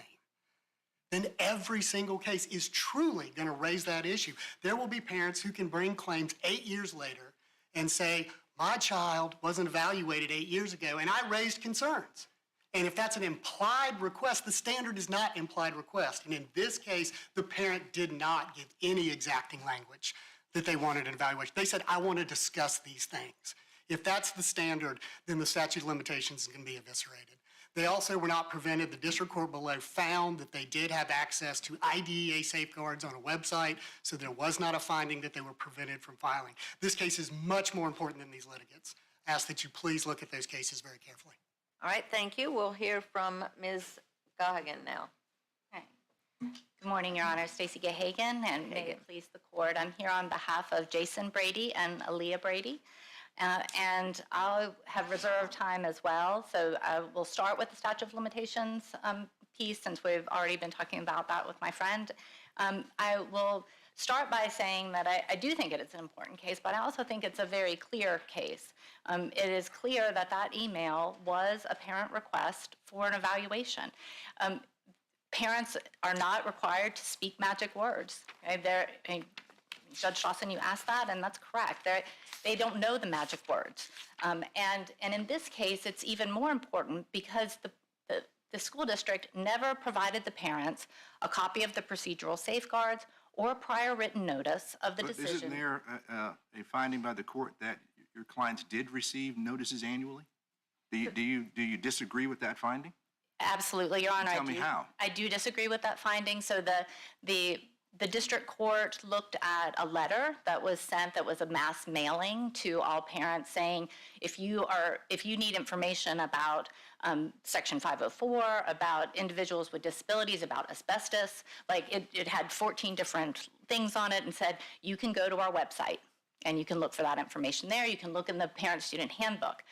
then every single case is truly going to raise that issue. There will be parents who can bring claims 8 years later and say, my child wasn't evaluated 8 years ago and I raised concerns. And if that's an implied request, the standard is not implied request. And in this case, the parent did not give any exacting language that they wanted an evaluation. They said, I want to discuss these things. If that's the standard, then the statute of limitations can be eviscerated. They also were not prevented. The district court below found that they did have access to IDEA safeguards on a website, so there was not a finding that they were prevented from filing. This case is much more important than these litigants. I ask that you please look at those cases very carefully. All right, thank you. We'll hear from Ms. Gahagan now. Good morning, Your Honor. Stacey Gahagan, and may it please the court. I'm here on behalf of Jason Brady and Aaliyah Brady. And I'll have reserved time as well. So I will start with the statute of limitations piece, since we've already been talking about that with my friend. I will start by saying that I do think it's an important case, but I also think it's a very clear case. It is clear that that email was a parent request for an evaluation. Parents are not required to speak magic words. Okay? Judge Dawson, you asked that, and that's correct. They don't know the magic words. And in this case, it's even more important because the school district never provided the parents a copy of the procedural safeguards or a prior written notice of the decision. Isn't there a finding by the court that your clients did receive notices annually? Do you disagree with that finding? Absolutely, Your Honor. Tell me how. I do disagree with that finding. So the district court looked at a letter that was sent that was a mass mailing to all parents saying, if you need information about Section 504, about individuals with disabilities, about asbestos, like it had 14 different things on it and said, you can go to our website and you can look for that information there. You can look in the parent-student handbook.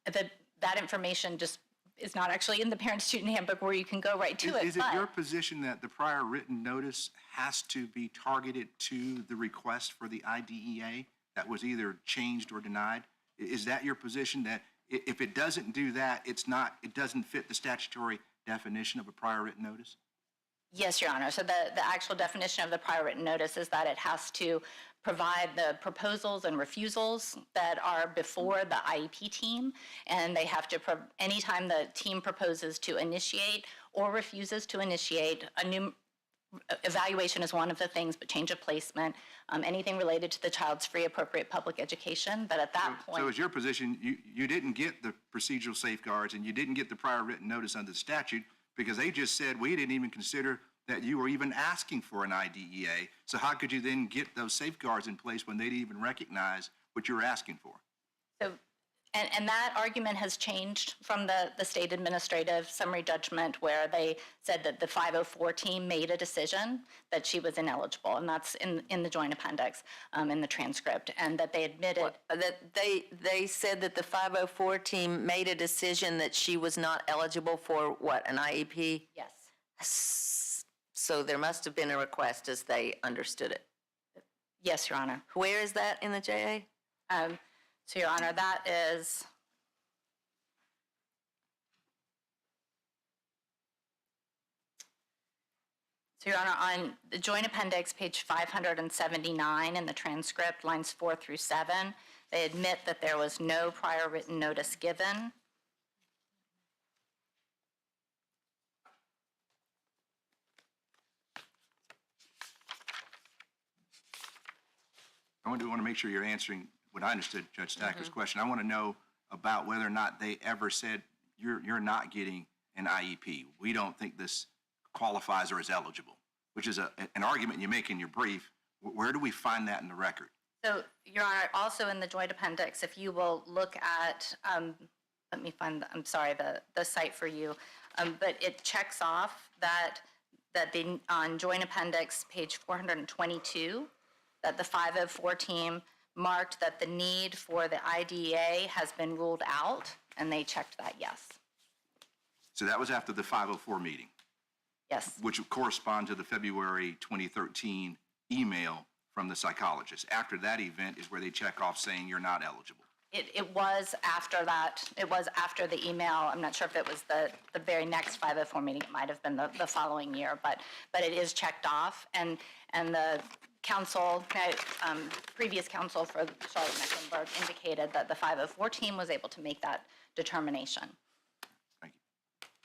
That information just is not actually in the parent-student handbook where you can go right to it. Is it your position that the prior written notice has to be targeted to the request for the IDEA that was either changed or denied? Is that your position, that if it doesn't do that, it doesn't fit the statutory definition of a prior written notice? Yes, Your Honor. So the actual definition of the prior written notice is that it has to provide the proposals and refusals that are before the IEP team, and they have to, anytime the team proposes to initiate or refuses to initiate a new evaluation is one of the things, but change of placement, anything related to the child's free appropriate public education, that at that point. So is your position, you didn't get the procedural safeguards and you didn't get the prior written notice under the statute because they just said we didn't even consider that you were even asking for an IDEA. So how could you then get those safeguards in place when they didn't even recognize what you were asking for? So, And that argument has changed from the state administrative summary judgment where they said that the 504 team made a decision that she was ineligible, and that's in the joint appendix, in the transcript, and that they admitted. That they said that the 504 team made a decision that she was not eligible for what, an IEP? Yes. So there must have been a request as they understood it. Yes, Your Honor. Where is that in the JA? So, Your Honor, that is. So, Your Honor, on the joint appendix, page 579 in the transcript, lines 4 through 7, they admit that there was no prior written notice given. I want to make sure you're answering what I understood Judge Stacker's question. I want to know about whether or not they ever said, you're not getting an IEP. We don't think this qualifies or is eligible, which is an argument you make in your brief. Where do we find that in the record? So, Your Honor, also in the joint appendix, if you will look at, let me find, the site for you, but it checks off that on joint appendix, page 422, that the 504 team marked that the need for the IDEA has been ruled out, and they checked that yes. So that was after the 504 meeting, Yes. which would correspond to the February 2013 email from the psychologist. After that event is where they check off saying you're not eligible. It was after that. It was after the email. I'm not sure if it was the very next 504 meeting. It might have been the following year, but it is checked off. And the counsel, previous counsel for Charlotte Mecklenburg indicated that the 504 team was able to make that determination. Thank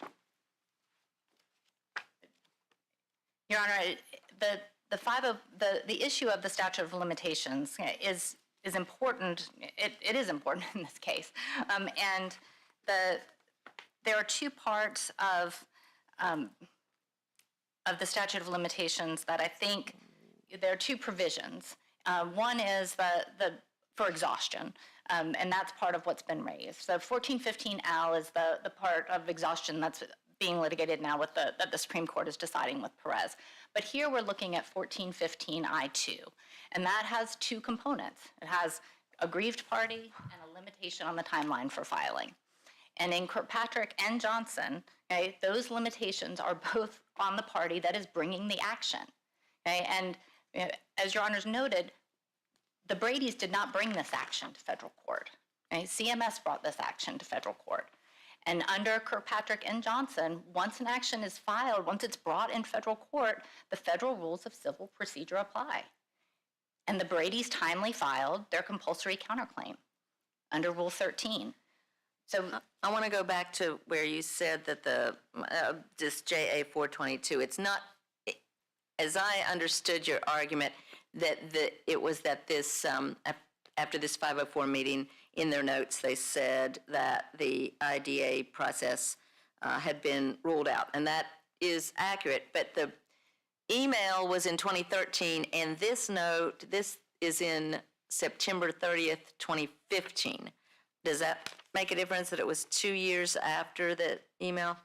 you. Your Honor, the issue of the statute of limitations is important. It is important in this case, and there are two parts of the statute of limitations that I think there are two provisions. One is for exhaustion, and that's part of what's been raised. So 1415L is the part of exhaustion that's being litigated now that the Supreme Court is deciding with Perez. But here we're looking at 1415I2, and that has two components. It has a grieved party and a limitation on the timeline for filing. And in Kirkpatrick and Johnson, okay, those limitations are both on the party that is bringing the action. Okay? And as Your Honors noted, the Bradys did not bring this action to federal court. Okay? CMS brought this action to federal court. And under Kirkpatrick and Johnson, once an action is filed, once it's brought in federal court, the federal rules of civil procedure apply. And the Bradys timely filed their compulsory counterclaim under Rule 13. So I want to go back to where you said that this JA 422, it's not, as I understood your argument, that it was that this, after this 504 meeting, in their notes, they said that the IDA process had been ruled out, and that is accurate, but the email was in 2013, and this note, this is in September 30th, 2015. Does that make a difference that it was 2 years after the email?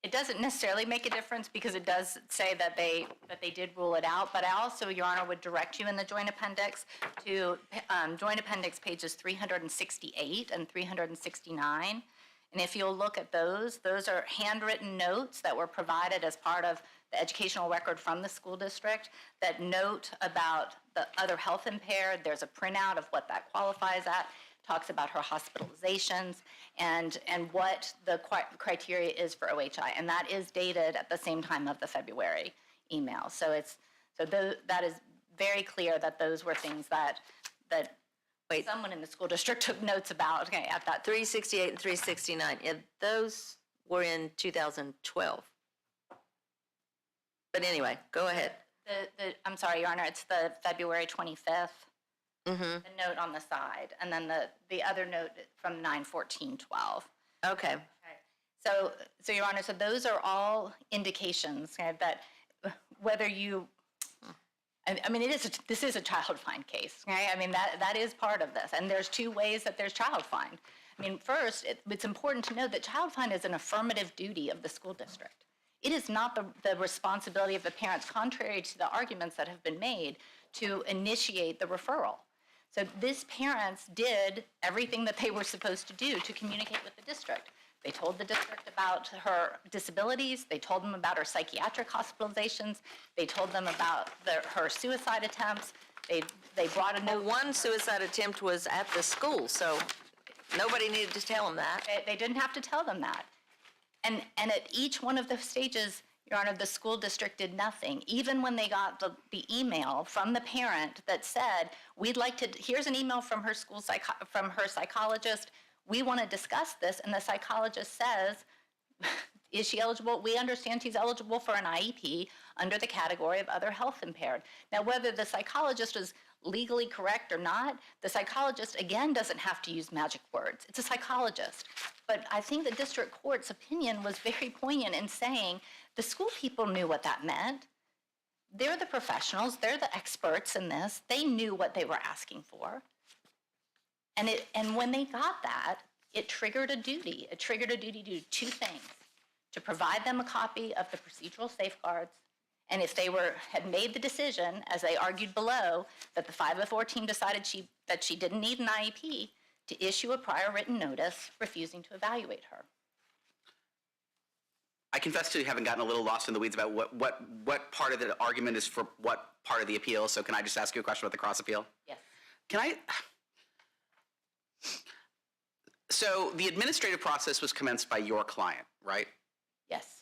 it doesn't necessarily make a difference because it does say that they did rule it out, but I also, Your Honor, would direct you in the joint appendix to joint appendix pages 368 and 369. And if you'll look at those are handwritten notes that were provided as part of the educational record from the school district that note about the other health impaired. There's a printout of what that qualifies at, talks about her hospitalizations and what the criteria is for OHI. And that is dated at the same time of the February email. So that is very clear that those were things that someone in the school district took notes about at that 368 and 369, those were in 2012. But anyway, go ahead. I'm sorry, Your Honor, it's the February 25th, the note on the side, and then the other note from 9/14/12. Okay. So Your Honor, so those are all indications that whether you, I mean, this is a child find case, right? I mean, that is part of this, and there's two ways that there's child find. I mean, first, it's important to know that Child Find is an affirmative duty of the school district. It is not the responsibility of the parents, contrary to the arguments that have been made, to initiate the referral. So these parents did everything that they were supposed to do to communicate with the district. They told the district about her disabilities. They told them about her psychiatric hospitalizations. They told them about her suicide attempts. They brought a note. One suicide attempt was at the school, so nobody needed to tell them that. They didn't have to tell them that. And at each one of the stages, Your Honor, the school district did nothing. Even when they got the email from the parent that said, here's an email from her from her psychologist, we want to discuss this, and the psychologist says, is she eligible? We understand she's eligible for an IEP under the category of other health impaired. Now, whether the psychologist is legally correct or not, the psychologist, again, doesn't have to use magic words. It's a psychologist. But I think the district court's opinion was very poignant in saying the school people knew what that meant. They're the professionals. They're the experts in this. They knew what they were asking for. And when they got that, it triggered a duty. It triggered a duty to do two things: to provide them a copy of the procedural safeguards, and if they had made the decision, as they argued below, that the 504 team decided that she didn't need an IEP, to issue a prior written notice refusing to evaluate her. I confess to having gotten a little lost in the weeds about what part of the argument is for what part of the appeal. So can I just ask you a question about the cross appeal? Yes. Can I? So the administrative process was commenced by your client, right? Yes.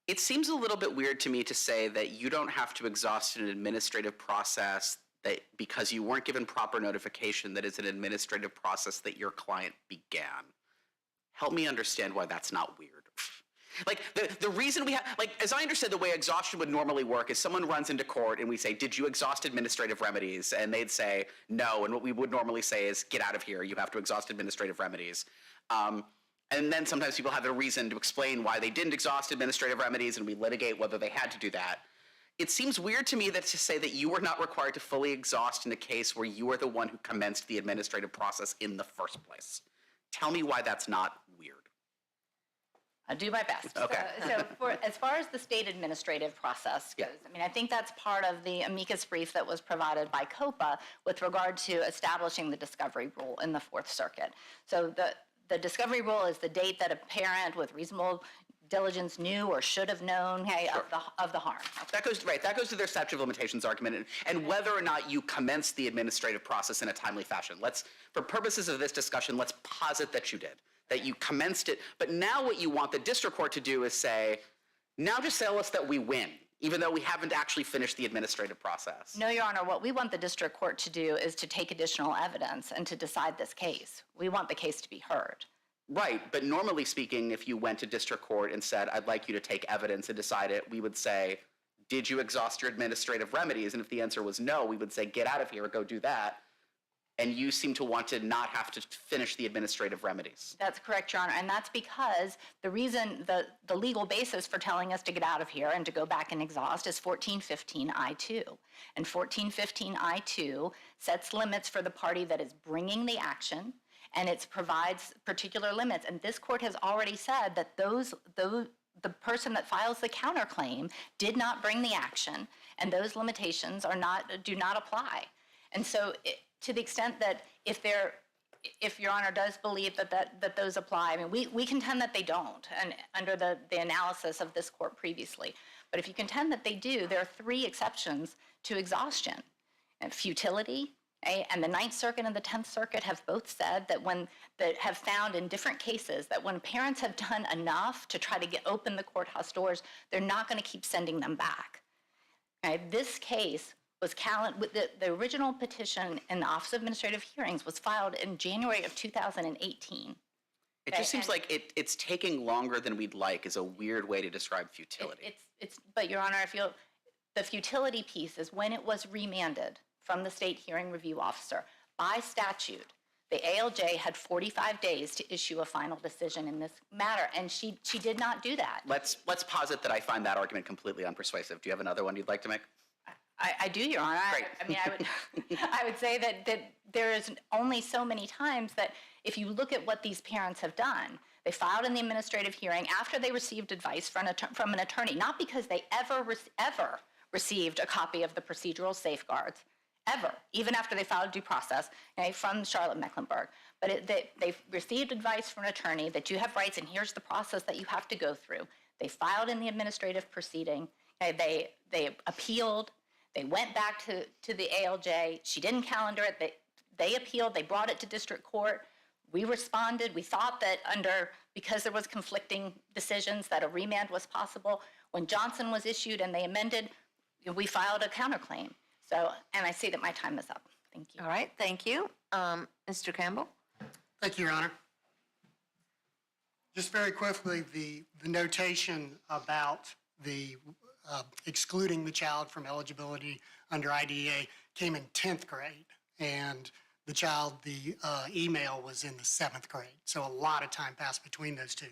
It seems a little bit weird to me to say that you don't have to exhaust an administrative process that because you weren't given proper notification that it's an administrative process that your client began. Help me understand why that's not weird. Like, the reason we have, like, as I understand the way exhaustion would normally work is someone runs into court and we say, did you exhaust administrative remedies? And they'd say, no. And what we would normally say is, get out of here. You have to exhaust administrative remedies. And then sometimes people have a reason to explain why they didn't exhaust administrative remedies, and we litigate whether they had to do that. It seems weird to me that to say that you were not required to fully exhaust in a case where you are the one who commenced the administrative process in the first place. Tell me why that's not weird. I'll do my best. Okay. So as far as the state administrative process goes, I mean, I think that's part of the amicus brief that was provided by COPA with regard to establishing the discovery rule in the Fourth Circuit. So the discovery rule is the date that a parent with reasonable diligence knew or should have known of the harm. That goes to their statute of limitations argument and whether or not you commenced the administrative process in a timely fashion. For purposes of this discussion, let's posit that you did, that you commenced it. But now what you want the district court to do is say, now just tell us that we win, even though we haven't actually finished the administrative process. No, Your Honor, what we want the district court to do is to take additional evidence and to decide this case. We want the case to be heard. Right, but normally speaking, if you went to district court and said, I'd like you to take evidence and decide it, we would say, did you exhaust your administrative remedies? And if the answer was no, we would say, get out of here, go do that. And you seem to want to not have to finish the administrative remedies. That's correct, Your Honor, and that's because the reason, the legal basis for telling us to get out of here and to go back and exhaust is 1415 I-2. And 1415 I-2 sets limits for the party that is bringing the action, and it provides particular limits. And this court has already said that the person that files the counterclaim did not bring the action, and those limitations do not apply. And so to the extent that if Your Honor does believe that those apply, I mean, we contend that they don't, and under the analysis of this court previously. But if you contend that they do, there are three exceptions to exhaustion: and futility. And the Ninth Circuit and the 10th Circuit have both said that have found in different cases that when parents have done enough to try to open the courthouse doors, they're not going to keep sending them back. Okay? This case was the original petition in the Office of Administrative Hearings was filed in January of 2018. It just seems like it's taking longer than we'd like is a weird way to describe futility. But Your Honor, the futility piece is when it was remanded from the State Hearing Review Officer. By statute, the ALJ had 45 days to issue a final decision in this matter, and she did not do that. Let's posit that I find that argument completely unpersuasive. Do you have another one you'd like to make? I do, Your Honor. Great. I mean, I would say that there is only so many times that if you look at what these parents have done, they filed in the administrative hearing after they received advice from an attorney, not because they ever received a copy of the procedural safeguards, ever, even after they filed due process, okay, from Charlotte Mecklenburg. But they've received advice from an attorney that you have rights and here's the process that you have to go through. They filed in the administrative proceeding. Okay, they appealed. They went back to the ALJ. She didn't calendar it. They appealed. They brought it to district court. We responded. We thought that because there was conflicting decisions, that a remand was possible. When Johnson was issued and they amended, we filed a counterclaim. So, and I see that my time is up. Thank you. All right, thank you. Mr. Campbell? Thank you, Your Honor. Just very quickly, the notation about the excluding the child from eligibility under IDEA came in 10th grade, and the email was in the 7th grade. So a lot of time passed between those two.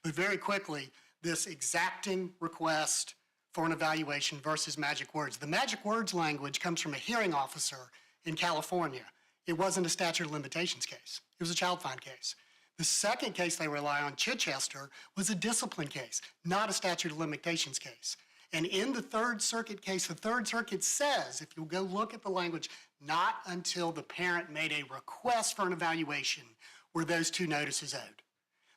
But very quickly, this exacting request for an evaluation versus magic words. The magic words language comes from a hearing officer in California. It wasn't a statute of limitations case. It was a child find case. The second case they rely on, Chichester, was a discipline case, not a statute of limitations case. And in the Third Circuit case, the Third Circuit says, if you go look at the language, not until the parent made a request for an evaluation were those two notices owed.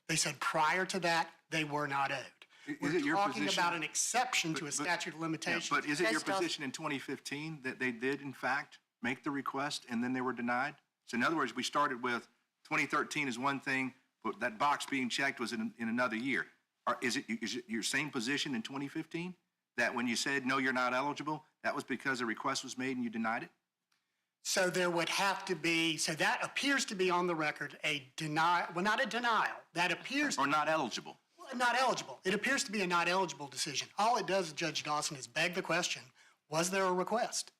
They said prior to that, they were not owed. We're talking about an exception to a statute of limitations. But is it your position in 2015 that they did, in fact, make the request and then they were denied? So in other words, we started with 2013 is one thing, but that box being checked was in another year. Is it your same position in 2015? That when you said, no, you're not eligible, that was because a request was made and you denied it? So there would have to be, so that appears to be on the record a denial, well, not a denial, that appears Or not eligible? not eligible. It appears to be a not eligible decision. All it does, Judge Dawson, is beg the question, was there a request?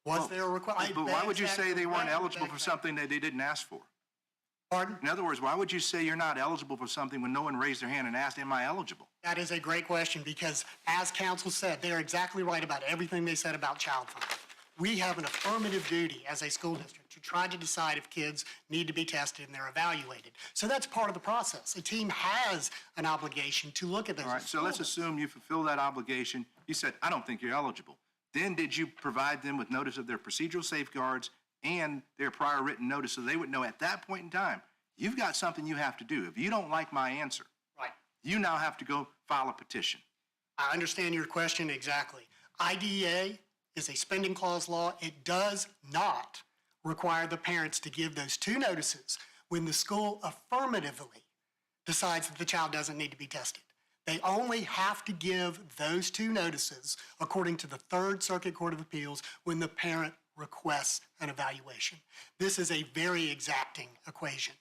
Was there a request? But why would you say they weren't eligible for something that they didn't ask for? Pardon? In other words, why would you say you're not eligible for something when no one raised their hand and asked, am I eligible? That is a great question because, as counsel said, they're exactly right about everything they said about child find. We have an affirmative duty as a school district to try to decide if kids need to be tested and they're evaluated. So that's part of the process. A team has an obligation to look at those. All right, so let's assume you fulfill that obligation. You said, I don't think you're eligible. Then did you provide them with notice of their procedural safeguards and their prior written notice so they would know at that point in time, you've got something you have to do. If you don't like my answer, Right. you now have to go file a petition. I understand your question exactly. IDEA is a spending clause law. It does not require the parents to give those two notices when the school affirmatively decides that the child doesn't need to be tested. They only have to give those two notices, according to the Third Circuit Court of Appeals, when the parent requests an evaluation. This is a very exacting equation.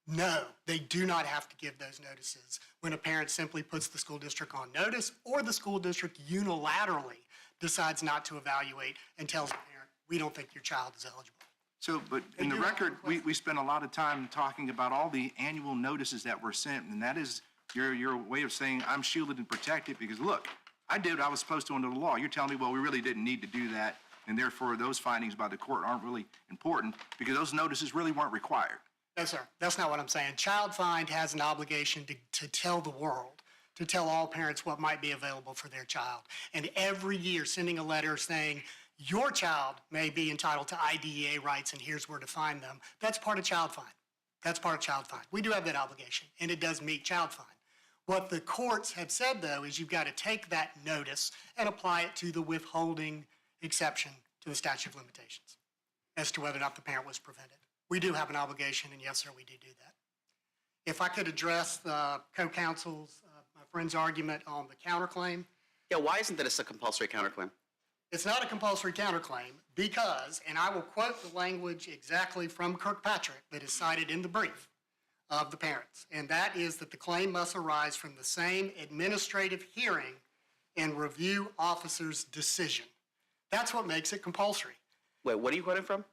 No, they do not have to give those notices when a parent simply puts the school district on notice or the school district unilaterally decides not to evaluate and tells the parent, we don't think your child is eligible. So, but in the record, we spent a lot of time talking about all the annual notices that were sent, and that is your way of saying I'm shielded and protected because, look, I did what I was supposed to under the law. You're telling me, well, we really didn't need to do that, and therefore those findings by the court aren't really important because those notices really weren't required. No, sir, that's not what I'm saying. Child Find has an obligation to tell the world, to tell all parents what might be available for their child. And every year sending a letter saying, your child may be entitled to IDEA rights and here's where to find them. That's part of Child Find. That's part of Child Find. We do have that obligation, and it does meet Child Find. What the courts have said, though, is you've got to take that notice and apply it to the withholding exception to the statute of limitations as to whether or not the parent was prevented. We do have an obligation, and yes, sir, we do that. If I could address the co-counsel's, my friend's argument on the counterclaim. Yeah, why isn't this a compulsory counterclaim? It's not a compulsory counterclaim because, and I will quote the language exactly from Kirkpatrick that is cited in the brief of the parents, and that is that the claim must arise from the same administrative hearing and review officer's decision. That's what makes it compulsory. Wait, what are you quoting from?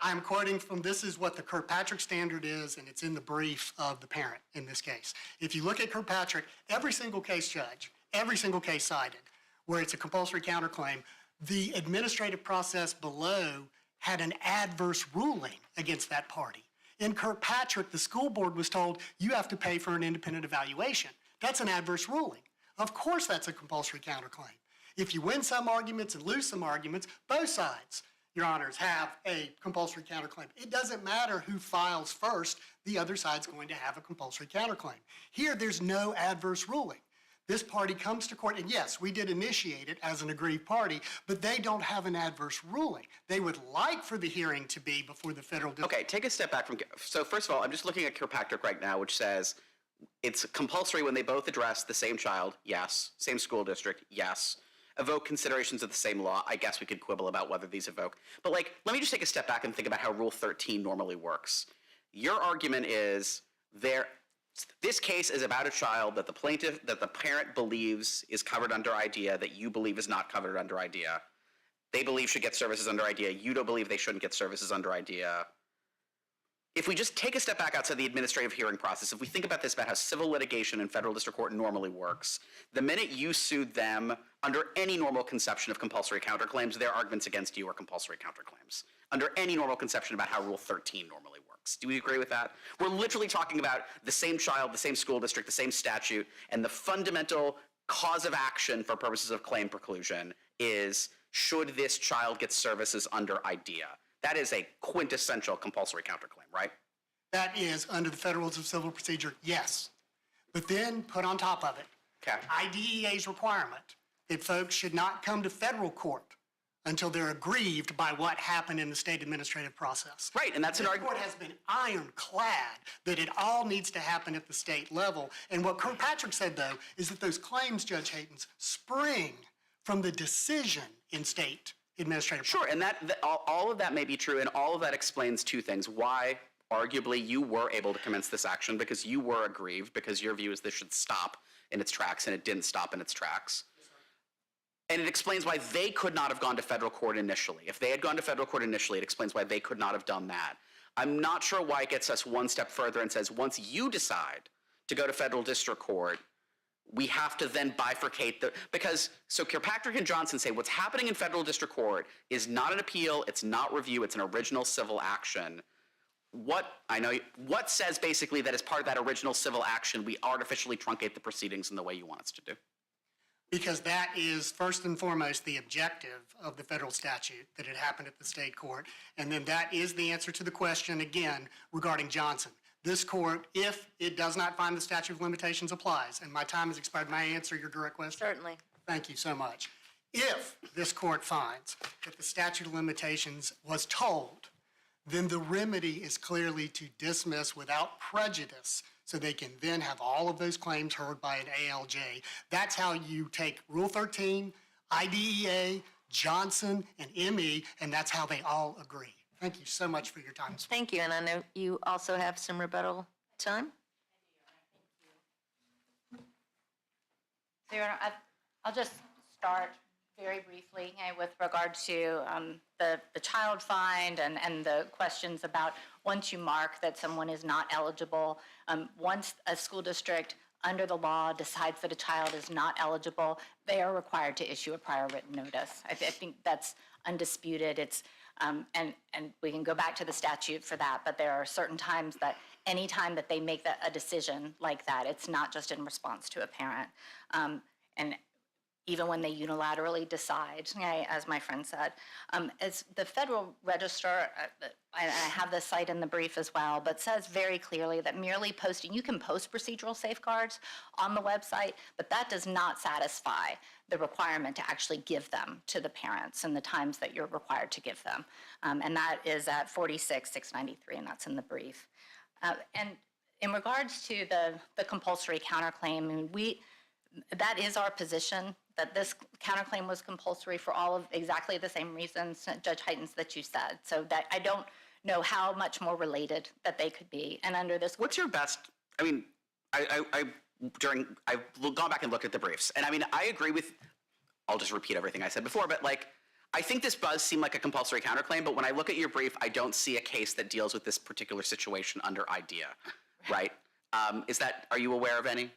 I'm quoting from, this is what the Kirkpatrick standard is, and it's in the brief of the parent in this case. If you look at Kirkpatrick, every single case, Judge, every single case cited where it's a compulsory counterclaim, the administrative process below had an adverse ruling against that party. In Kirkpatrick, the school board was told you have to pay for an independent evaluation. That's an adverse ruling. Of course that's a compulsory counterclaim. If you win some arguments and lose some arguments, both sides, Your Honors, have a compulsory counterclaim. It doesn't matter who files first, the other side's going to have a compulsory counterclaim. Here, there's no adverse ruling. This party comes to court, and yes, we did initiate it as an aggrieved party, but they don't have an adverse ruling. They would like for the hearing to be before the federal district. Okay, take a step back from, so first of all, I'm just looking at Kirkpatrick right now, which says it's compulsory when they both address the same child, yes. Same school district, yes. Evoke considerations of the same law. I guess we could quibble about whether these evoke. But like, let me just take a step back and think about how Rule 13 normally works. Your argument is this case is about a child that the parent believes is covered under IDEA, that you believe is not covered under IDEA. They believe should get services under IDEA. You don't believe they shouldn't get services under IDEA. If we just take a step back outside the administrative hearing process, if we think about this, about how civil litigation in federal district court normally works, the minute you sued them under any normal conception of compulsory counterclaims, their arguments against you are compulsory counterclaims. Under any normal conception about how Rule 13 normally works. Do we agree with that? We're literally talking about the same child, the same school district, the same statute, and the fundamental cause of action for purposes of claim preclusion is, should this child get services under IDEA? That is a quintessential compulsory counterclaim, right? That is, under the Federal Rules of Civil Procedure, yes. But then put on top of it, Okay. IDEA's requirement that folks should not come to federal court until they're aggrieved by what happened in the state administrative process. Right, and that's an The argument. court has been ironclad that it all needs to happen at the state level. And what Kirkpatrick said, though, is that those claims, Judge Haytens, spring from the decision in state administrative. Sure, and all of that may be true, and all of that explains two things. Why, arguably, you were able to commence this action, because you were aggrieved, because your view is this should stop in its tracks, and it didn't stop in its tracks. And it explains why they could not have gone to federal court initially. If they had gone to federal court initially, it explains why they could not have done that. I'm not sure why it gets us one step further and says, once you decide to go to federal district court, we have to then bifurcate so Kirkpatrick and Johnson say what's happening in federal district court is not an appeal, it's not review, it's an original civil action. What says basically that as part of that original civil action, we artificially truncate the proceedings in the way you want us to do? Because that is first and foremost the objective of the federal statute, that it happened at the state court. And then that is the answer to the question, again, regarding Johnson. This court, if it does not find the statute of limitations applies, and my time has expired, may I answer your direct question? Certainly. Thank you so much. If this court finds that the statute of limitations was told, then the remedy is clearly to dismiss without prejudice, so they can then have all of those claims heard by an ALJ. That's how you take Rule 13, IDEA, Johnson, and ME, and that's how they all agree. Thank you so much for your time. Thank you, and I know you also have some rebuttal time. So, Your Honor, I'll just start very briefly with regard to the child find and the questions about once you mark that someone is not eligible, once a school district under the law decides that a child is not eligible, they are required to issue a prior written notice. I think that's undisputed. It's and we can go back to the statute for that, but there are certain times that any time that they make a decision like that, it's not just in response to a parent. And even when they unilaterally decide, as my friend said. As the Federal Register, I have this cite in the brief as well, but says very clearly that merely posting, you can post procedural safeguards on the website, but that does not satisfy the requirement to actually give them to the parents and the times that you're required to give them. And that is at 46,693, and that's in the brief. And in regards to the compulsory counterclaim, that is our position, that this counterclaim was compulsory for all of exactly the same reasons, Judge Heitens, that you said. So that I don't know how much more related that they could be. And under this, what's your best? I mean, I've gone back and looked at the briefs, and I mean, I agree with. I'll just repeat everything I said before, but like, I think this does seem like a compulsory counterclaim. But when I look at your brief, I don't see a case that deals with this particular situation under IDEA, right? Are you aware of any?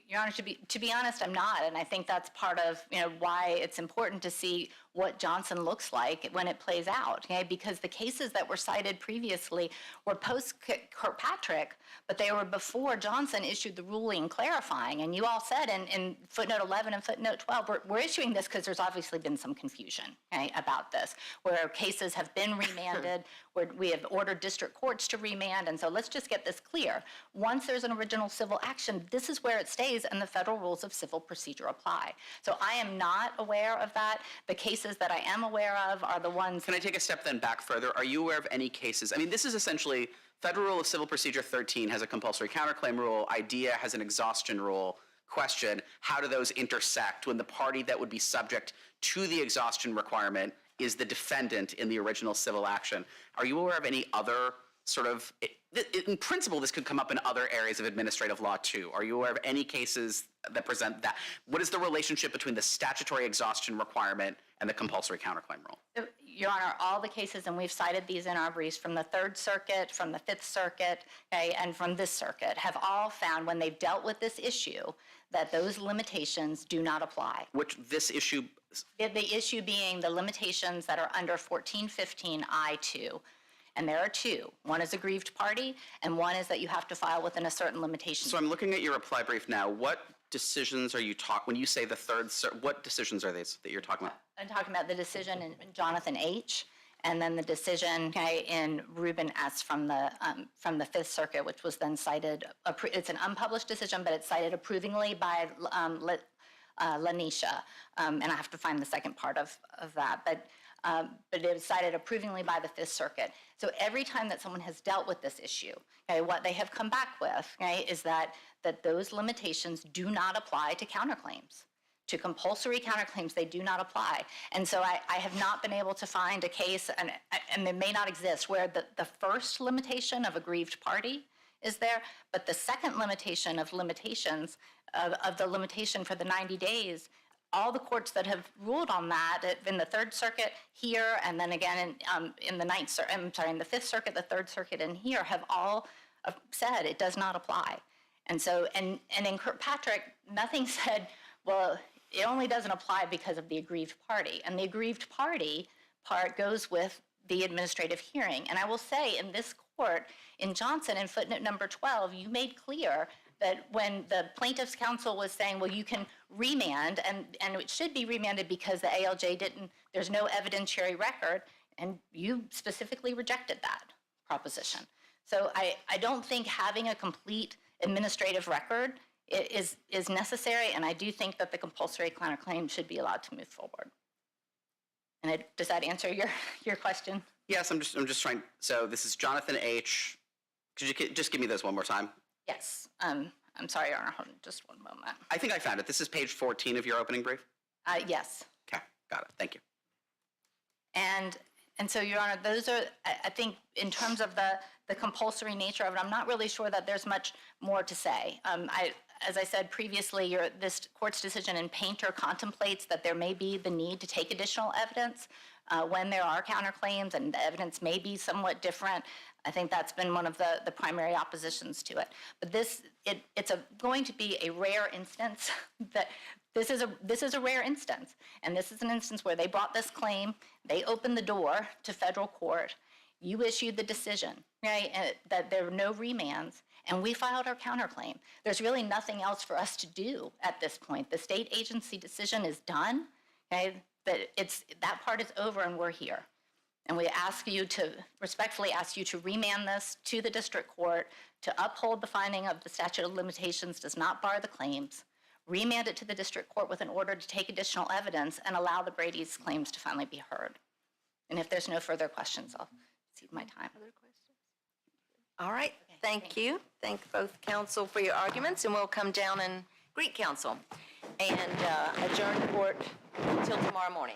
Your Honor, to be honest, I'm not, and I think that's part of why it's important to see what Johnson looks like when it plays out, okay? Because the cases that were cited previously were post-Kirkpatrick, but they were before Johnson issued the ruling clarifying. And you all said in footnote 11 and footnote 12, we're issuing this because there's obviously been some confusion, okay, about this, where cases have been remanded, where we have ordered district courts to remand. And so let's just get this clear. Once there's an original civil action, this is where it stays, and the federal rules of civil procedure apply. So I am not aware of that. The cases that I am aware of are the ones. Can I take a step then back further? Are you aware of any cases? I mean, this is essentially Federal Rule of Civil Procedure 13 has a compulsory counterclaim rule. IDEA has an exhaustion rule. Question, how do those intersect when the party that would be subject to the exhaustion requirement is the defendant in the original civil action? Are you aware of any other sort of, in principle, this could come up in other areas of administrative law too. Are you aware of any cases that present that? What is the relationship between the statutory exhaustion requirement and the compulsory counterclaim rule? Your Honor, all the cases, and we've cited these in our briefs from the Third Circuit, from the Fifth Circuit, okay, and from this circuit, have all found when they've dealt with this issue that those limitations do not apply. Which this issue? The issue being the limitations that are under 1415 I-2. And there are two. One is aggrieved party, and one is that you have to file within a certain limitation. So I'm looking at your reply brief now. What decisions are you talking, when you say the what decisions are these that you're talking about? I'm talking about the decision in Jonathan H., and then the decision, okay, in Reuben S. from the Fifth Circuit, which was then cited. It's an unpublished decision, but it's cited approvingly by Lanisha, and I have to find the second part of that. But it was cited approvingly by the Fifth Circuit. So every time that someone has dealt with this issue, okay, what they have come back with, okay, is that those limitations do not apply to counterclaims. To compulsory counterclaims, they do not apply. And so I have not been able to find a case, and they may not exist, where the first limitation of aggrieved party is there, but the second limitation of limitations, of the limitation for the 90 days, all the courts that have ruled on that in the Third Circuit here, and then again in the Fifth Circuit, the Third Circuit, and here have all said it does not apply. And so, and in Kirkpatrick, nothing said, well, it only doesn't apply because of the aggrieved party. And the aggrieved party part goes with the administrative hearing. And I will say, in this court, in Johnson, in footnote number 12, you made clear that when the plaintiff's counsel was saying, well, you can remand, and it should be remanded because the ALJ didn't, there's no evidentiary record, and you specifically rejected that proposition. So I don't think having a complete administrative record is necessary, and I do think that the compulsory counterclaim should be allowed to move forward. And does that answer your question? Yes, I'm just trying. So this is Jonathan H. Could you just give me those one more time? Yes. I'm sorry, Your Honor. Hold on just one moment. I think I found it. This is page 14 of your opening brief? Yes. Okay, got it. Thank you. And so, Your Honor, those are, I think, in terms of the compulsory nature of it, I'm not really sure that there's much more to say. As I said previously, this court's decision in Painter contemplates that there may be the need to take additional evidence when there are counterclaims, and the evidence may be somewhat different. I think that's been one of the primary oppositions to it. But it's going to be a rare instance that this is a rare instance. And this is an instance where they brought this claim, they opened the door to federal court, you issued the decision, right, that there were no remands, and we filed our counterclaim. There's really nothing else for us to do at this point. The state agency decision is done, okay? That part is over, and we're here. And we respectfully ask you to remand this to the district court to uphold the finding of the statute of limitations does not bar the claims, remand it to the district court with an order to take additional evidence, and allow the Brady's claims to finally be heard. And if there's no further questions, I'll cede my time. Other questions? All right, thank you. Thank both counsel for your arguments, and we'll come down and greet counsel and adjourn court until tomorrow morning.